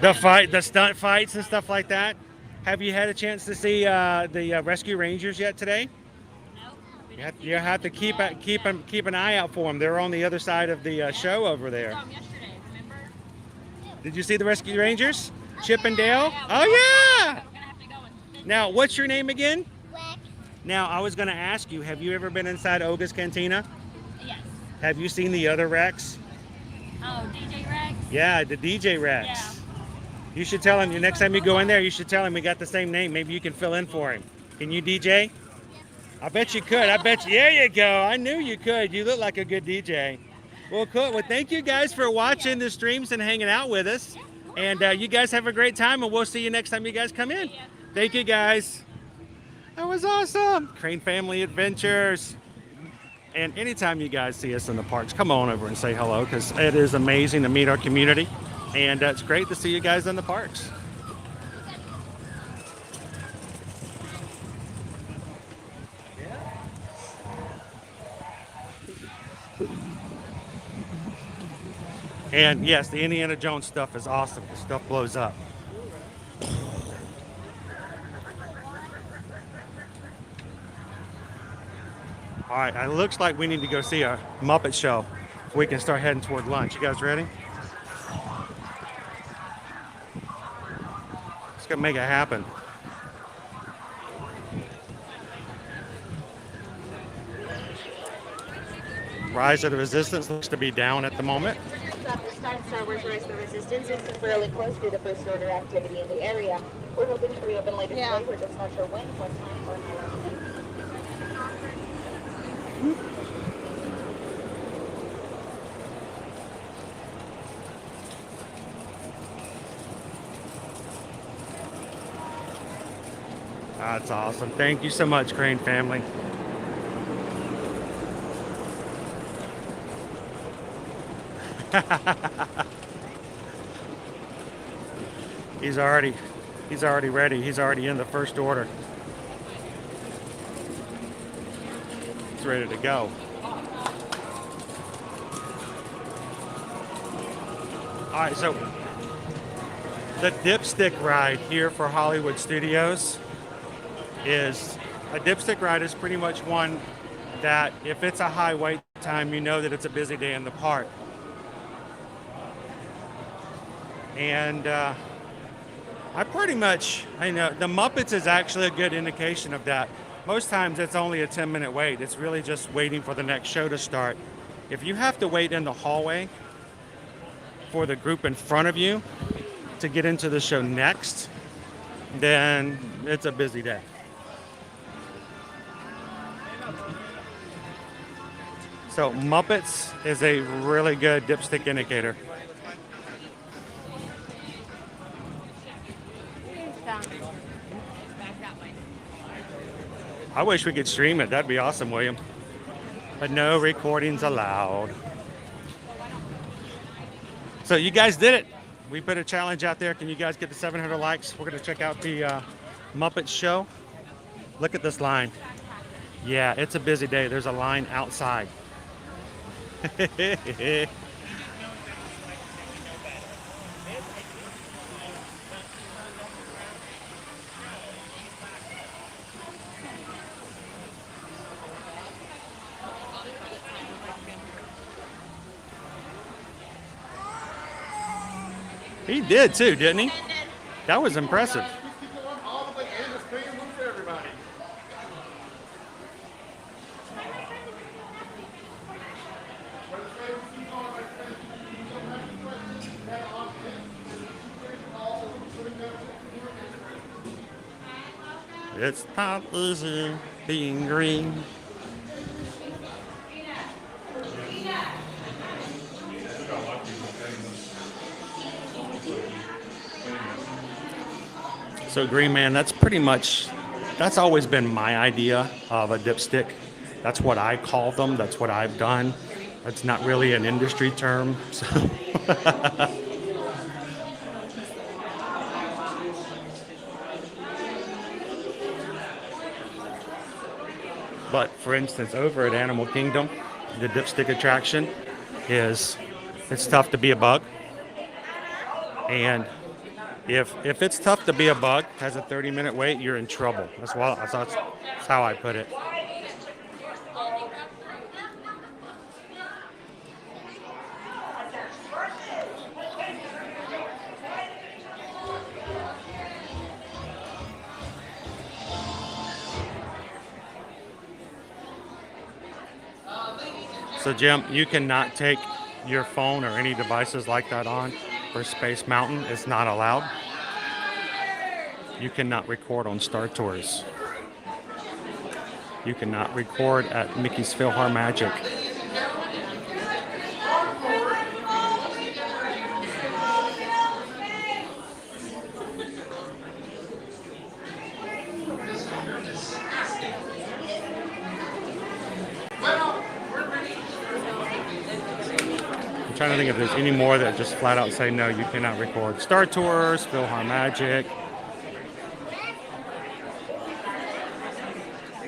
The stunt fights and stuff like that. Have you had a chance to see the Rescue Rangers yet today? No. You have to keep an eye out for them. They're on the other side of the show over there.
yesterday, remember?
Did you see the Rescue Rangers? Chip and Dale? Oh yeah! Now, what's your name again? Now, I was going to ask you, have you ever been inside Oga's Cantina?
Yes.
Have you seen the other Rex?
Oh, DJ Rex?
Yeah, the DJ Rex.
Yeah.
You should tell him, the next time you go in there, you should tell him we got the same name. Maybe you can fill in for him. Can you DJ? I bet you could. I bet you. There you go. I knew you could. You look like a good DJ. Well, cool. Well, thank you guys for watching the streams and hanging out with us. And you guys have a great time, and we'll see you next time you guys come in. Thank you, guys. That was awesome. Crane Family Adventures. And anytime you guys see us in the parks, come on over and say hello, because it is amazing to meet our community. And it's great to see you guys in the parks. And yes, the Indiana Jones stuff is awesome. The stuff blows up. All right, it looks like we need to go see a Muppet show. We can start heading toward lunch. You guys ready? Let's go make it happen. Rise of the Resistance looks to be down at the moment.
This time, Star Wars Rise of the Resistance is fairly close to the First Order activity in the area. We're hoping to reopen later today. We're just not sure when, what time, or how long.
That's awesome. Thank you so much, Crane family. He's already ready. He's already in the First Order. He's ready to go. All right, so the dipstick ride here for Hollywood Studios is a dipstick ride is pretty much one that if it's a high wait time, you know that it's a busy day in the park. And I know the Muppets is actually a good indication of that. Most times it's only a 10-minute wait. It's really just waiting for the next show to start. If you have to wait in the hallway for the group in front of you to get into the show next, then it's a busy day. So Muppets is a really good dipstick indicator. I wish we could stream it. That'd be awesome, William. But no recordings allowed. So you guys did it. We put a challenge out there. Can you guys get to 700 likes? We're going to check out the Muppet show. Look at this line. Yeah, it's a busy day. There's a line outside. He did too, didn't he? That was impressive. It's not easy being green. So Green Man, that's always been my idea of a dipstick. That's what I call them. That's what I've done. That's not really an industry term. So but for instance, over at Animal Kingdom, the dipstick attraction it's tough to be a bug. And if it's tough to be a bug, has a 30-minute wait, you're in trouble. That's how I put it. So Jim, you cannot take your phone or any devices like that on for Space Mountain. It's not allowed. You cannot record on Star Tours. You cannot record at Mickey's PhilharMagic. I'm trying to think if there's any more that just flat out say no, you cannot record. Star Tours, PhilharMagic.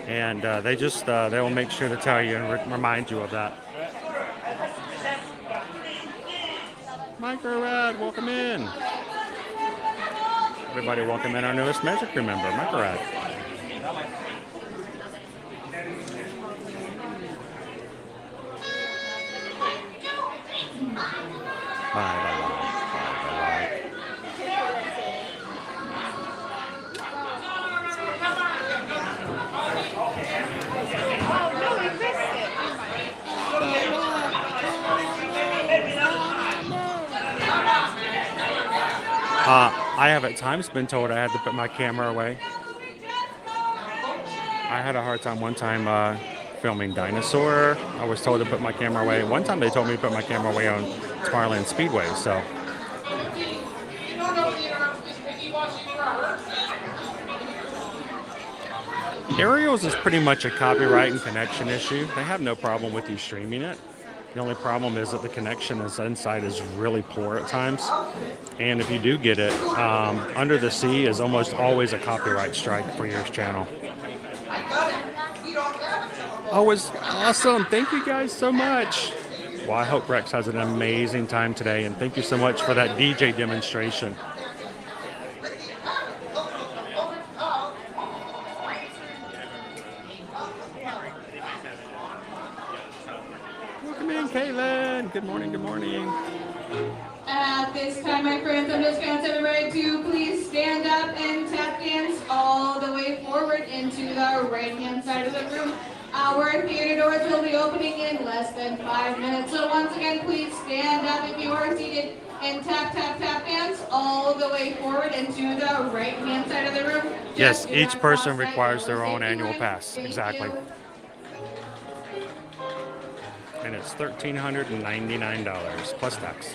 And they will make sure to tell you and remind you of that. Micro Rad, welcome in. Everybody welcome in our newest Magic Crew member, Micro Rad. I have at times been told I had to put my camera away. I had a hard time one time filming Dinosaur. I was told to put my camera away. One time they told me to put my camera away on Tomorrowland Speedway, so. Aerials is pretty much a copyright and connection issue. They have no problem with you streaming it. The only problem is that the connection inside is really poor at times. And if you do get it, Under the Sea is almost always a copyright strike for your channel. Oh, it's awesome. Thank you guys so much. Well, I hope Rex has an amazing time today. And thank you so much for that DJ demonstration. Kaylin, good morning, good morning.
At this time, my friends, I'm just going to tell everybody to please stand up and tap dance all the way forward into the right-hand side of the room. Our theater doors will be opening in less than 5 minutes. So once again, please stand up if you are seated and tap, tap, tap dance all the way forward into the right-hand side of the room.
Yes, each person requires their own annual pass. Exactly. And it's $1,399 plus tax.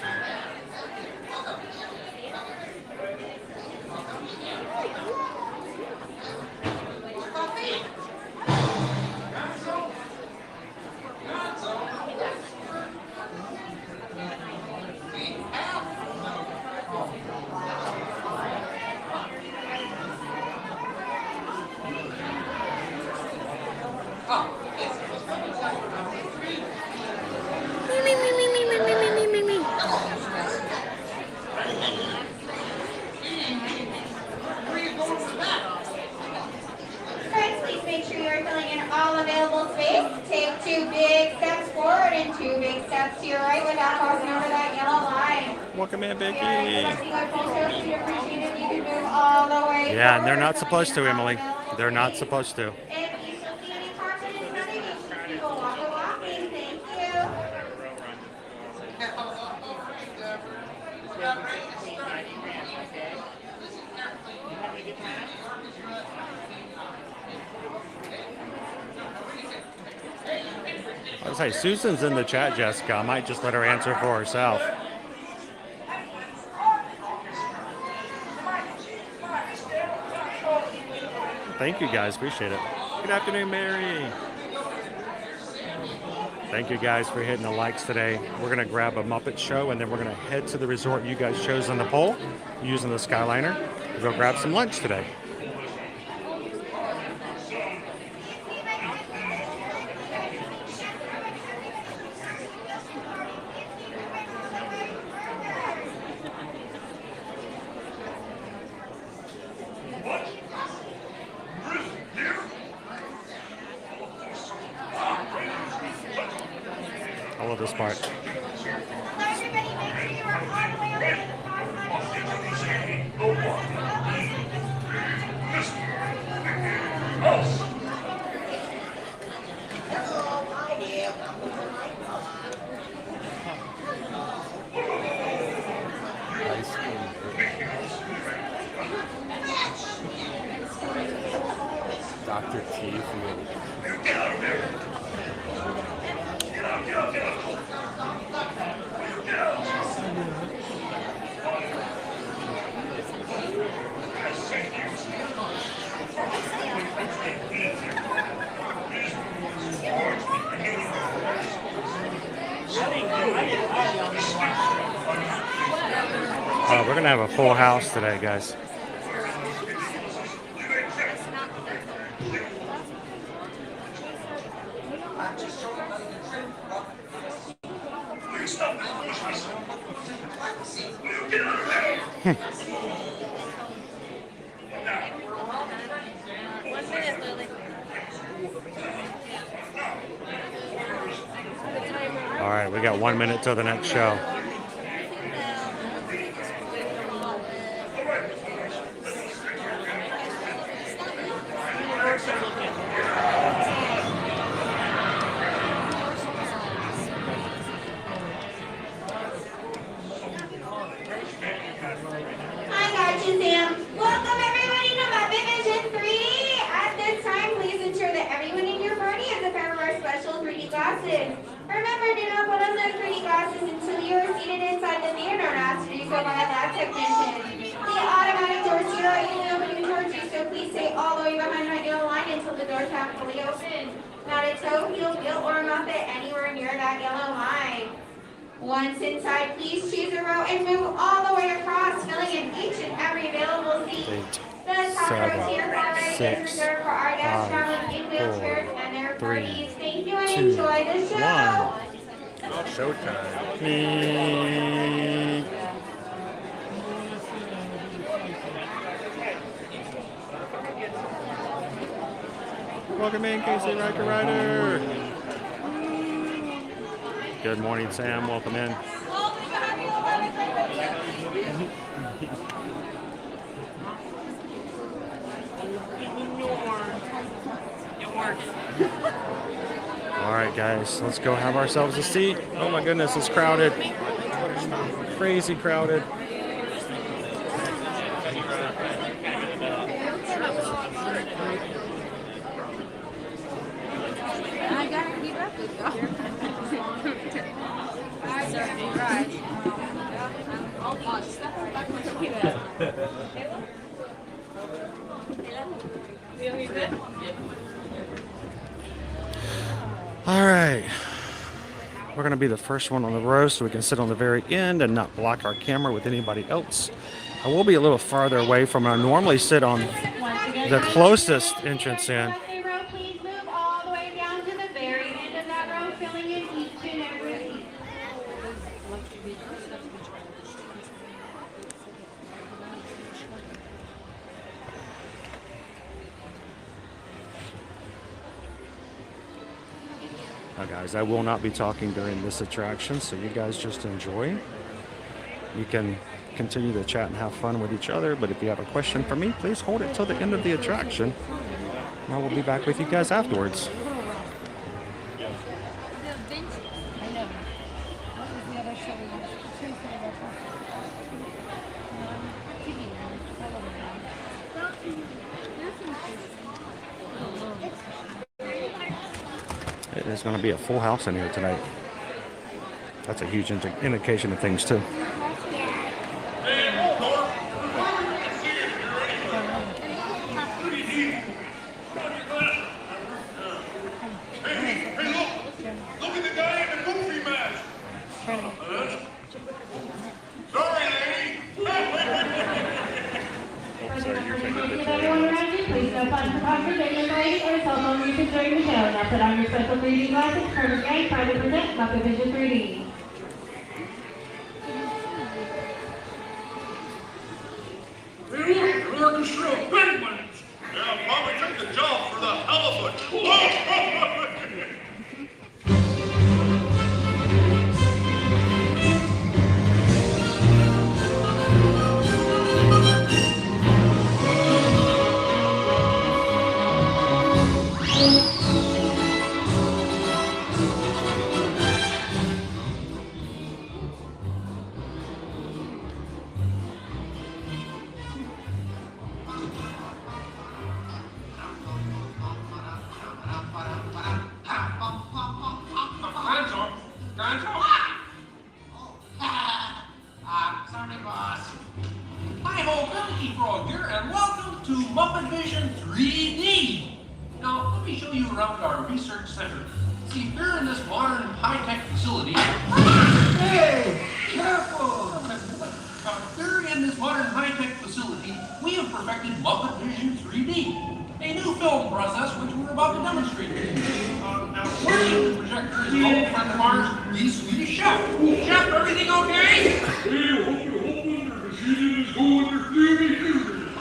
Welcome in, Vicky. Yeah, and they're not supposed to, Emily. They're not supposed to. I was say Susan's in the chat, Jessica. I might just let her answer for herself. Thank you guys, appreciate it. Good afternoon, Mary. Thank you guys for hitting the likes today. We're gonna grab a Muppet show and then we're gonna head to the resort you guys chose on the poll using the Skyliner. We'll go grab some lunch today. I love this part.
Dr. T.
We're gonna have a full house today, guys. All right, we got 1 minute till the next show.
Hi, Gotcha Sam. Welcome everybody to Muppet Vision 3. At this time, please ensure that everyone in your party has a pair of our special 3D glasses. Remember, do not put on those 3D glasses until you are seated inside the theater and asked to do so by a lab technician. The automatic doors here are easily opening towards you, so please stay all the way behind my yellow line until the doors have fully opened. Not a toe, heel, wheel, or a Muppet anywhere near that yellow line. Once inside, please choose a row and move all the way across, filling in each and every available seat. The top row to your far right is reserved for our guests traveling in wheelchairs and their parties. Thank you and enjoy the show.
Showtime. Welcome in, Casey Riker Rider. Good morning, Sam. Welcome in. All right, guys, let's go have ourselves a seat. Oh my goodness, it's crowded. Crazy crowded.
I gotta keep up with y'all.
All right. We're going to be the first one on the row so we can sit on the very end and not block our camera with anybody else. I will be a little farther away from where I normally sit on the closest entrance in.
Please move all the way down to the very end of that row, filling in each and every seat.
Now, guys, I will not be talking during this attraction, so you guys just enjoy. You can continue to chat and have fun with each other, but if you have a question for me, please hold it till the end of the attraction. And I will be back with you guys afterwards. It is going to be a full house in here tonight. That's a huge indication of things, too.
Sorry, lady.
Everyone around you, please no fun for conversation, ladies, or cell phone usage during the show. Now put on your special 3D glasses, turn your game, try to present Muppet Vision 3D.
An orchestra of penguins. Yeah, probably took the job for the hell of it.
Sorry, boss. Hi, ho, Cookie Frog here, and welcome to Muppet Vision 3D. Now, let me show you around our research center. See, we're in this modern, high-tech facility. Hey, careful! We're in this modern, high-tech facility. We have perfected Muppet Vision 3D, a new film process which we're about to demonstrate. Now, working the projector is an old friend of ours, the Swedish chef. Chef, everything okay?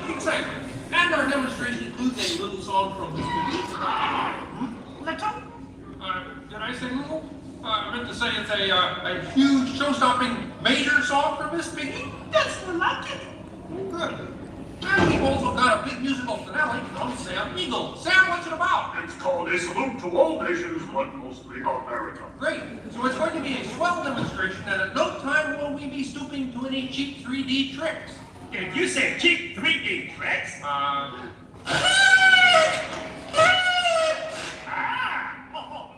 Exactly. And our demonstration includes a little song from this movie. Little? Did I say little? I meant to say it's a huge, show-stopping, major song from Miss Piggy. That's the lucky. Good. And we've also got a big musical finale from Sam Eagle. Sam, what's it about?
It's called A Salute to All Nations, but mostly America.
Great. So it's going to be a swell demonstration, and at no time will we be stooping to any cheap 3D tricks.
Did you say cheap 3D tricks?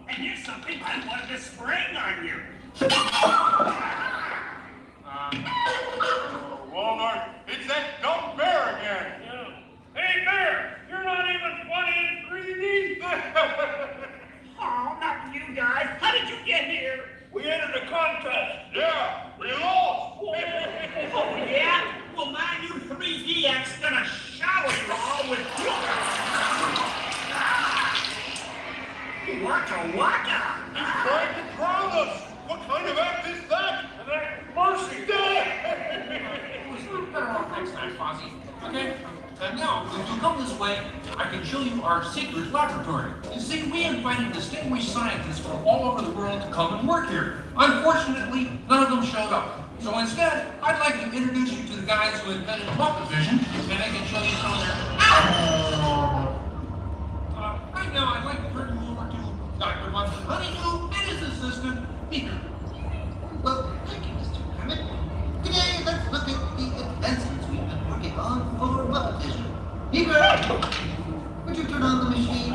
And here's something I wanted to spring on you.
Walmart, it's that dumb bear again.
Hey, Bear, you're not even funny in 3D. Oh, not you guys. How did you get here? We entered a contest.
Yeah, we lost.
Oh, yeah? Well, my new 3DX is gonna shower you all with waka waka.
He's trying to drown us. What kind of act is that?
Mercy.
We're better off next time, Fozzie. Okay? And now, if you come this way, I can show you our secret laboratory. You see, we invited distinguished scientists from all over the world to come and work here. Unfortunately, none of them showed up. So instead, I'd like to introduce you to the guys who invented Muppet Vision, and I can show you some of their... right now, I'd like to turn you over to Dr. Munson Honeydew and his assistant, Peter.
Well, thank you, Mr. Kermit. Today, let's look at the advancements we've been working on for Muppet Vision. Peter, would you turn on the machine?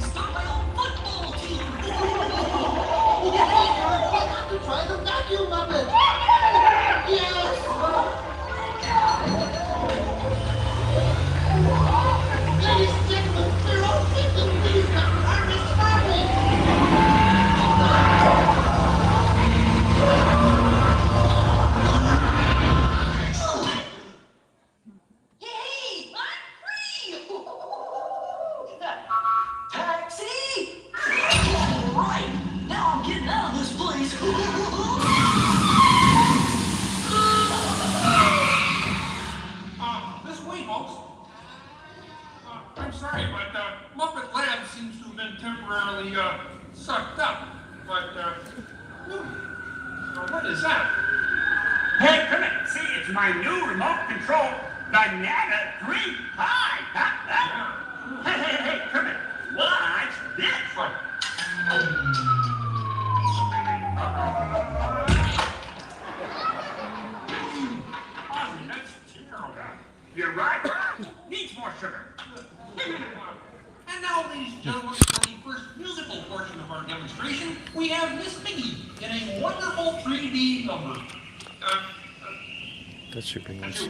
Stop my own foot!
sorry, but Muppet Lab seems to have been temporarily sucked up. But, what is that?
Hey, come here. See, it's my new remote control banana green pie. Hey, come here. Watch this. That's terrible. You're right. Needs more sugar.
And now, ladies and gentlemen, for the first musical portion of our demonstration, we have Miss Piggy in a wonderful 3D number.
That should be nice.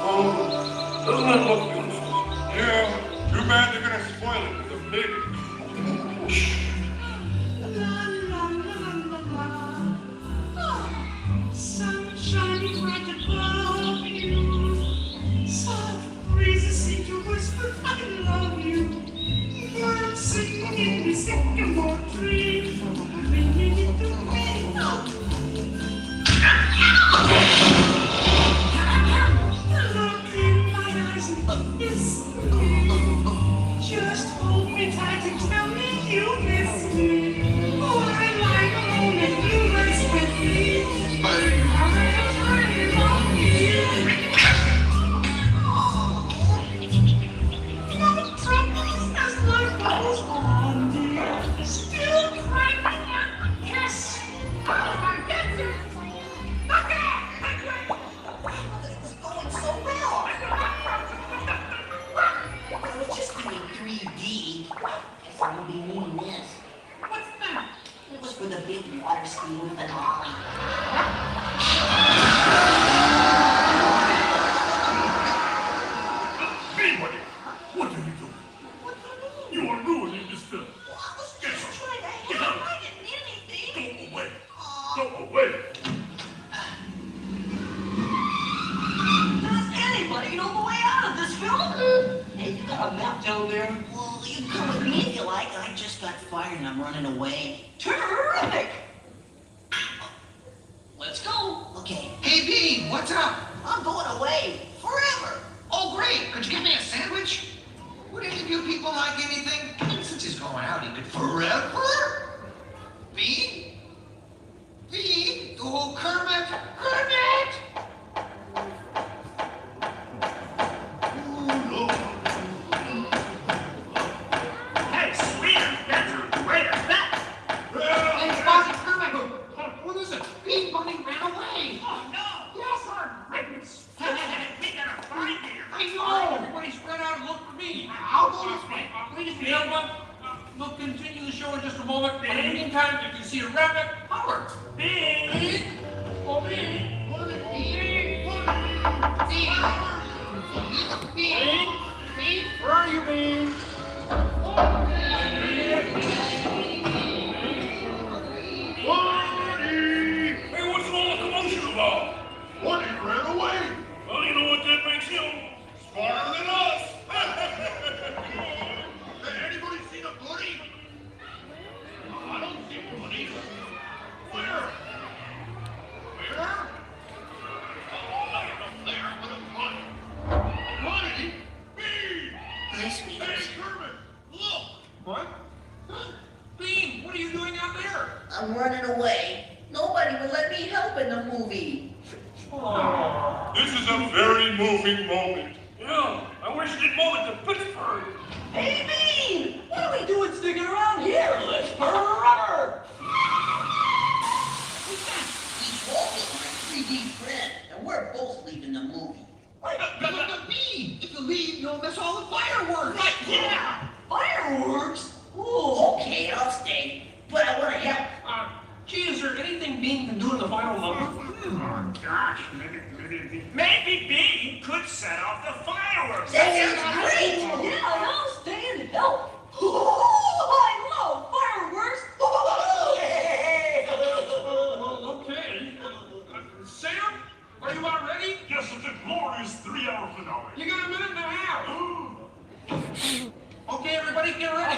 Oh, doesn't that look beautiful? Yeah, too bad they're gonna spoil it with a big.
Sunshine right above you. Soft breezes seem to whisper, I love you. Birds singing in the sycamore tree, ringing in the wind. Look in my eyes and kiss me. Just hold me tight and tell me you miss me. Oh, I lie alone and you rest with me.
It was for the big water skiing finale.
Anybody, what are you doing? You are ruining this film. Get out.
I didn't need anything.
Go away. Go away.
Does anybody know the way out of this film? Hey, you got a map down there? Well, you can come with me if you like. I just got fired and I'm running away. Terrific! Let's go. Okay.
Hey, Bean, what's up?
I'm going away. Forever.
Oh, great. Could you get me a sandwich? Would any of you people like anything? Since he's going out, he could forever. Bean? Bean? Oh, Kermit! Kermit!
Hey, sweeter, that's a great effect.
Hey, Fozzie Kermit! What is it? Bean Bunny ran away!
Oh, no.
Yes, our goodness!
We gotta find him.
I know! Everybody spread out and look for me. I'll go this way. Please, you know what? We'll continue the show in just a moment. But in the meantime, if you see a rabbit, holler.
Big.
Bean! Oh, Bean! Bean! Bean! Where are you, Bean?
Hey, what's all the commotion about? Woody ran away. Well, you know what that makes him? Smarter than us. Anybody seen a bunny? I don't see a bunny. Where? Where? Oh, up there with a bunny. Bunny? Bean!
Hey, sweetie.
Hey, Kermit, look!
What? Bean, what are you doing out there?
I'm running away. Nobody would let me help in the movie.
This is a very moving moment. Yeah, I wish you'd move it to Pittsburgh.
Hey, Bean! What are we doing sticking around here? Let's forever! He's walking my 3D friend, and we're both leaving the movie.
But Bean, if you leave, you'll miss all the fireworks.
Right, yeah! Fireworks? Ooh, okay, I'll stay. But I want to help.
Gee, is there anything Bean can do in the final number?
Oh, gosh. Maybe Bean could set off the fireworks.
That sounds great! Yeah, I'll stay and help. I love fireworks!
Okay. Sam, are you about ready?
Yes, it's a glorious 3-hour finale.
You got a minute and a half. Okay, everybody, get ready.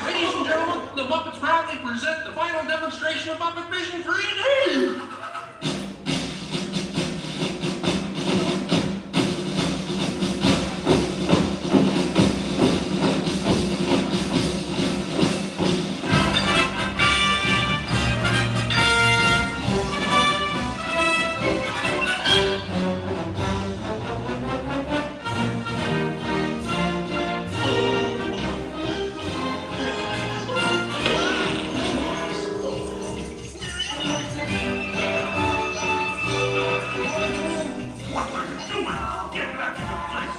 Ladies and gentlemen, the Muppets proudly present the final demonstration of Muppet Vision 3D.
What are you doing? Get back to your place.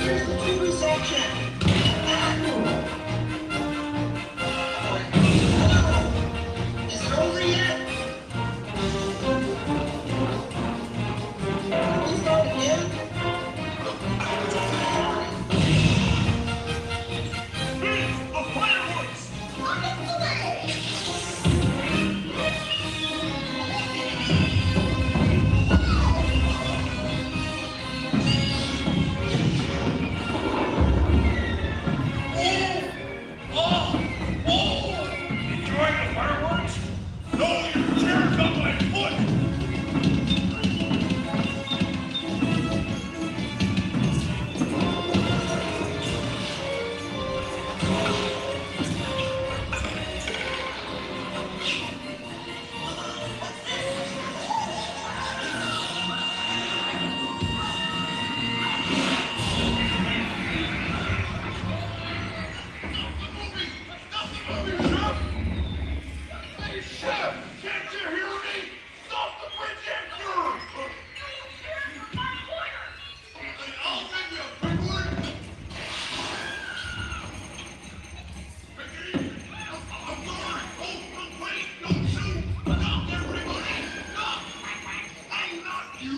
Here's the TV section.
Is it over yet? Can we start again?
Please, the fireworks!
On the way!
Enjoying the fireworks? No, your chair's on my foot! Hey, Chef! Can't you hear me? Stop the projector! I'll give you a big one! Mickey! I'm sorry! Oh, wait! Don't shoot! Stop, everybody! Stop! I'm not you!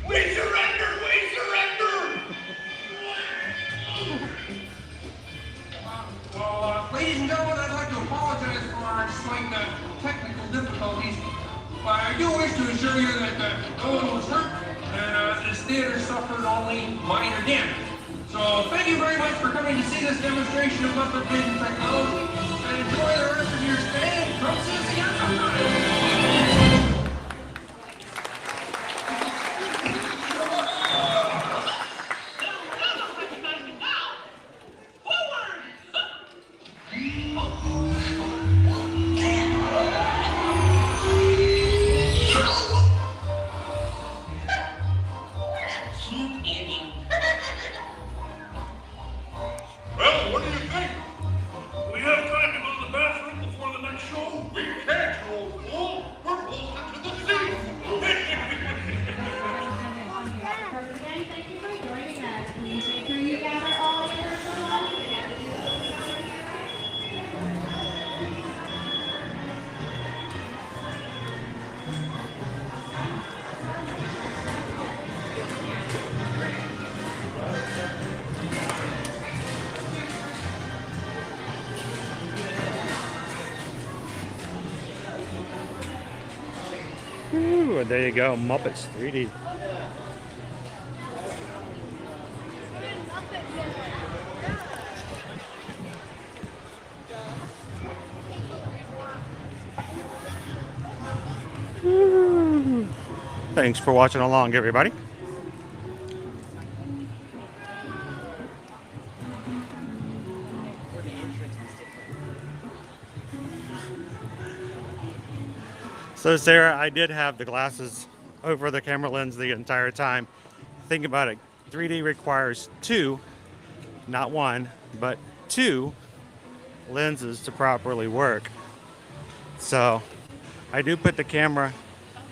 We surrender! We surrender!
Well, ladies and gentlemen, I'd like to apologize for our slight technical difficulties. I do wish to assure you that no one was hurt, and this theater suffered only minor damage. So thank you very much for coming to see this demonstration of Muppet Vision technology, and enjoy the rest of your stay from Susie and Susan.
Well, what do you think? We have time to go to the bathroom before the next show? We can't go full. We're pulled into the sea.
Again, thank you for joining us. Please make sure you gather all your personal
Ooh, and there you go, Muppets 3D. Ooh. Thanks for watching along, everybody. So Sarah, I did have the glasses over the camera lens the entire time. Think about it, 3D requires two, not one, but two lenses to properly work. So I do put the camera,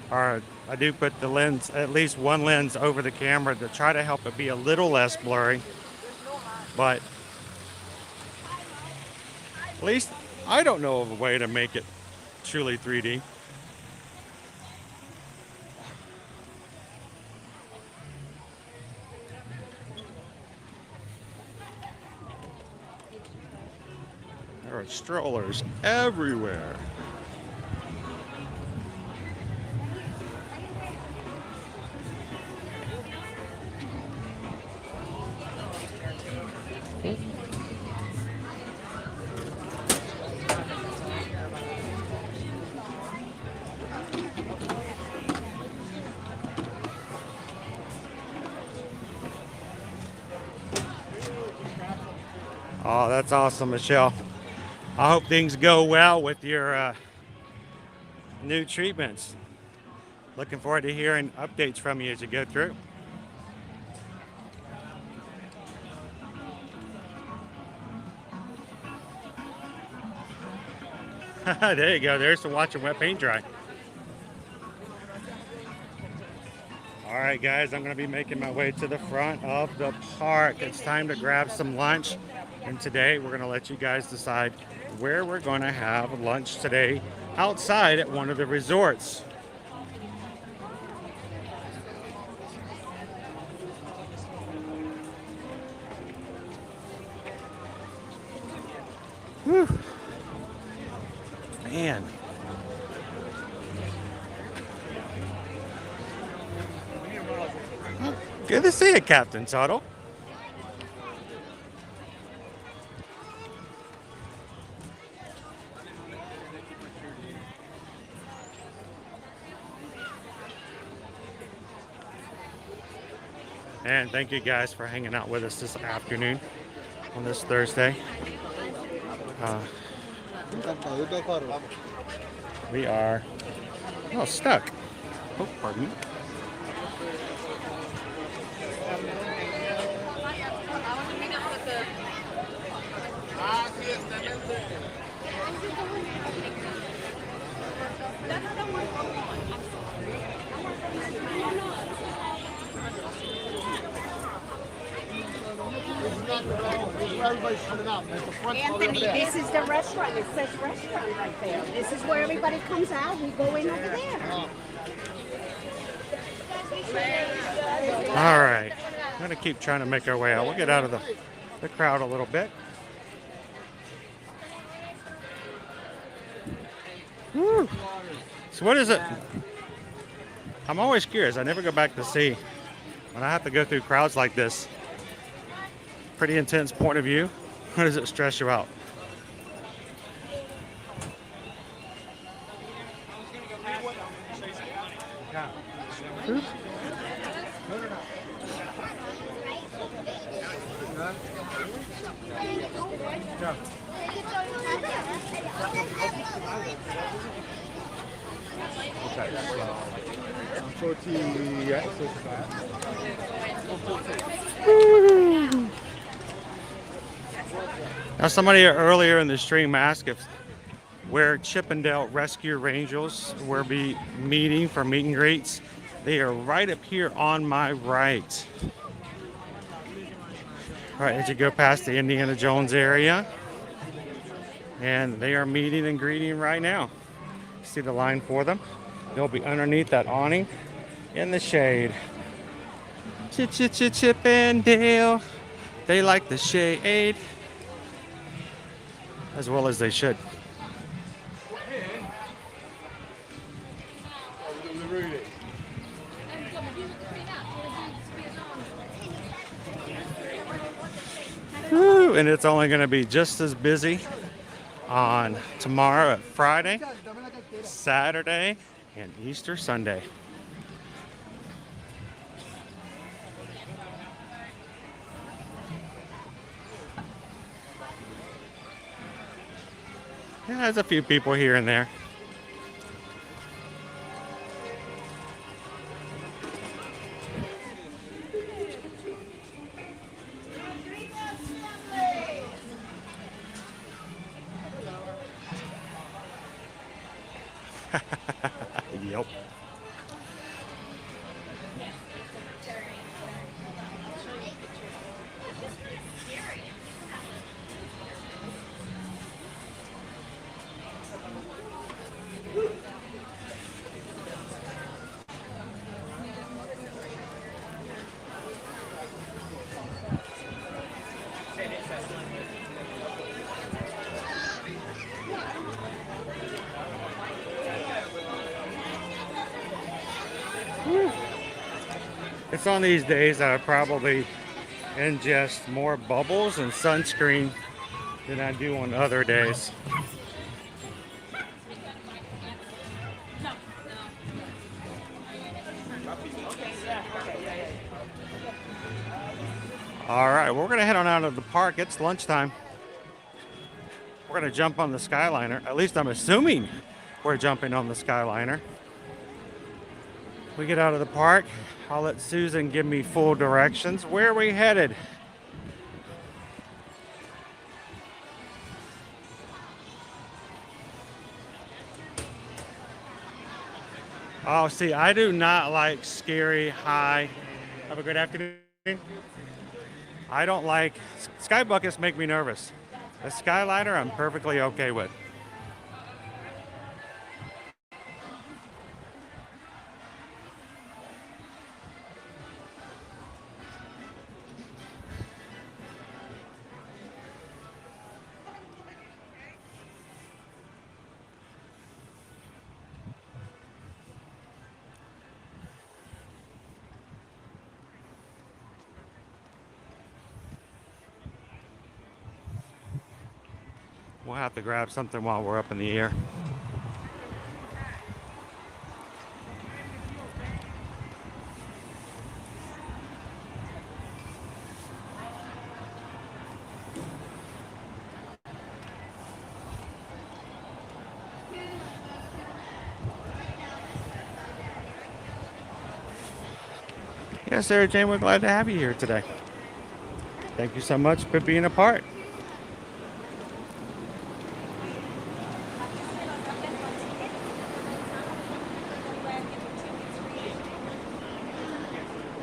or I do put the lens, at least one lens over the camera to try to help it be a little less blurry. But at least I don't know of a way to make it truly 3D. There are strollers everywhere. Oh, that's awesome, Michelle. I hope things go well with your new treatments. Looking forward to hearing updates from you as you go through. There you go. There's the watching wet paint dry. All right, guys, I'm going to be making my way to the front of the park. It's time to grab some lunch. And today we're going to let you guys decide where we're going to have lunch today outside at one of the resorts. Whew. Man. Good to see you, Captain Tuttle. And thank you guys for hanging out with us this afternoon on this Thursday. We are stuck. Oh, pardon me.
Anthony, this is the restaurant. It says restaurant right there. This is where everybody comes out. We go in over there.
All right. I'm going to keep trying to make our way out. We'll get out of the crowd a little bit. Whew. So what is it? I'm always curious. I never go back to see when I have to go through crowds like this. Pretty intense point of view. Or does it stress you out? Now, somebody earlier in the stream asked if where Chippendale Rescue Rangers will be meeting for meet and greets. They are right up here on my right. All right, as you go past the Indiana Jones area, and they are meeting and greeting right now. See the line for them? They'll be underneath that awning in the shade. Chippendale, they like the shade, as well as they should. Woo, and it's only going to be just as busy on tomorrow, Friday, Saturday, and Easter Sunday. Yeah, there's a few people here and there. Yep. It's on these days I probably ingest more bubbles and sunscreen than I do on other days. All right, we're gonna head on out of the park. It's lunchtime. We're gonna jump on the Skyliner. At least I'm assuming we're jumping on the Skyliner. We get out of the park. I'll let Susan give me full directions. Where are we headed? Oh, see, I do not like scary high. Have a good afternoon. I don't like, sky buckets make me nervous. A Skyliner I'm perfectly okay with. We'll have to grab something while we're up in the air. Yes, Sarah Jane, we're glad to have you here today. Thank you so much for being a part.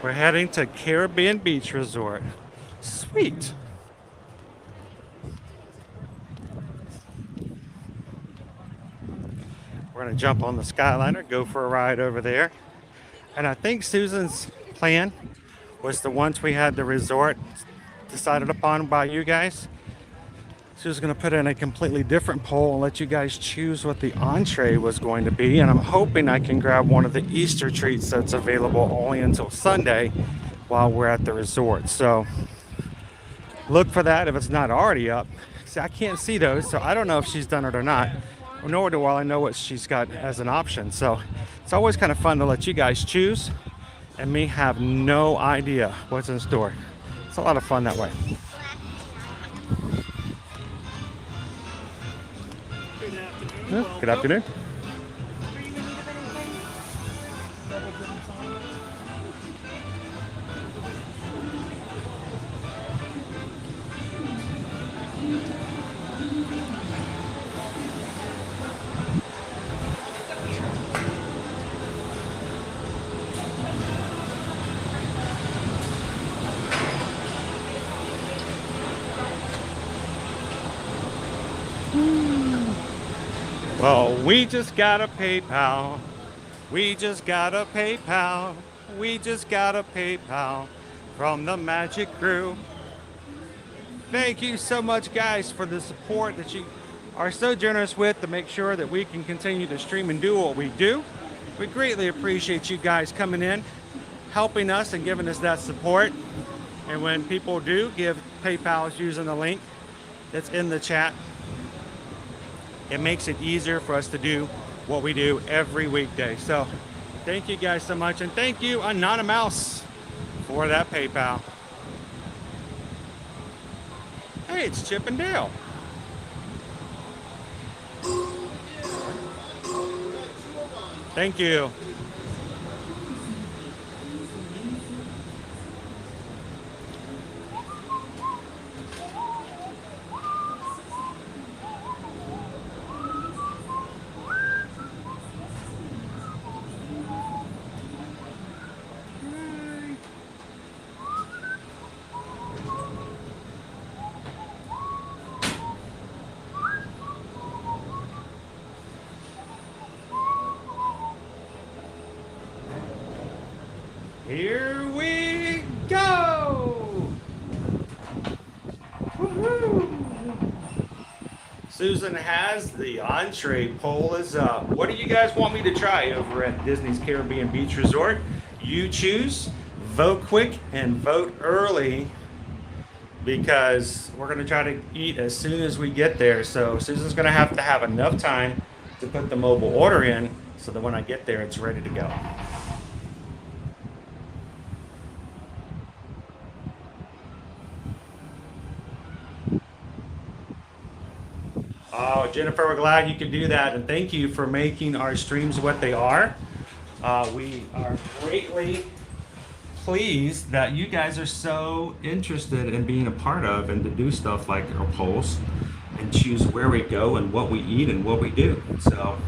We're heading to Caribbean Beach Resort. Sweet. We're gonna jump on the Skyliner, go for a ride over there. And I think Susan's plan was the once we had the resort decided upon by you guys, she was gonna put in a completely different poll and let you guys choose what the entree was going to be. And I'm hoping I can grab one of the Easter treats that's available only until Sunday while we're at the resort. So look for that if it's not already up. See, I can't see those, so I don't know if she's done it or not. Nor do I know what she's got as an option. So it's always kind of fun to let you guys choose and me have no idea what's in store. It's a lot of fun that way. Good afternoon. Well, we just got a PayPal. We just got a PayPal. We just got a PayPal from the Magic Crew. Thank you so much, guys, for the support that you are so generous with to make sure that we can continue to stream and do what we do. We greatly appreciate you guys coming in, helping us and giving us that support. And when people do give PayPals using the link that's in the chat, it makes it easier for us to do what we do every weekday. So thank you guys so much. And thank you, Anonymous, for that PayPal. Hey, it's Chip and Dale. Thank you. Here we go! Woohoo! Susan has the entree poll is up. What do you guys want me to try over at Disney's Caribbean Beach Resort? You choose, vote quick and vote early because we're gonna try to eat as soon as we get there. So Susan's gonna have to have enough time to put the mobile order in so that when I get there, it's ready to go. Well, Jennifer, we're glad you could do that, and thank you for making our streams what they are. We are greatly pleased that you guys are so interested in being a part of and to do stuff like our polls and choose where we go and what we eat and what we do. So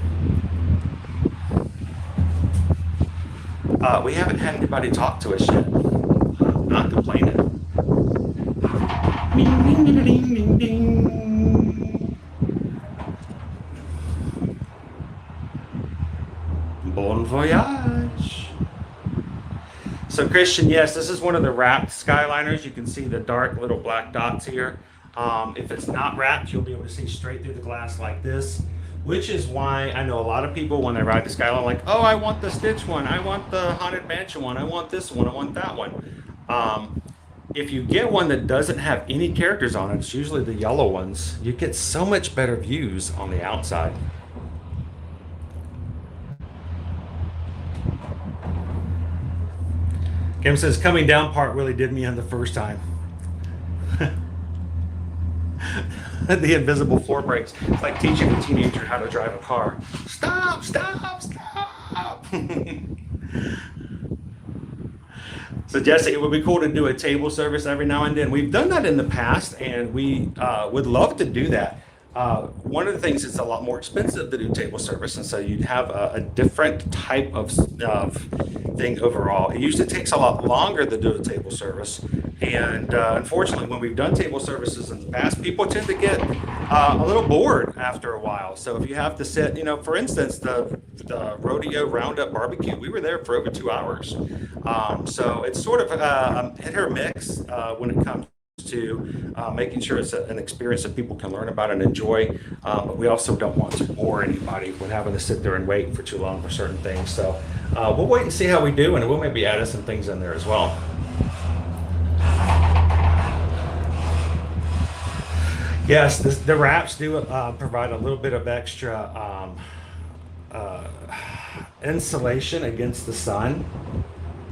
we haven't had anybody talk to us yet. Not complaining. Ding, ding, ding, ding, ding, ding. Bon voyage. So Christian, yes, this is one of the wrapped Skyliners. You can see the dark little black dots here. If it's not wrapped, you'll be able to see straight through the glass like this, which is why I know a lot of people when they ride the Skyliner like, oh, I want the Stitch one, I want the Haunted Mansion one, I want this one, I want that one. If you get one that doesn't have any characters on it, it's usually the yellow ones, you get so much better views on the outside. Kim says, coming down part really did me on the first time. The invisible floor brakes. It's like teaching a teenager how to drive a car. Stop, stop, stop. So Jesse, it would be cool to do a table service every now and then. We've done that in the past, and we would love to do that. One of the things is a lot more expensive to do table service, and so you'd have a different type of thing overall. It usually takes a lot longer to do a table service, and unfortunately, when we've done table services in the past, people tend to get a little bored after a while. So if you have to sit, you know, for instance, the rodeo roundup barbecue, we were there for over 2 hours. So it's sort of a hit or mix when it comes to making sure it's an experience that people can learn about and enjoy, but we also don't want to bore anybody with having to sit there and wait for too long for certain things. So we'll wait and see how we do, and we'll maybe add some things in there as well. Yes, the wraps do provide a little bit of extra insulation against the sun,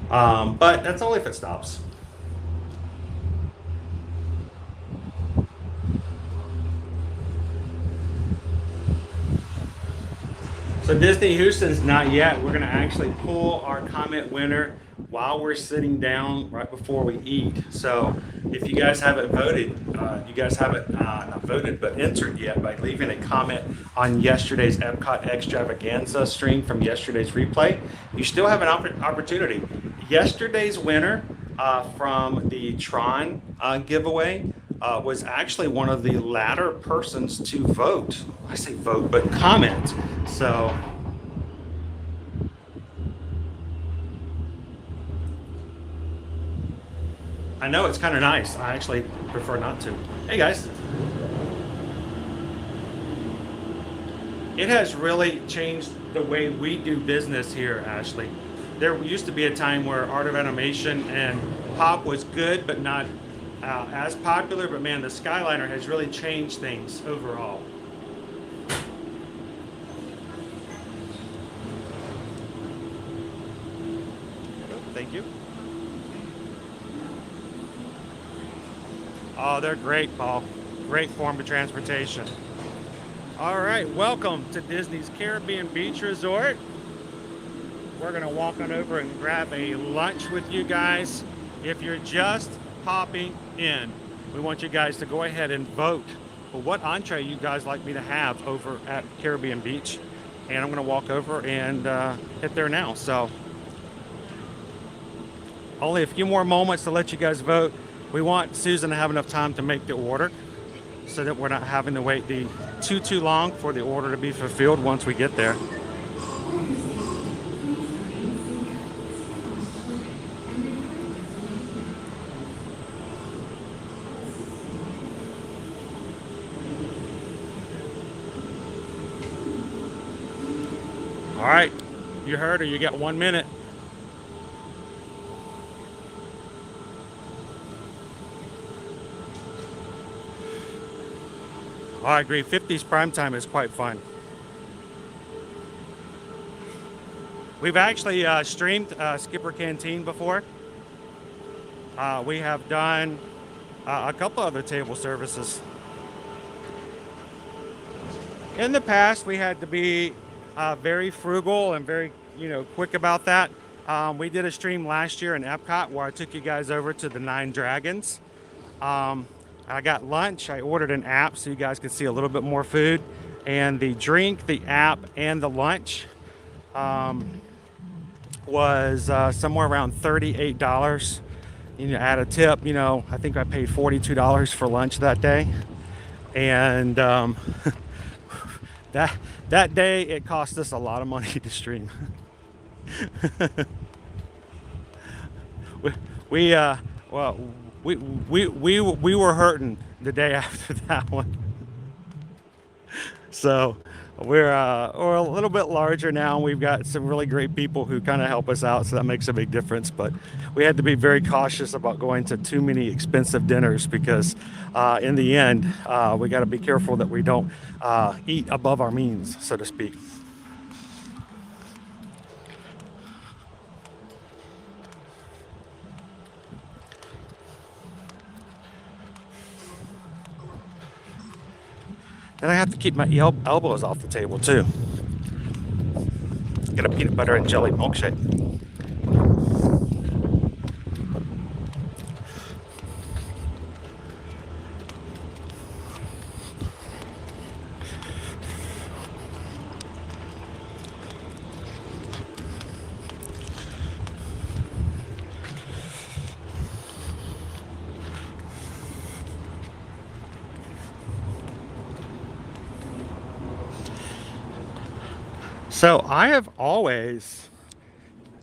but that's only if it stops. So Disney Houston's not yet. We're going to actually pull our comment winner while we're sitting down right before we eat. So if you guys haven't voted, you guys haven't not voted but entered yet by leaving a comment on yesterday's Epcot Extravaganza stream from yesterday's replay, you still have an opportunity. Yesterday's winner from the Tron giveaway was actually one of the latter persons to vote. I say vote, but comment. So I know it's kind of nice. I actually prefer not to. Hey guys. It has really changed the way we do business here, Ashley. There used to be a time where Art of Animation and Pop was good, but not as popular, but man, the Skyliner has really changed things overall. Thank you. Oh, they're great, Paul. Great form of transportation. All right, welcome to Disney's Caribbean Beach Resort. We're gonna walk on over and grab a lunch with you guys. If you're just popping in, we want you guys to go ahead and vote for what entree you guys like me to have over at Caribbean Beach, and I'm going to walk over and hit there now. So only a few more moments to let you guys vote. We want Susan to have enough time to make the order so that we're not having to wait too long for the order to be fulfilled once we get there. All right, you heard her. You got 1 minute. Oh, I agree. 50s prime time is quite fun. We've actually streamed Skipper Canteen before. We have done a couple other table services. In the past, we had to be very frugal and very, quick about that. We did a stream last year in Epcot where I took you guys over to the 9 Dragons. I got lunch. I ordered an app so you guys could see a little bit more food. And the drink, the app, and the lunch was somewhere around $38. Add a tip, I think I paid $42 for lunch that day. And that day it cost us a lot of money to stream. we were hurting the day after that one. So we're a little bit larger now. We've got some really great people who kind of help us out, so that makes a big difference. But we had to be very cautious about going to too many expensive dinners because in the end, we got to be careful that we don't eat above our means, so to speak. And I have to keep my elbows off the table too. Get a peanut butter and jelly milkshake. So I have always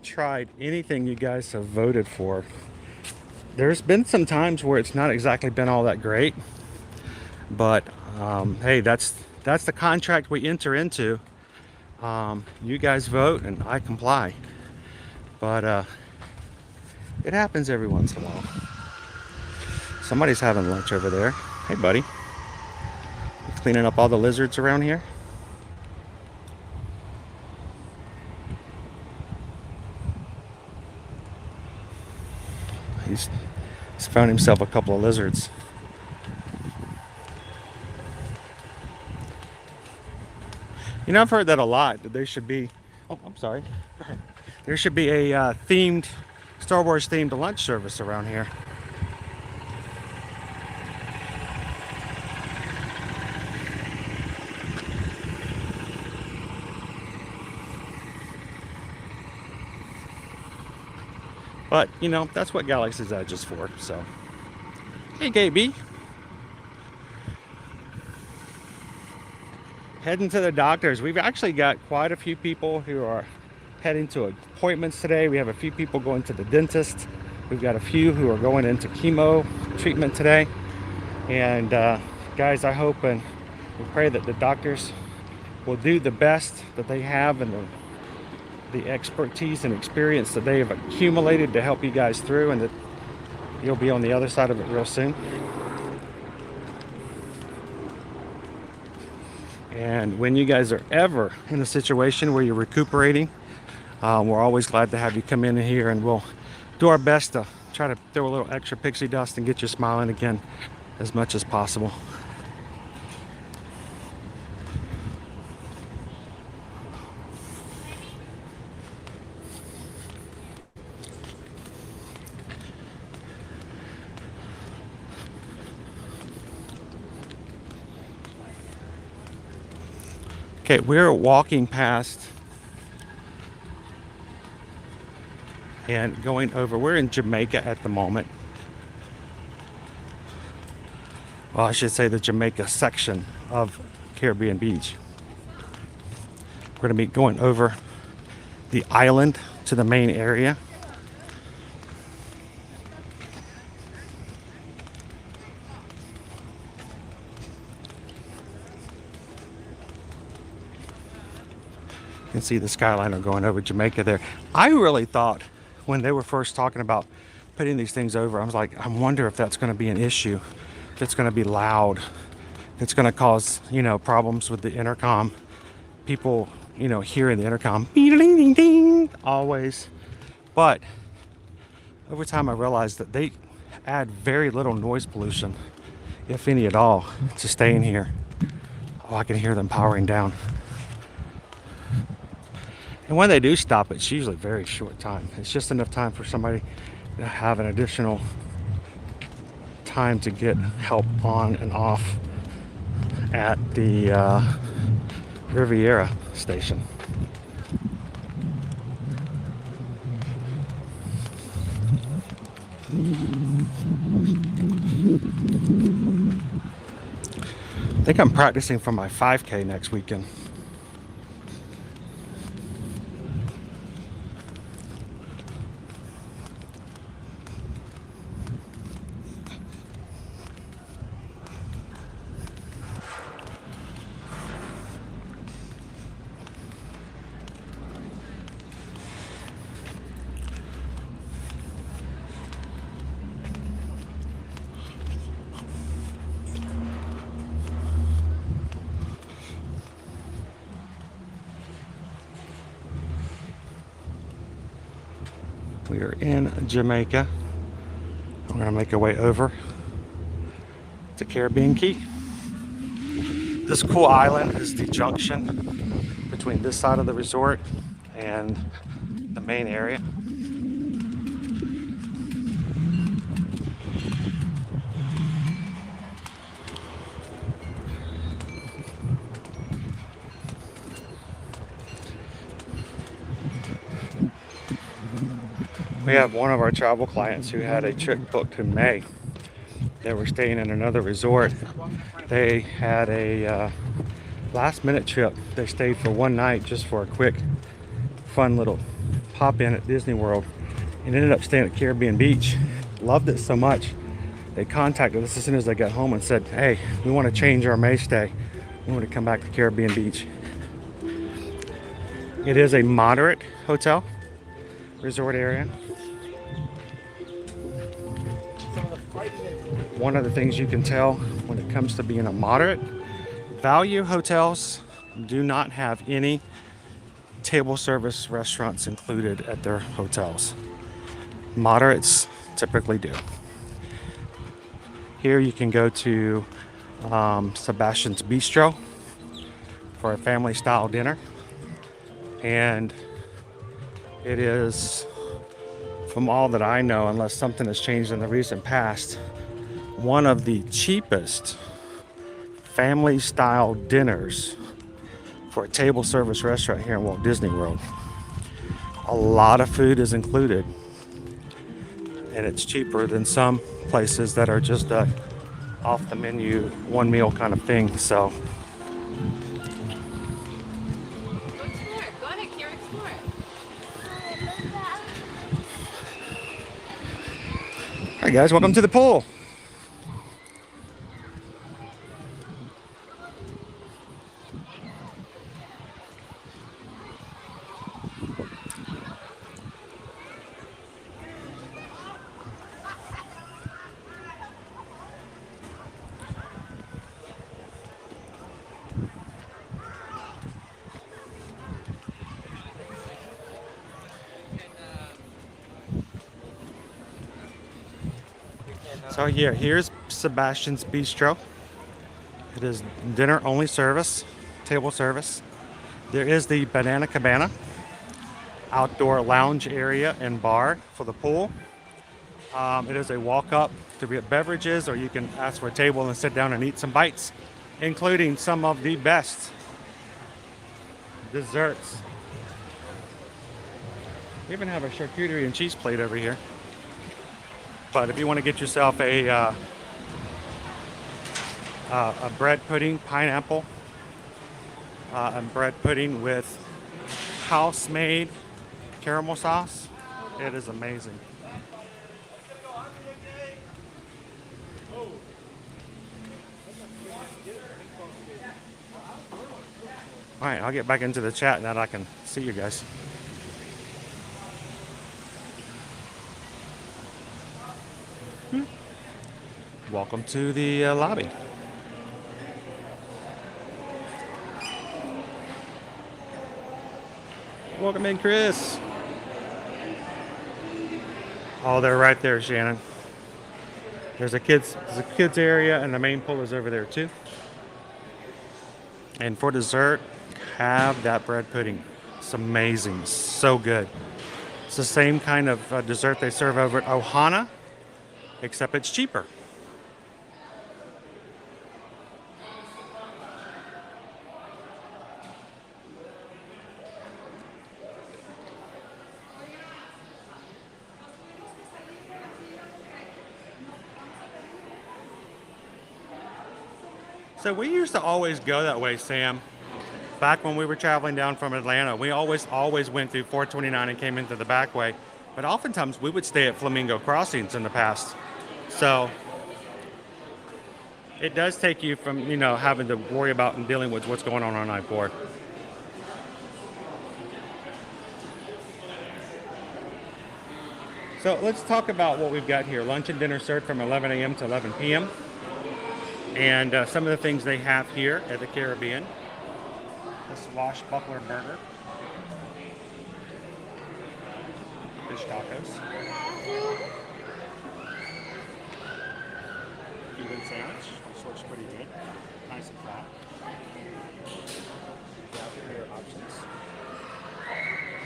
tried anything you guys have voted for. There's been some times where it's not exactly been all that great, but hey, that's the contract we enter into. You guys vote and I comply, but it happens every once in a while. Somebody's having lunch over there. Hey buddy, cleaning up all the lizards around here. He's found himself a couple of lizards. I've heard that a lot, that there should be, there should be a Star Wars themed lunch service around here. But, that's what Galaxy's Edge is for, so. Hey, KB. Heading to the doctors. We've actually got quite a few people who are heading to appointments today. We have a few people going to the dentist. We've got a few who are going into chemo treatment today. And, guys, I hope and we pray that the doctors will do the best that they have and the expertise and experience that they have accumulated to help you guys through, and that you'll be on the other side of it real soon. And when you guys are ever in a situation where you're recuperating, we're always glad to have you come in here, and we'll do our best to try to throw a little extra pixie dust and get you smiling again as much as possible. Okay, we're walking past and going over. We're in Jamaica at the moment. Well, I should say the Jamaica section of Caribbean Beach. We're going to be going over the island to the main area. You can see the Skyliner going over Jamaica there. I really thought when they were first talking about putting these things over, I was like, I wonder if that's going to be an issue, if it's going to be loud, if it's going to cause, problems with the intercom. People, hearing the intercom, ding, ding, always. But over time I realized that they add very little noise pollution, if any at all, to staying here. Oh, I can hear them powering down. And when they do stop, it's usually very short time. It's just enough time for somebody to have an additional time to get help on and off at the Riviera station. I think I'm practicing for my 5K next weekend. We are in Jamaica. We're going to make our way over to Caribbean Key. This cool island is the junction between this side of the resort and the main area. We have one of our travel clients who had a trip booked in May. They were staying in another resort. They had a last minute trip. They stayed for one night just for a quick, fun little pop in at Disney World and ended up staying at Caribbean Beach. Loved it so much. They contacted us as soon as they got home and said, hey, we want to change our May stay. We want to come back to Caribbean Beach. It is a moderate hotel, resort area. One of the things you can tell when it comes to being a moderate, value hotels do not have any table service restaurants included at their hotels. Moderates typically do. Here you can go to Sebastian's Bistro for a family style dinner, and it is, from all that I know, unless something has changed in the recent past, one of the cheapest family style dinners for a table service restaurant here in Walt Disney World. A lot of food is included, and it's cheaper than some places that are just a off the menu one meal kind of thing. So
Go ahead, Kira, explore it.
Hi guys, welcome to the pool. So yeah, here's Sebastian's Bistro. It is dinner only service, table service. There is the Banana Cabana, outdoor lounge area and bar for the pool. It is a walk up to get beverages, or you can ask for a table and sit down and eat some bites, including some of the best desserts. We even have a charcuterie and cheese plate over here. But if you want to get yourself a bread pudding, pineapple, and bread pudding with house-made caramel sauce, it is amazing. All right, I'll get back into the chat now that I can see you guys. Welcome to the lobby. Welcome in, Chris. Oh, they're right there, Shannon. There's a kids area, and the main pool is over there too. And for dessert, have that bread pudding. It's amazing, so good. It's the same kind of dessert they serve over at Ohana, except it's cheaper. So we used to always go that way, Sam. Back when we were traveling down from Atlanta, we always went through 429 and came into the back way. But oftentimes we would stay at Flamingo Crossings in the past. So it does take you from, having to worry about and dealing with what's going on I-4. So let's talk about what we've got here. Lunch and dinner served from 11 a.m. to 11 p.m. And some of the things they have here at the Caribbean. The swashbuckler burger. Fish tacos. Cuban sandwich, which looks pretty good. Nice and flat. Here options.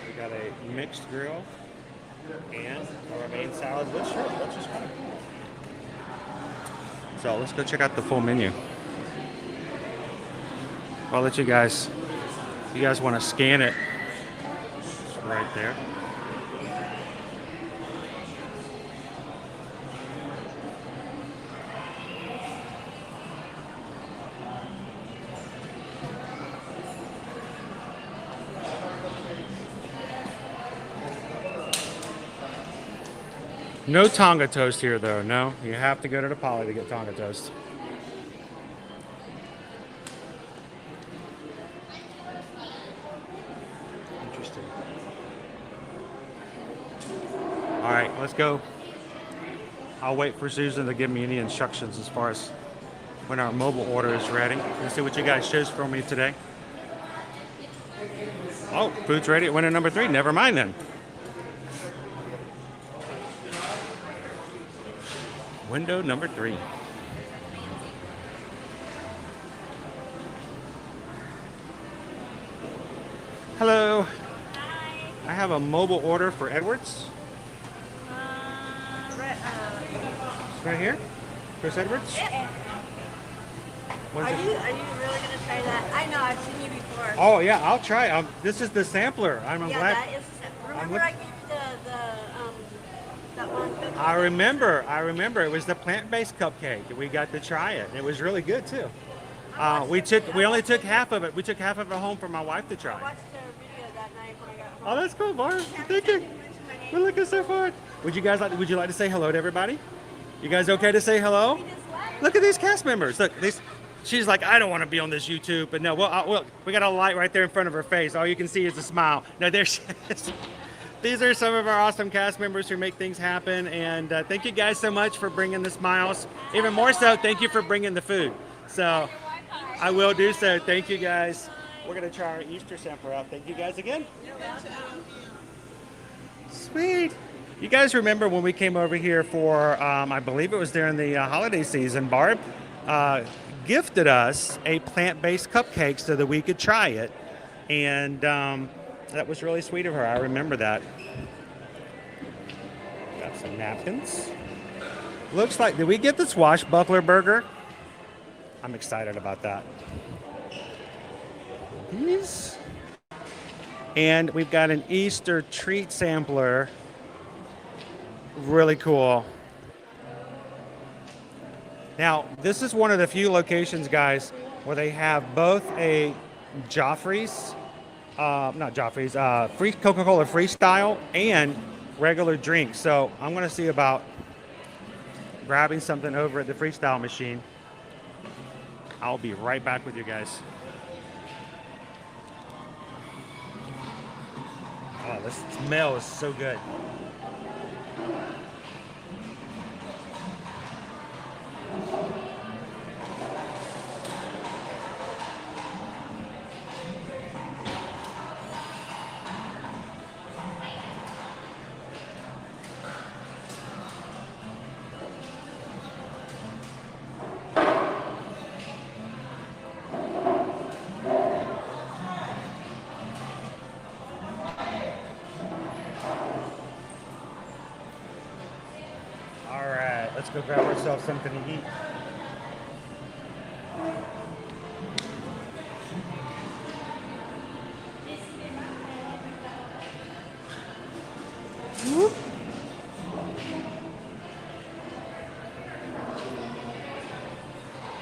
We got a mixed grill and our main salad with shrimp, which is fun. So let's go check out the full menu. I'll let you guys want to scan it. It's right there. No Tonga toast here, though. No, you have to go to the Poly to get Tonga toast. Interesting. All right, let's go. I'll wait for Susan to give me any instructions as far as when our mobile order is ready. Let's see what you guys chose for me today. Oh, food's ready at window number 3. Never mind then. Window number 3. Hello.
Hi.
I have a mobile order for Edwards. Right here? Chris Edwards?
Yeah. Are you really gonna try that? I know, I've seen you before.
Oh yeah, I'll try. This is the sampler. I'm glad.
That is the sampler. Remember I gave you that one cookie?
I remember. It was the plant-based cupcake. We got to try it. It was really good too. We only took half of it. We took half of it home for my wife to try.
I watched the video that night when I got home.
Oh, that's cool, Barb. Thank you. We're looking so forward. Would you like to say hello to everybody? You guys okay to say hello? Look at these cast members. Look, she's like, I don't want to be on this YouTube, but no. Well, we got a light right there in front of her face. All you can see is a smile. No, there she is. These are some of our awesome cast members who make things happen, and thank you guys so much for bringing the smiles. Even more so, thank you for bringing the food. So I will do so. Thank you guys. We're gonna try our Easter sampler out. Thank you guys again. Sweet. You guys remember when we came over here for, I believe it was during the holiday season, Barb gifted us a plant-based cupcake so that we could try it. And that was really sweet of her. I remember that. Got some napkins. Looks like, did we get the swashbuckler burger? I'm excited about that. These. And we've got an Easter treat sampler. Really cool. Now, this is one of the few locations, guys, where they have both a Joffrey's, free Coca-Cola Freestyle and regular drinks. So I'm going to see about grabbing something over at the Freestyle machine. I'll be right back with you guys. Oh, this smell is so good. Let's go grab ourselves something to eat.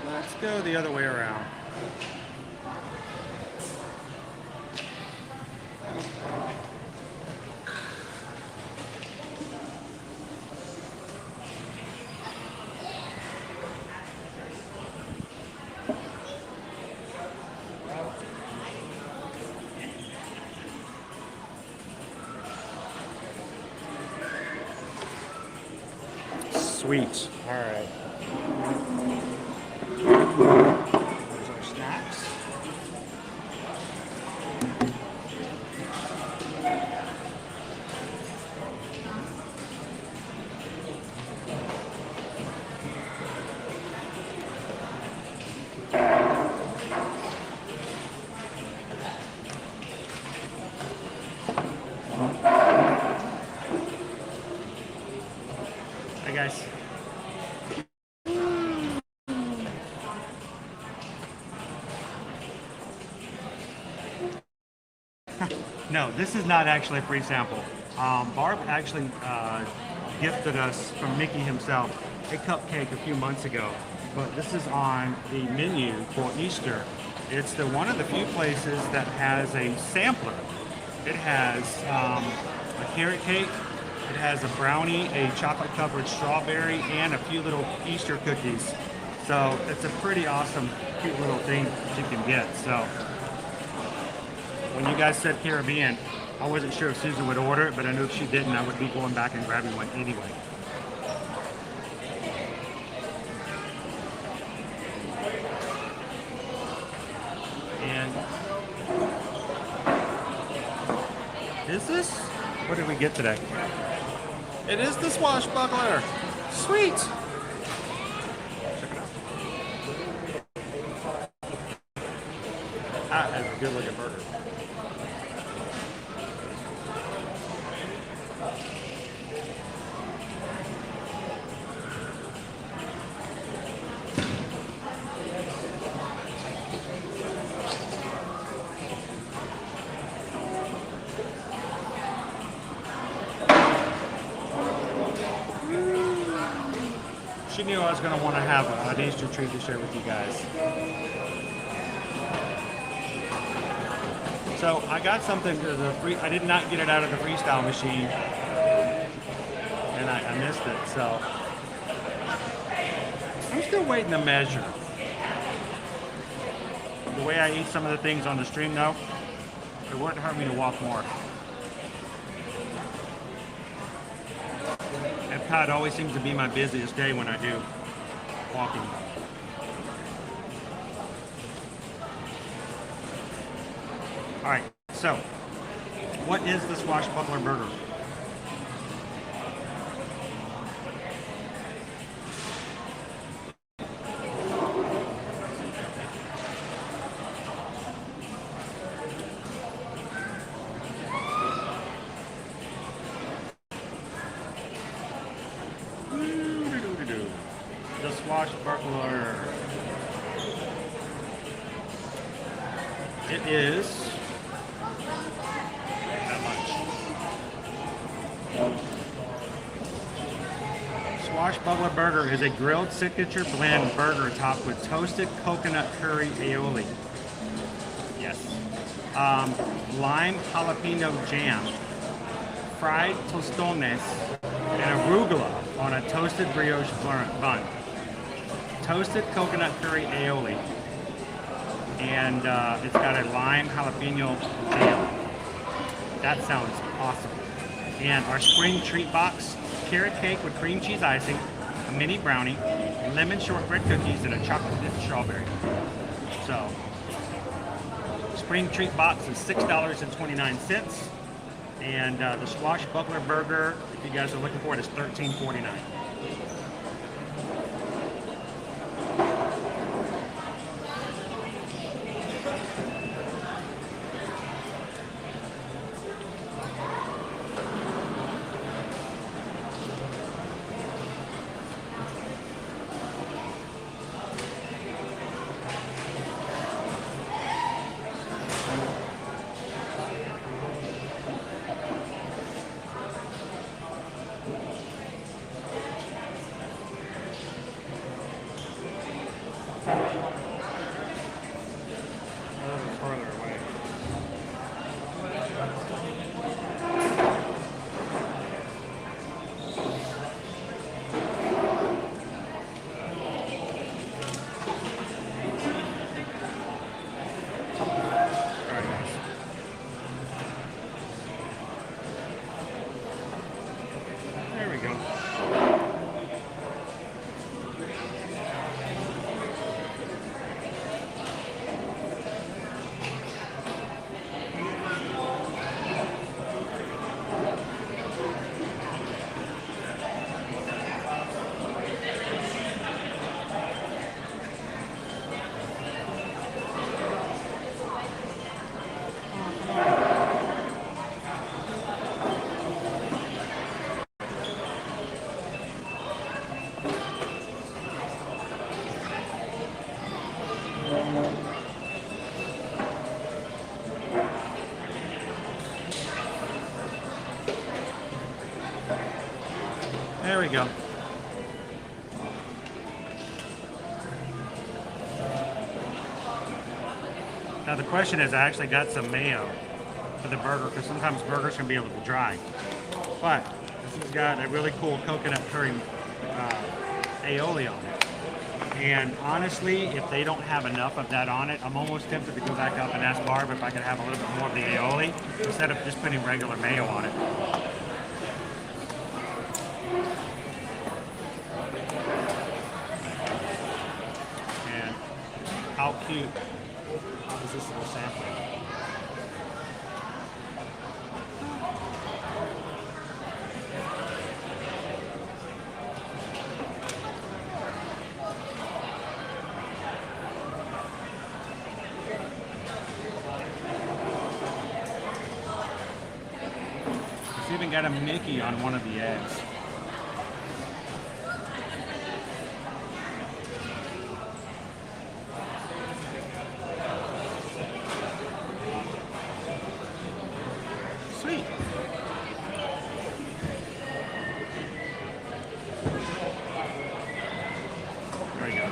Let's go the other way around. Sweet. All right. There's our snacks. Hi guys. No, this is not actually a free sample. Barb actually gifted us from Mickey himself a cupcake a few months ago, but this is on the menu for Easter. It's one of the few places that has a sampler. It has a carrot cake, it has a brownie, a chocolate covered strawberry, and a few little Easter cookies. So it's a pretty awesome, cute little thing that you can get. So when you guys said Caribbean, I wasn't sure if Susan would order it, but I knew if she didn't, I would be going back and grabbing one anyway. And is this? What did we get today? It is the swashbuckler. Sweet. Check it out. That is a good looking burger. She knew I was going to want to have an Easter treat to share with you guys. So I got something to the free. I did not get it out of the freestyle machine, and I missed it. So I'm still waiting to measure. The way I eat some of the things on the stream, though, it wouldn't hurt me to walk more. Epcot always seems to be my busiest day when I do walking. All right, so what is the swashbuckler burger? The swashbuckler. It is that much. Swashbuckler burger is a grilled signature blend burger topped with toasted coconut curry aioli. Yes. Lime jalapeno jam, fried tostones, and arugula on a toasted brioche bun. Toasted coconut curry aioli. And it's got a lime jalapeno jam. That sounds awesome. And our spring treat box, carrot cake with cream cheese icing, a mini brownie, lemon shortbread cookies, and a chocolate dipped strawberry. So, spring treat box is $6.29. And the swashbuckler burger, if you guys are looking for it, is $13.49. There we go. Now the question is, I actually got some mayo for the burger because sometimes burgers can be a little dry. But this has got a really cool coconut curry aioli on it. And honestly, if they don't have enough of that on it, I'm almost tempted to go back up and ask Barb if I could have a little bit more of the aioli instead of just putting regular mayo on it. And how cute is this little sampling? It's even got a Mickey on one of the eggs. Sweet. There you go.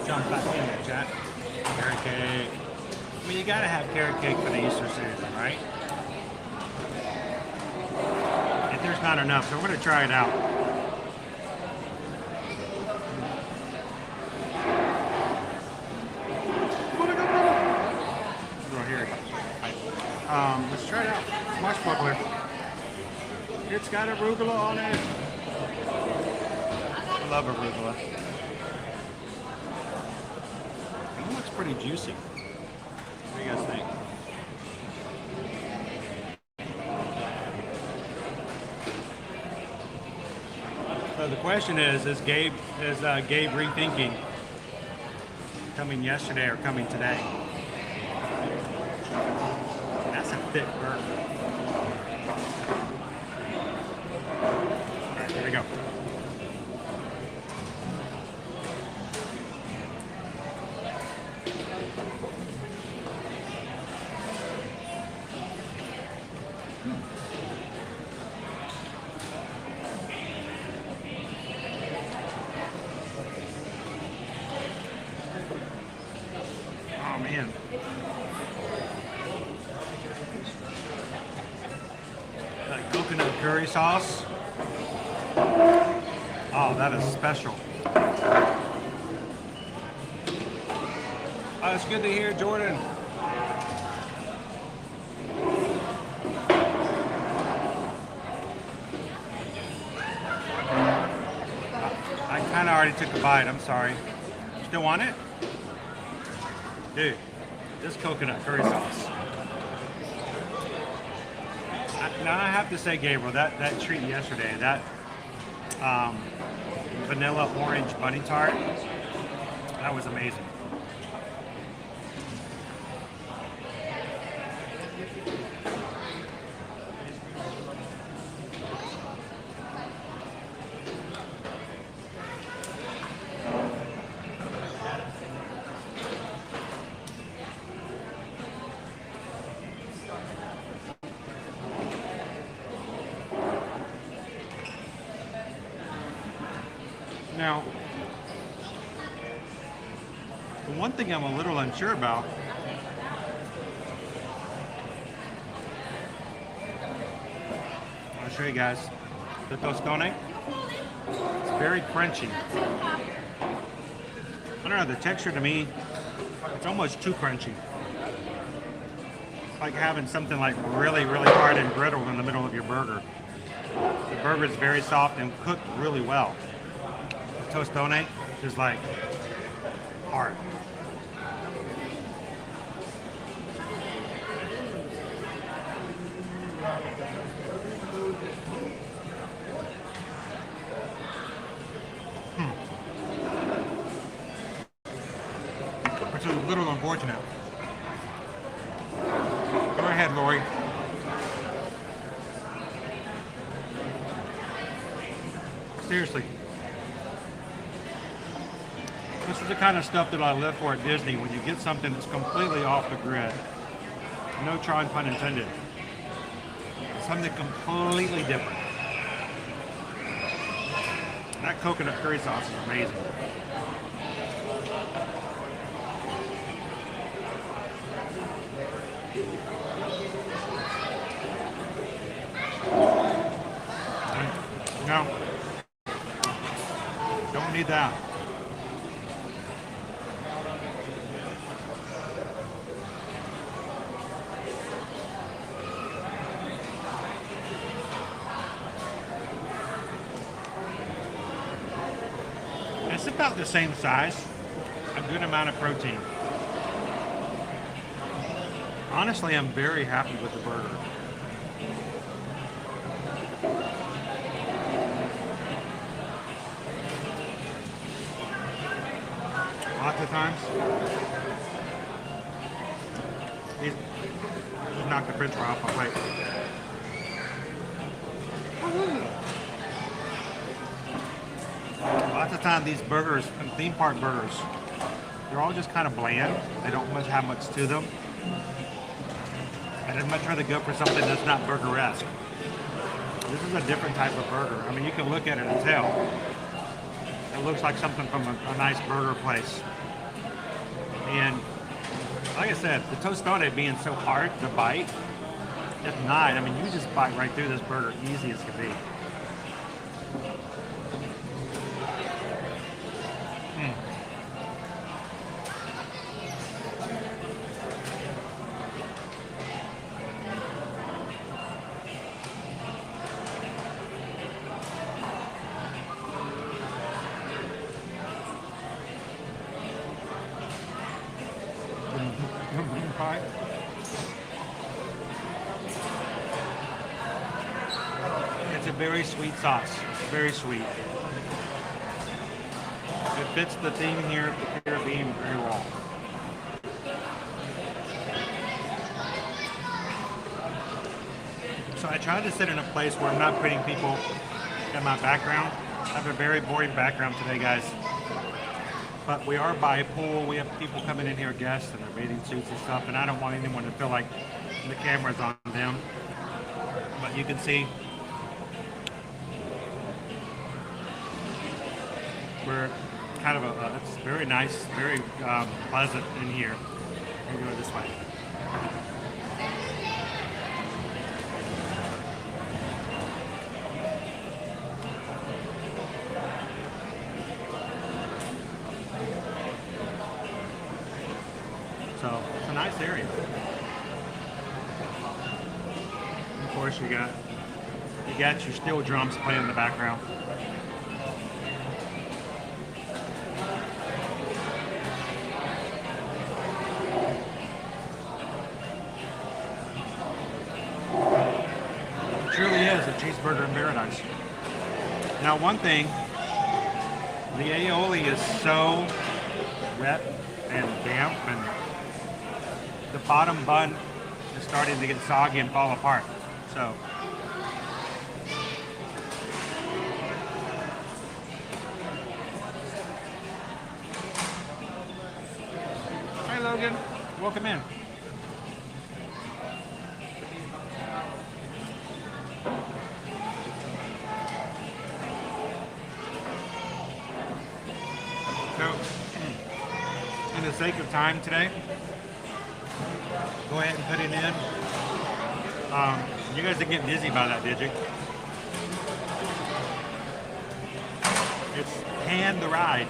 Jump back in there, Jack. Carrot cake. I mean, you gotta have carrot cake for the Easter season, right? If there's not enough, so we're gonna try it out. Right here. Let's try it out. Watch bubbler. It's got arugula on it. I love arugula. It looks pretty juicy. What do you guys think? So the question is Gabe rethinking coming yesterday or coming today? That's a thick burger. All right, here we go. Oh man. That coconut curry sauce. Oh, that is special. Oh, it's good to hear, Jordan. I kind of already took a bite. I'm sorry. Still want it? Dude, this coconut curry sauce. Now I have to say, Gabriel, that treat yesterday, that vanilla orange bunny tart, that was amazing. Now, the one thing I'm a little unsure about, I'll show you guys, the tostone, it's very crunchy. I don't know, the texture to me, it's almost too crunchy. It's like having something like really, really hard and brittle in the middle of your burger. The burger is very soft and cooked really well. Tostone is like hard. Which is a little unfortunate. Go ahead, Lori. Seriously. This is the kind of stuff that I live for at Disney, when you get something that's completely off the grid. No trying pun intended. Something completely different. That coconut curry sauce is amazing. No. Don't need that. It's about the same size, a good amount of protein. Honestly, I'm very happy with the burger. Lots of times, he's knocked the french fry off my plate. Lots of times these burgers, theme park burgers, they're all just kind of bland. They don't much have much to them. I'd much rather go for something that's not burger-esque. This is a different type of burger. I mean, you can look at it and tell. It looks like something from a nice burger place. And like I said, the tostone being so hard to bite, if not, I mean, you just bite right through this burger easy as can be. Pie. It's a very sweet sauce, very sweet. It fits the theme here of the Caribbean very well. So I tried to sit in a place where I'm not putting people in my background. I have a very boring background today, guys. But we are by a pool. We have people coming in here, guests, in their bathing suits and stuff, and I don't want anyone to feel like the camera's on them. But you can see we're kind of it's very nice, very pleasant in here. We'll go this way. So it's a nice area. Of course, you got your steel drums playing in the background. It truly is a cheeseburger in paradise. Now, one thing, the aioli is so wet and damp, and the bottom bun is starting to get soggy and fall apart. So hi Logan, welcome in. So, in the sake of time today, go ahead and put it in. You guys didn't get dizzy by that, did you? It's hand the ride.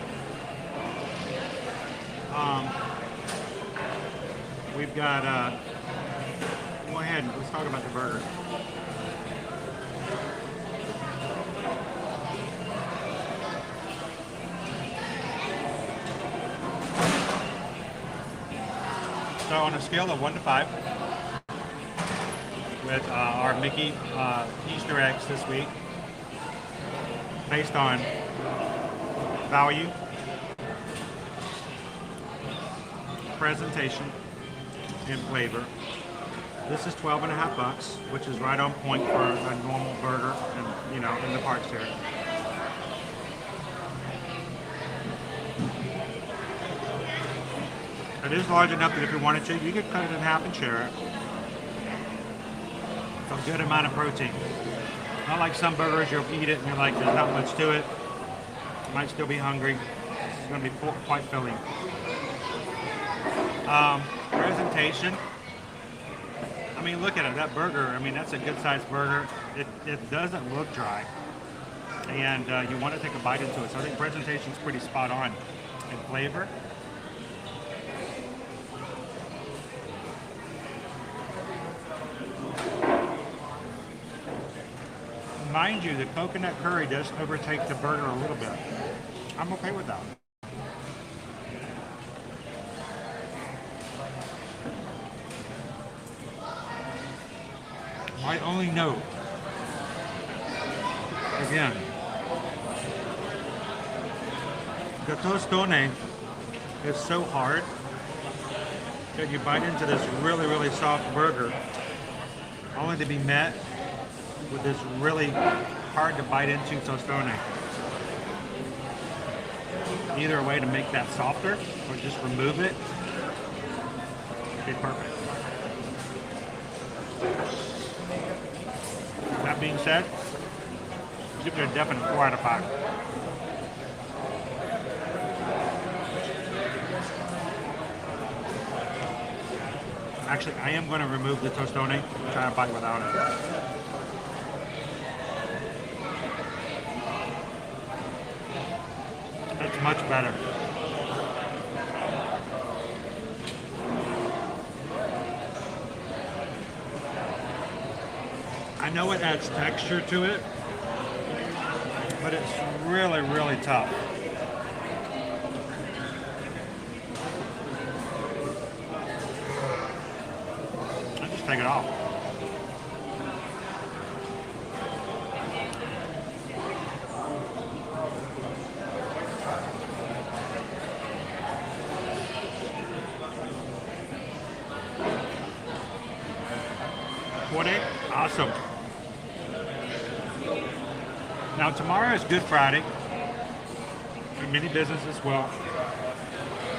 We've got, go ahead, let's talk about the burger. So on a scale of 1 to 5, with our Mickey Easter eggs this week, based on value, presentation, and flavor, this is $12.50, which is right on point for a normal burger, and in the parks here. It is large enough that if you wanted to, you could cut it in half and share it. It's a good amount of protein. Not like some burgers, you'll eat it and you're like, there's not much to it. You might still be hungry. It's going to be quite filling. Presentation. I mean, look at it. That burger, I mean, that's a good sized burger. It doesn't look dry. And you want to take a bite into it. So I think presentation's pretty spot on in flavor. Mind you, the coconut curry does overtake the burger a little bit. I'm okay with that. My only note, again, the tostone is so hard that you bite into this really, really soft burger, only to be met with this really hard to bite into tostone. Either a way to make that softer or just remove it. Okay, perfect. That being said, give it a definite 4 out of 5. Actually, I am going to remove the tostone and try to bite without it. That's much better. I know it adds texture to it, but it's really, really tough. I'll just take it off. Awesome. Now tomorrow is Good Friday. And many businesses will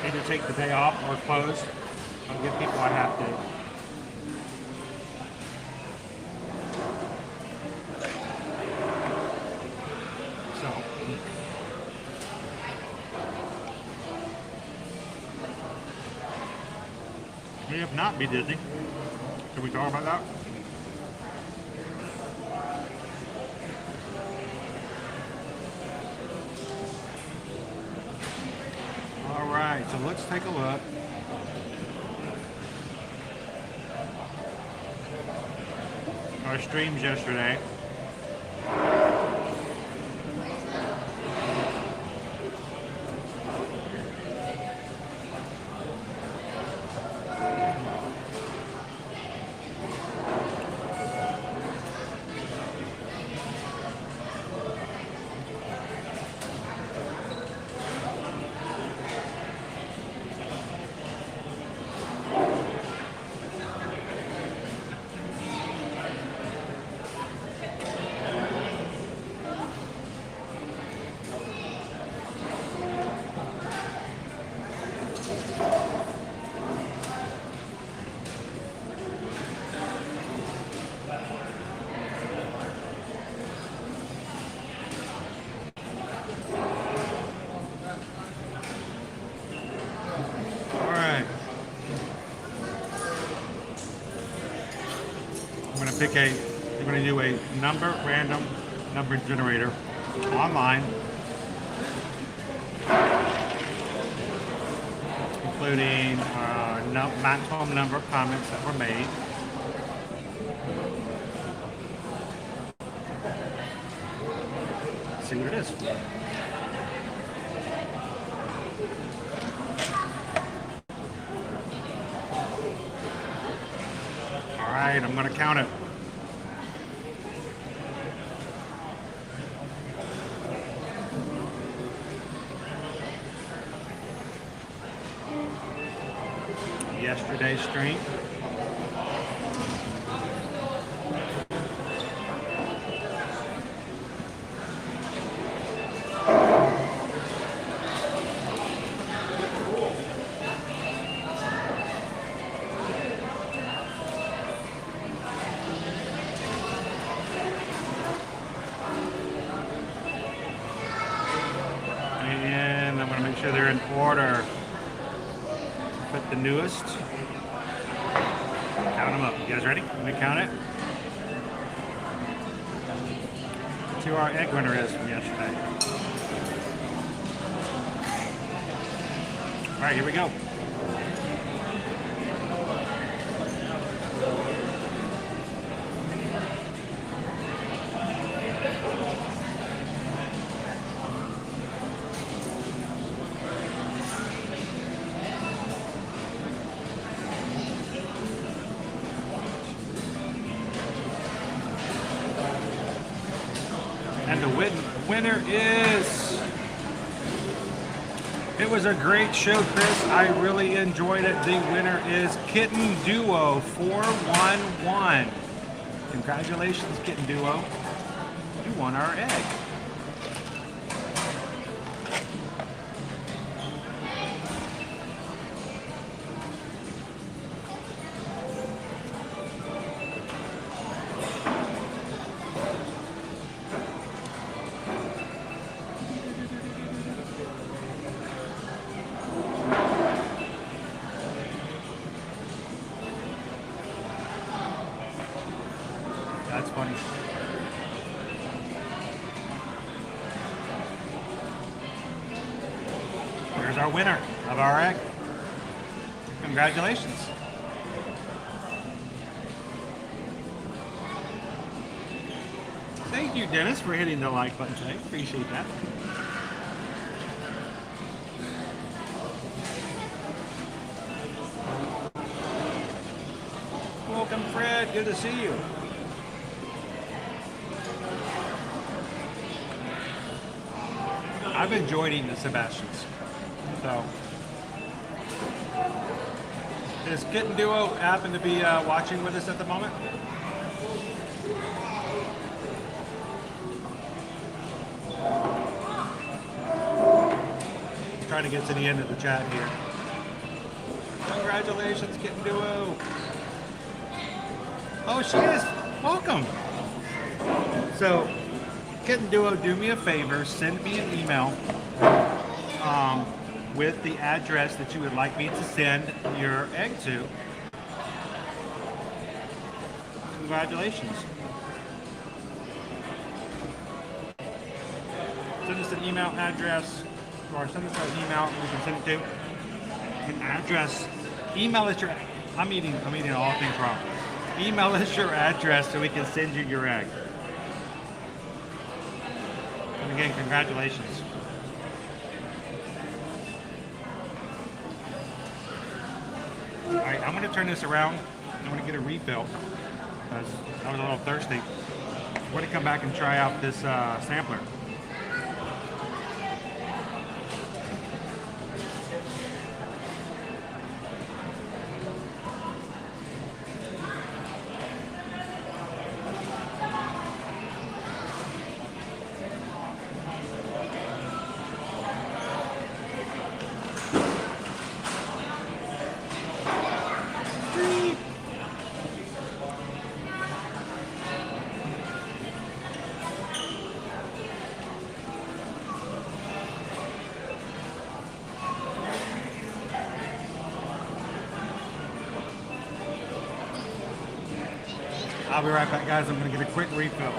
either take the day off or close. I'll give people a half day. So may have not be Disney. Can we talk about that? So let's take a look. Our streams yesterday. You're going to do a random number generator online, including maximum number of comments that were made. Let's see what it is. All right, I'm going to count it. Yesterday's stream. sure they're in order. Put the newest. Count them up. You guys ready? Let me count it. Let's see who our egg winner is from yesterday. All right, here we go. And the winner is... It was a great show, Chris. I really enjoyed it. The winner is Kitten Duo 411. Congratulations, Kitten Duo. You won our egg. That's funny. Here's our winner of our egg. Congratulations. Thank you, Dennis, for hitting the like button today. Appreciate that. Welcome, Fred. Good to see you. I've enjoyed eating the Sebastians. So, does Kitten Duo happen to be watching with us at the moment? Trying to get to the end of the chat here. Congratulations, Kitten Duo. Oh, she is. Welcome. So, Kitten Duo, do me a favor, send me an email with the address that you would like me to send your egg to. Congratulations. Send us an email address, or send us an email we can send it to. An address. Email us your, I'm eating all things wrong. Email us your address so we can send you your egg. And again, congratulations. All right, I'm going to turn this around. I'm going to get a refill because I was a little thirsty. I'm going to come back and try out this sampler. I'll be right back, guys. I'm going to get a quick refill.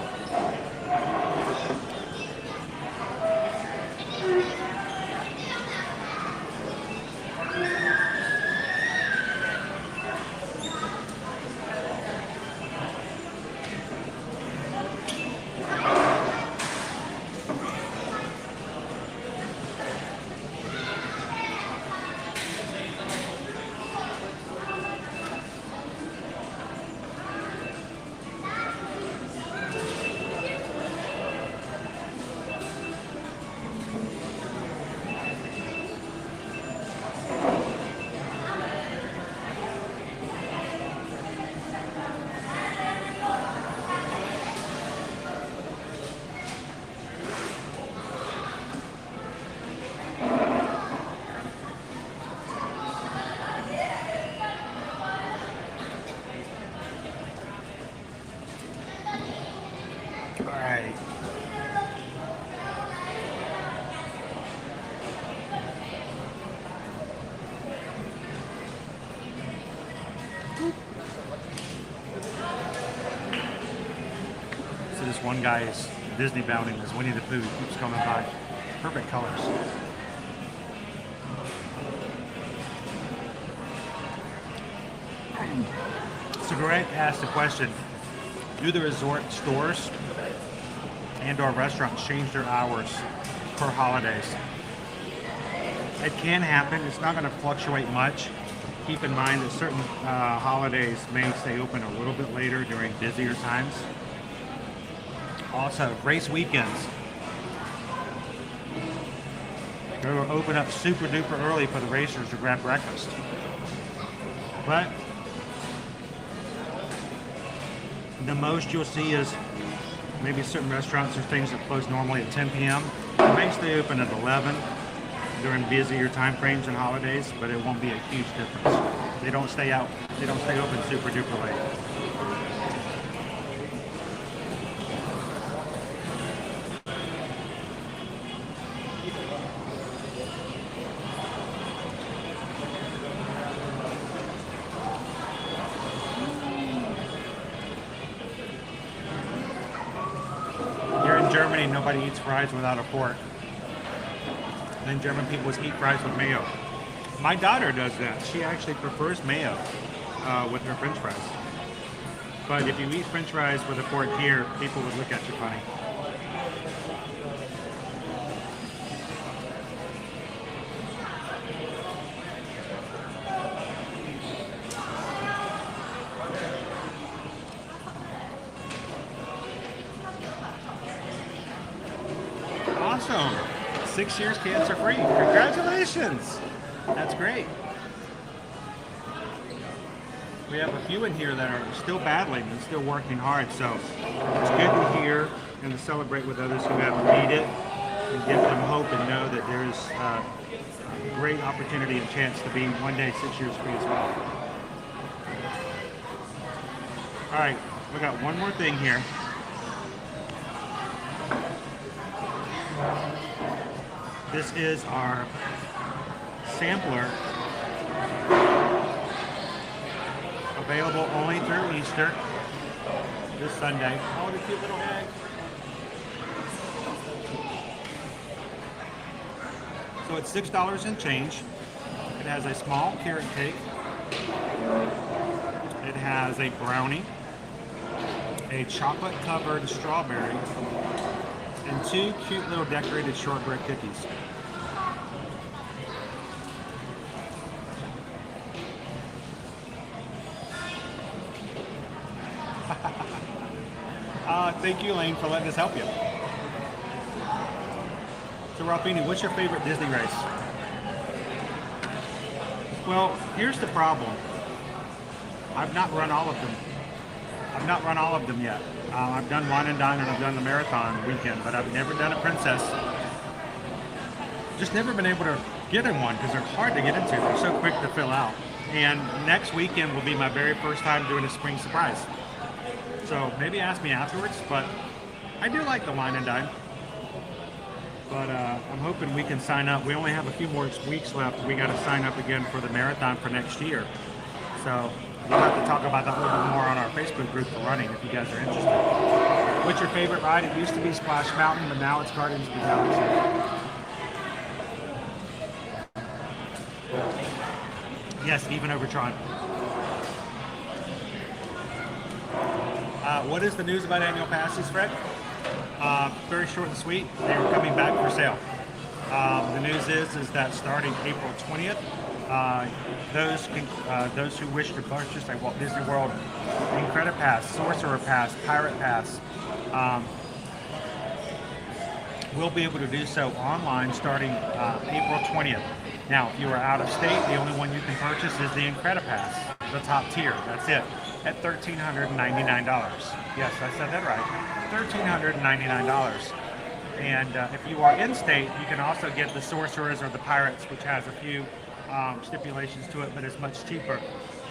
this one guy is Disney bound and is Winnie the Pooh. He keeps coming by. Perfect colors. So Greg asked the question, do the resort stores and or restaurants change their hours for holidays? It can happen. It's not going to fluctuate much. Keep in mind that certain holidays may stay open a little bit later during busier times. Also, race weekends. They will open up super duper early for the racers to grab breakfast. But the most you'll see is maybe certain restaurants or things that close normally at 10 p.m. They may stay open at 11 during busier time frames and holidays, but it won't be a huge difference. They don't stay open super duper late. Here in Germany, nobody eats fries without a fork. And German people eat fries with mayo. My daughter does that. She actually prefers mayo with her French fries. But if you eat French fries with a fork here, people would look at you funny. Awesome. 6 years cancer-free. Congratulations. That's great. We have a few in here that are still battling and still working hard, so it's good to hear and to celebrate with others who have made it and give them hope and know that there's a great opportunity and chance to be one day 6 years free as well. All right, we got one more thing here. This is our sampler, available only through Easter, this Sunday. Oh, the cute little egg. So it's $6 and change. It has a small carrot cake. It has a brownie, a chocolate-covered strawberry, and 2 cute little decorated shortbread cookies. Thank you, Elaine, for letting us help you. So, Ralphini, what's your favorite Disney race? Well, here's the problem. I've not run all of them. Yet. I've done Wine and Dine and I've done the marathon weekend, but I've never done a princess. Just never been able to get in one because they're hard to get into. They're so quick to fill out. And next weekend will be my very first time doing a spring surprise. So maybe ask me afterwards, but I do like the Wine and Dine. But I'm hoping we can sign up. We only have a few more weeks left. We got to sign up again for the marathon for next year. So we'll have to talk about that a little bit more on our Facebook group for running if you guys are interested. What's your favorite ride? It used to be Splash Mountain, but now it's Guardians of the Galaxy. Yes, even over Tron. What is the news about annual passes, Fred? Very short and sweet. They are coming back for sale. The news is that starting April 20th, those who wish to purchase a Walt Disney World Incredipass, Sorcerer Pass, Pirate Pass, will be able to do so online starting April 20th. Now, if you are out of state, the only one you can purchase is the Incredipass, the top tier. That's it, at $1,399. Yes, I said that right. $1,399. And if you are in state, you can also get the Sorcerers or the Pirates, which has a few stipulations to it, but it's much cheaper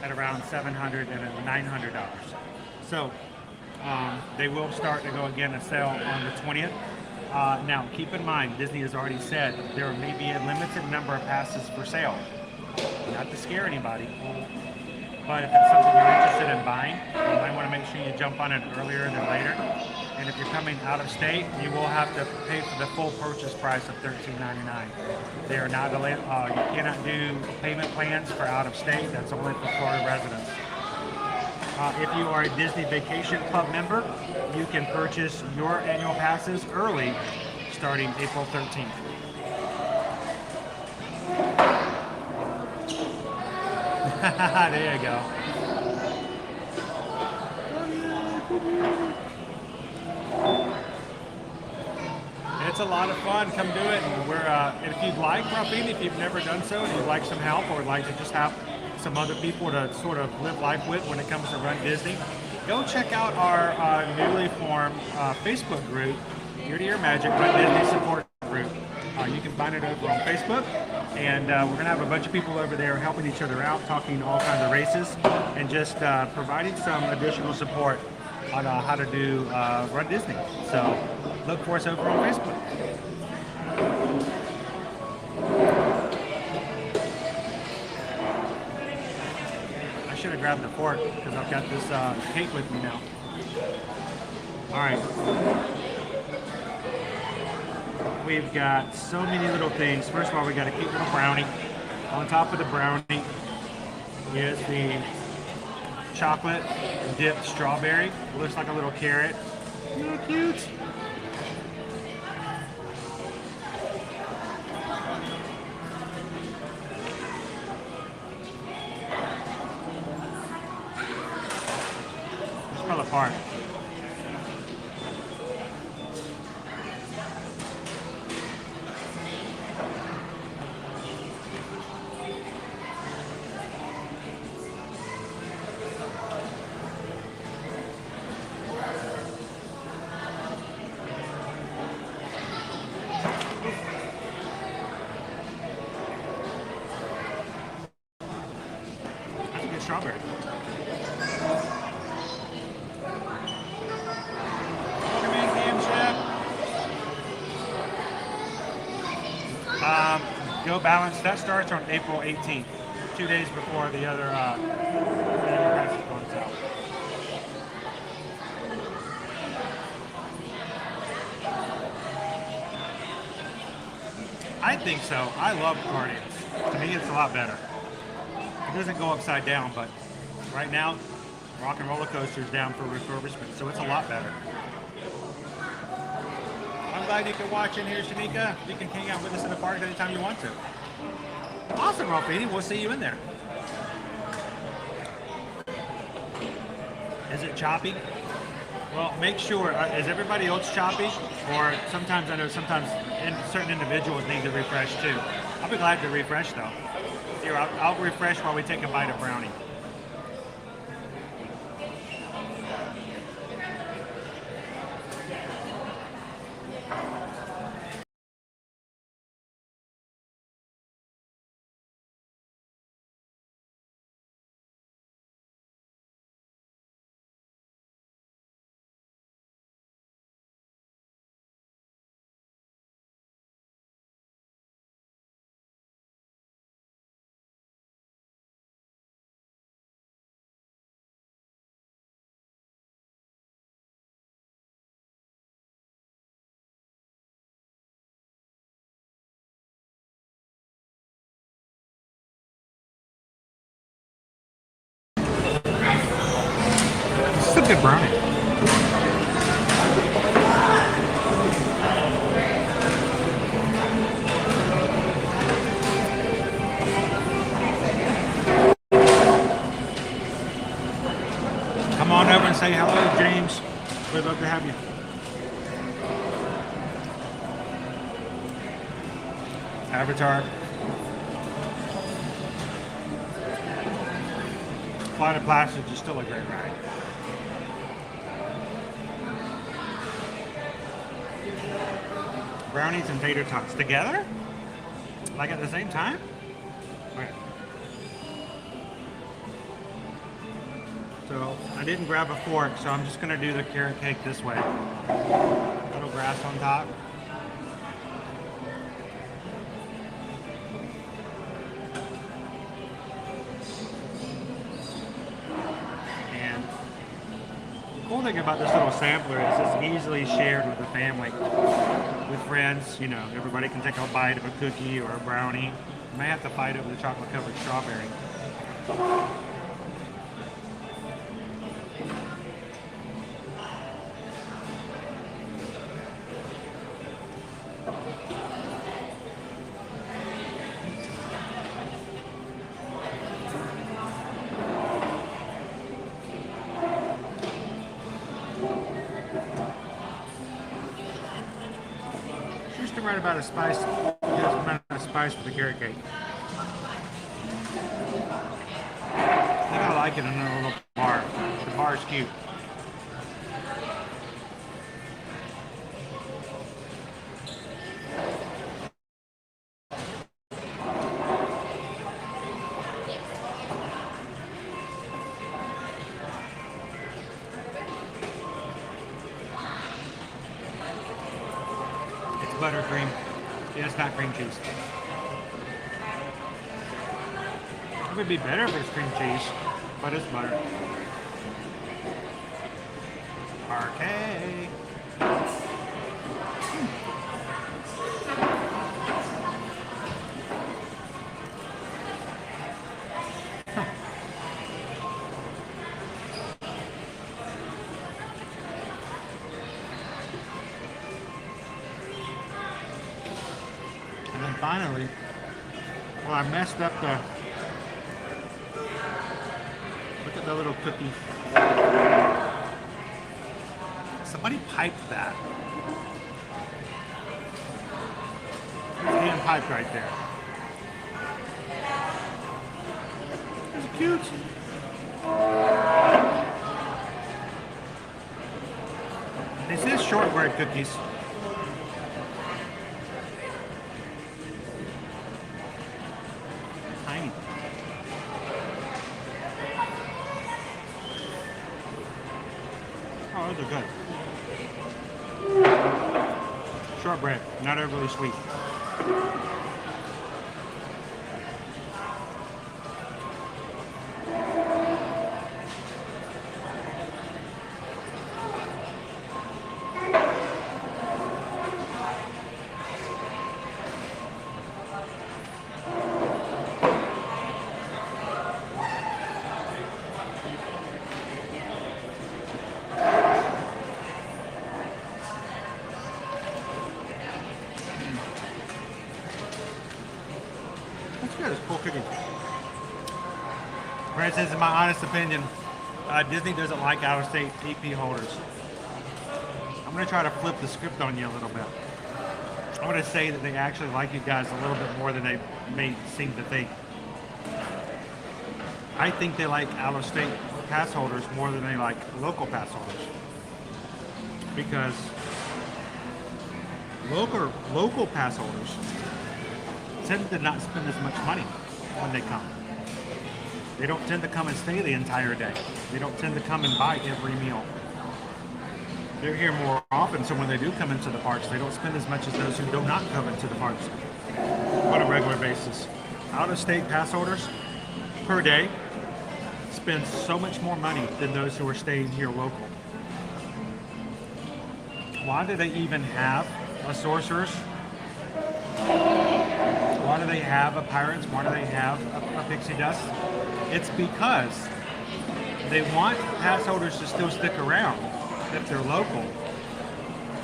at around $700 and $900. So they will start to go again and sale on the 20th. Now, keep in mind, Disney has already said there may be a limited number of passes for sale. Not to scare anybody, but if it's something you're interested in buying, you might want to make sure you jump on it earlier than later. And if you're coming out of state, you will have to pay for the full purchase price of $13.99. They are not you cannot do payment plans for out of state. That's only for Florida residents. If you are a Disney Vacation Club member, you can purchase your annual passes early starting April 13th. There you go. It's a lot of fun. Come do it. And if you'd like, Rafini, if you've never done so and you'd like some help or would like to just have some other people to sort of live life with when it comes to Run Disney, go check out our newly formed Facebook group, Year to Year Magic Run Disney Support Group. You can find it over on Facebook, and we're going to have a bunch of people over there helping each other out, talking all kinds of races, and just providing some additional support on how to do Run Disney. So look for us over on Facebook. I should have grabbed the fork because I've got this cake with me now. All right. We've got so many little things. First of all, we got a cute little brownie. On top of the brownie is the chocolate dipped strawberry. It looks like a little carrot. Isn't that cute? Let's pull apart. Strawberry. Welcome in, Cam Chef. Go Balance, that starts on April 18th, 2 days before the other prices goes out. I think so. I love Guardians. To me, it's a lot better. It doesn't go upside down, but right now, Rock and Roller Coaster is down for refurbishment, so it's a lot better. I'm glad you can watch in here, Shanika. You can hang out with us in the park anytime you want to. Awesome, Ralphini. We'll see you in there. Is it choppy? Well, make sure. Is everybody else choppy? Or sometimes I know certain individuals need to refresh too. I'll be glad to refresh though. Here, I'll refresh while we take a bite of brownie. This is a good brownie. Come on over and say hello, James. We'd love to have you. Avatar. Flight of Passage is still a great ride. Brownies and tater tots together? Like at the same time? Okay. So I didn't grab a fork, so I'm just gonna do the carrot cake this way. Little grass on top. cool thing about this little sampler is it's easily shared with the family, with friends. You know, everybody can take a bite of a cookie or a brownie. You may have to fight over the chocolate-covered strawberry. Right about a spice, amount of spice for the carrot cake. I think I like it in a little bar. The bar is cute. Buttercream. Yeah, it's not cream cheese. It would be better if it's cream cheese, but it's butter. Okay. Finally, well, I messed up the, look at the little cookie. Somebody piped that. There's a hand pipe right there. It's cute. This is shortbread cookies. Oh, those are good. Shortbread, not overly sweet. This is my honest opinion. Disney doesn't like out-of-state EP holders. I'm going to try to flip the script on you a little bit. I'm going to say that they actually like you guys a little bit more than they may seem to think. I think they like out-of-state pass holders more than they like local pass holders. Because local pass holders tend to not spend as much money when they come. They don't tend to come and stay the entire day. They don't tend to come and buy every meal. They're here more often, so when they do come into the parks, they don't spend as much as those who do not come into the parks on a regular basis. Out-of-state pass holders per day spend so much more money than those who are staying here local. Why do they even have a Sorcerer's? Why do they have a Pirates? Why do they have a Pixie Dust? It's because they want pass holders to still stick around if they're local.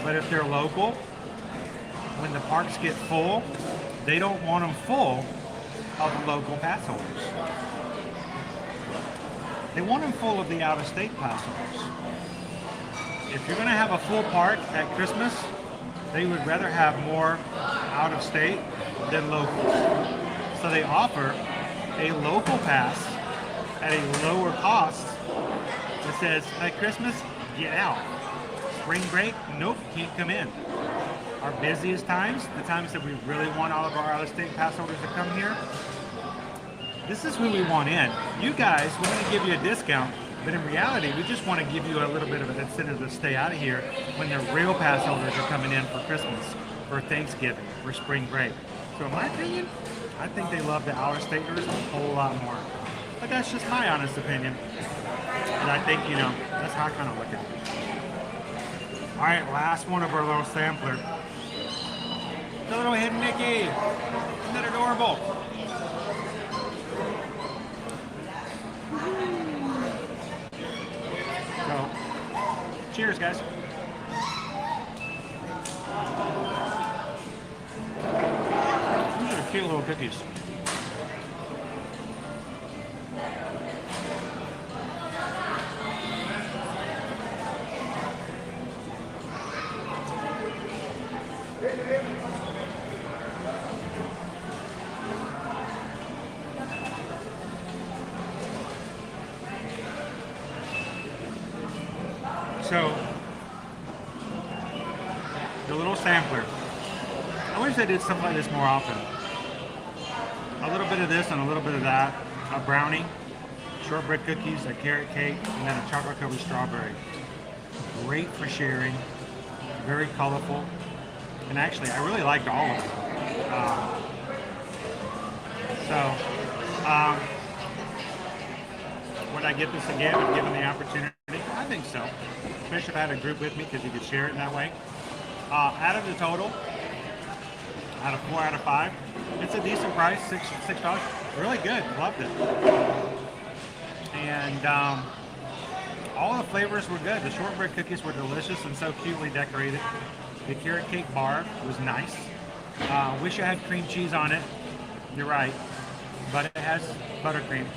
But if they're local, when the parks get full, they don't want them full of the local pass holders. They want them full of the out-of-state pass holders. If you're going to have a full park at Christmas, they would rather have more out-of-state than locals. So they offer a local pass at a lower cost that says, at Christmas, get out. Spring break, nope, can't come in. Our busiest times, the times that we really want all of our out-of-state pass holders to come here, this is who we want in. You guys, we're going to give you a discount, but in reality, we just want to give you a little bit of an incentive to stay out of here when the real pass holders are coming in for Christmas, for Thanksgiving, for spring break. So in my opinion, I think they love the out-of-staters a whole lot more. But that's just my honest opinion. And I think, you know, that's how I kind of look at it. All right, last one of our little sampler. The little hidden Mickey. Isn't that adorable? So, cheers, guys. These are cute little cookies. So, the little sampler. I wish they did stuff like this more often. A little bit of this and a little bit of that. A brownie, shortbread cookies, a carrot cake, and then a chocolate covered strawberry. Great for sharing. Very colorful. And actually, I really liked all of them. Would I get this again if given the opportunity? I think so. Especially if I had a group with me because you could share it in that way. Out of the total, out of 4 out of 5, it's a decent price, $6. Really good, loved it. And all the flavors were good. The shortbread cookies were delicious and so cutely decorated. The carrot cake bar was nice. Wish I had cream cheese on it. You're right, but it has buttercream.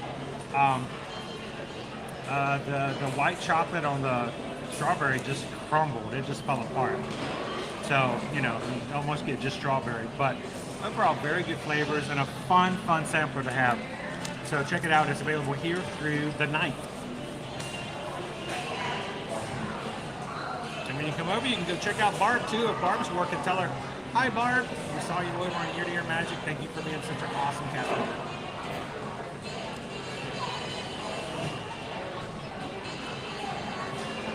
The white chocolate on the strawberry just crumbled. It just fell apart. So, you know, you almost get just strawberry. But overall, very good flavors and a fun sampler to have. So check it out. It's available here through the 9th. And when you come over, you can go check out Barb, too. If Barb's working, tell her, hi, Barb. We saw you over on Ear to Ear Magic. Thank you for being such an awesome cat member.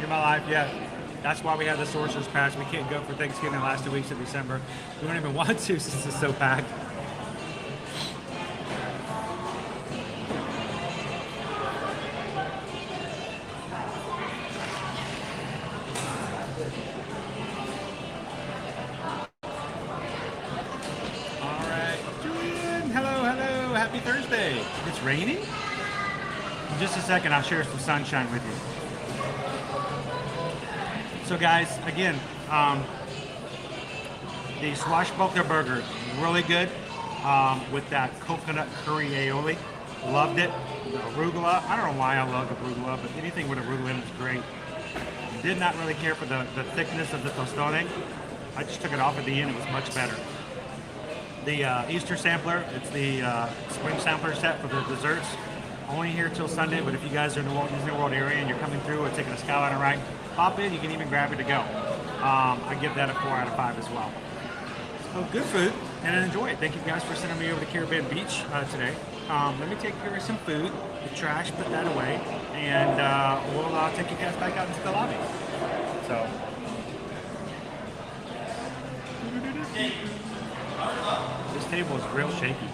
In my life, yeah. That's why we have the Sorcerer's Pass. We can't go for Thanksgiving the last 2 weeks of December. We don't even want to since it's so packed. All right, Julian, hello. Happy Thursday. It's raining? In just a second, I'll share some sunshine with you. So guys, again, the swashbuckler burger, really good with that coconut curry aioli. Loved it. The arugula, I don't know why I love the arugula, but anything with arugula in it is great. Did not really care for the thickness of the tostone. I just took it off at the end, it was much better. The Easter sampler, it's the spring sampler set for the desserts. Only here till Sunday, but if you guys are in the Walt Disney World area and you're coming through or taking a Skyliner ride, pop in, you can even grab it to go. I give that a 4 out of 5 as well. So good food, and enjoy it. Thank you guys for sending me over to Caribbean Beach today. Let me take care of some food, the trash, put that away, and we'll take you guys back out into the lobby. So. This table is real shaky.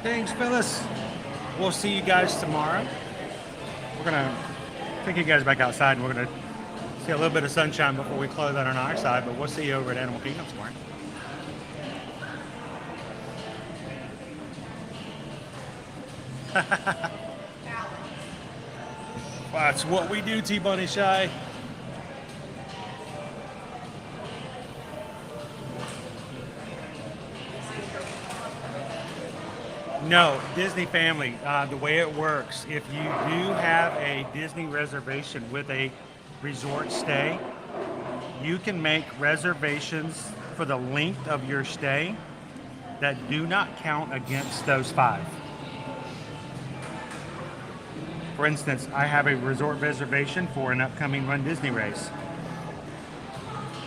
Thanks, Phyllis. We'll see you guys tomorrow. We're gonna take you guys back outside, and we're gonna see a little bit of sunshine before we close out on our side. But we'll see you over at Animal Kingdom tomorrow. That's what we do, T-Bunny Shy. No, Disney family, the way it works, if you do have a Disney reservation with a resort stay, you can make reservations for the length of your stay that do not count against those 5. For instance, I have a resort reservation for an upcoming Run Disney race.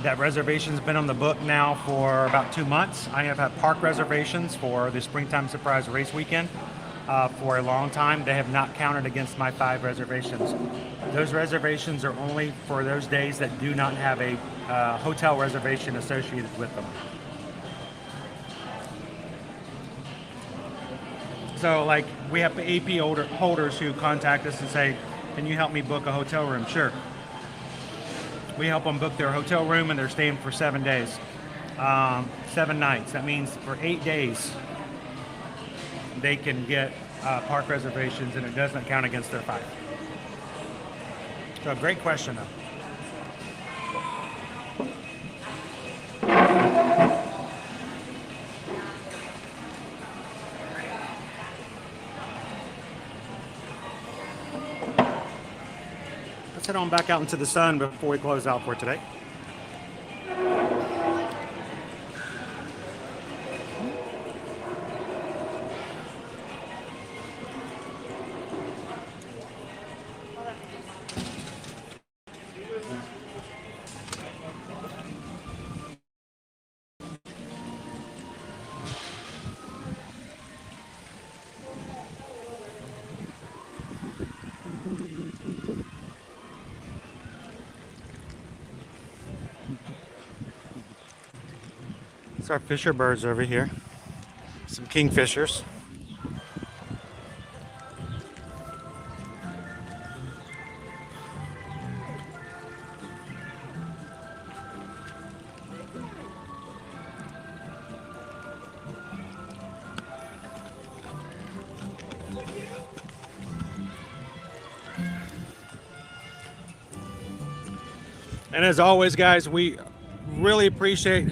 That reservation's been on the book now for about 2 months. I have had park reservations for the Springtime Surprise Race Weekend for a long time. They have not counted against my 5 reservations. Those reservations are only for those days that do not have a hotel reservation associated with them. So like we have AP holders who contact us and say, can you help me book a hotel room? Sure. We help them book their hotel room and they're staying for 7 days, 7 nights. That means for 8 days, they can get park reservations and it doesn't count against their 5. So great question though. Let's head on back out into the sun before we close out for today. It's our fisher birds over here. Some kingfishers. And as always, guys, we really appreciate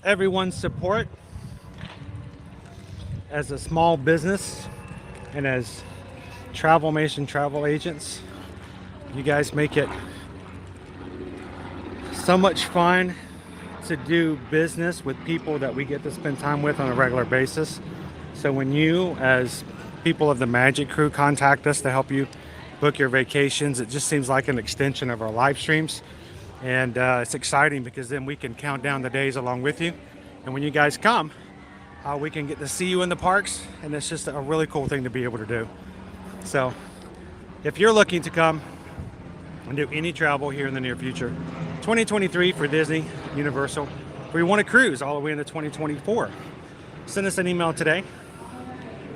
everyone's support as a small business and as Travelmation travel agents. You guys make it so much fun to do business with people that we get to spend time with on a regular basis. So when you, as people of the Magic Crew, contact us to help you book your vacations, it just seems like an extension of our live streams. And it's exciting because then we can count down the days along with you. And when you guys come, we can get to see you in the parks. And it's just a really cool thing to be able to do. So if you're looking to come and do any travel here in the near future, 2023 for Disney, Universal, or you want to cruise all the way into 2024, send us an email today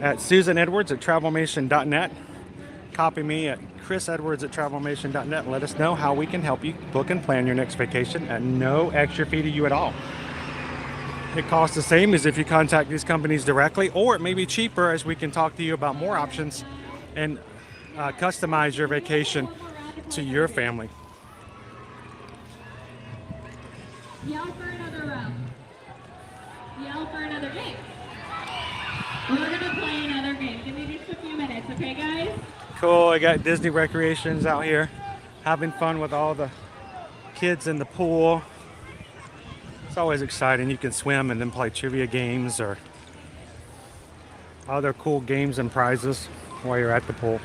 at susanedwards@travelmation.net. Copy me at chrisedwards@travelmation.net and let us know how we can help you book and plan your next vacation at no extra fee to you at all. It costs the same as if you contact these companies directly, or it may be cheaper as we can talk to you about more options and customize your vacation to your family.
Yell for another round. Yell for another game. We're gonna play another game. Give me just a few minutes, okay, guys?
Cool, I got Disney Recreations out here having fun with all the kids in the pool. It's always exciting. You can swim and then play trivia games or other cool games and prizes while you're at the pool.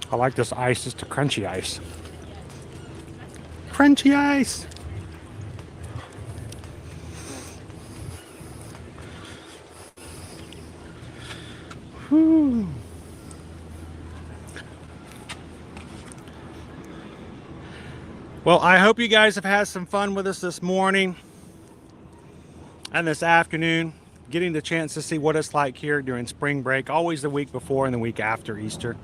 I like this ice, it's the crunchy ice. Crunchy ice! Whew. Well, I hope you guys have had some fun with us this morning and this afternoon, getting the chance to see what it's like here during spring break, always the week before and the week after Easter.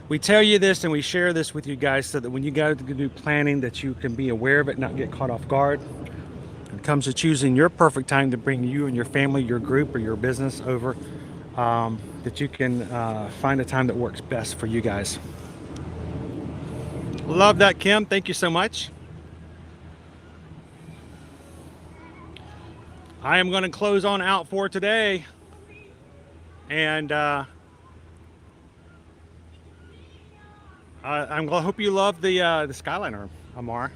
We tell you this and we share this with you guys so that when you go to do planning that you can be aware of it, not get caught off guard. When it comes to choosing your perfect time to bring you and your family, your group, or your business over, that you can find a time that works best for you guys. Love that, Kim. Thank you so much. I am going to close on out for today. And I hope you love the Skyliner, Amar.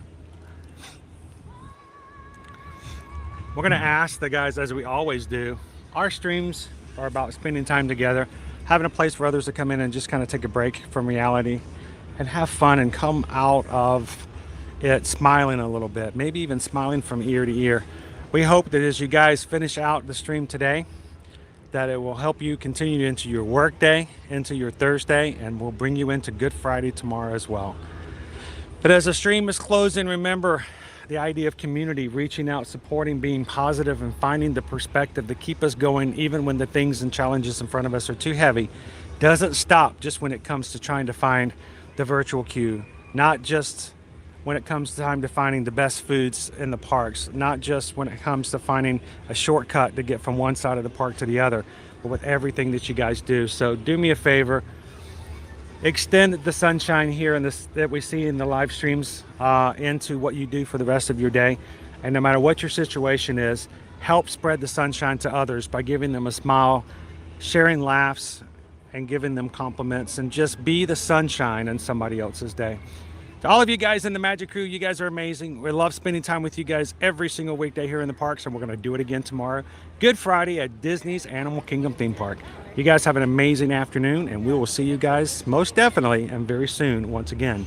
We're going to ask the guys, as we always do, our streams are about spending time together, having a place for others to come in and just kind of take a break from reality and have fun and come out of it smiling a little bit, maybe even smiling from ear to ear. We hope that as you guys finish out the stream today, that it will help you continue into your work day, into your Thursday, and will bring you into Good Friday tomorrow as well. But as the stream is closing, remember the idea of community, reaching out, supporting, being positive, and finding the perspective to keep us going even when the things and challenges in front of us are too heavy. Doesn't stop just when it comes to trying to find the virtual queue, not just when it comes to time to finding the best foods in the parks, not just when it comes to finding a shortcut to get from one side of the park to the other, but with everything that you guys do. So do me a favor, extend the sunshine here in this that we see in the live streams into what you do for the rest of your day. And no matter what your situation is, help spread the sunshine to others by giving them a smile, sharing laughs, and giving them compliments, and just be the sunshine in somebody else's day. To all of you guys in the Magic Crew, you guys are amazing. We love spending time with you guys every single weekday here in the parks, and we're going to do it again tomorrow. Good Friday at Disney's Animal Kingdom theme park. You guys have an amazing afternoon, and we will see you guys most definitely and very soon once again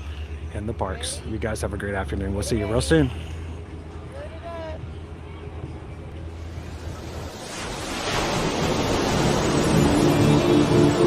in the parks. You guys have a great afternoon. We'll see you real soon.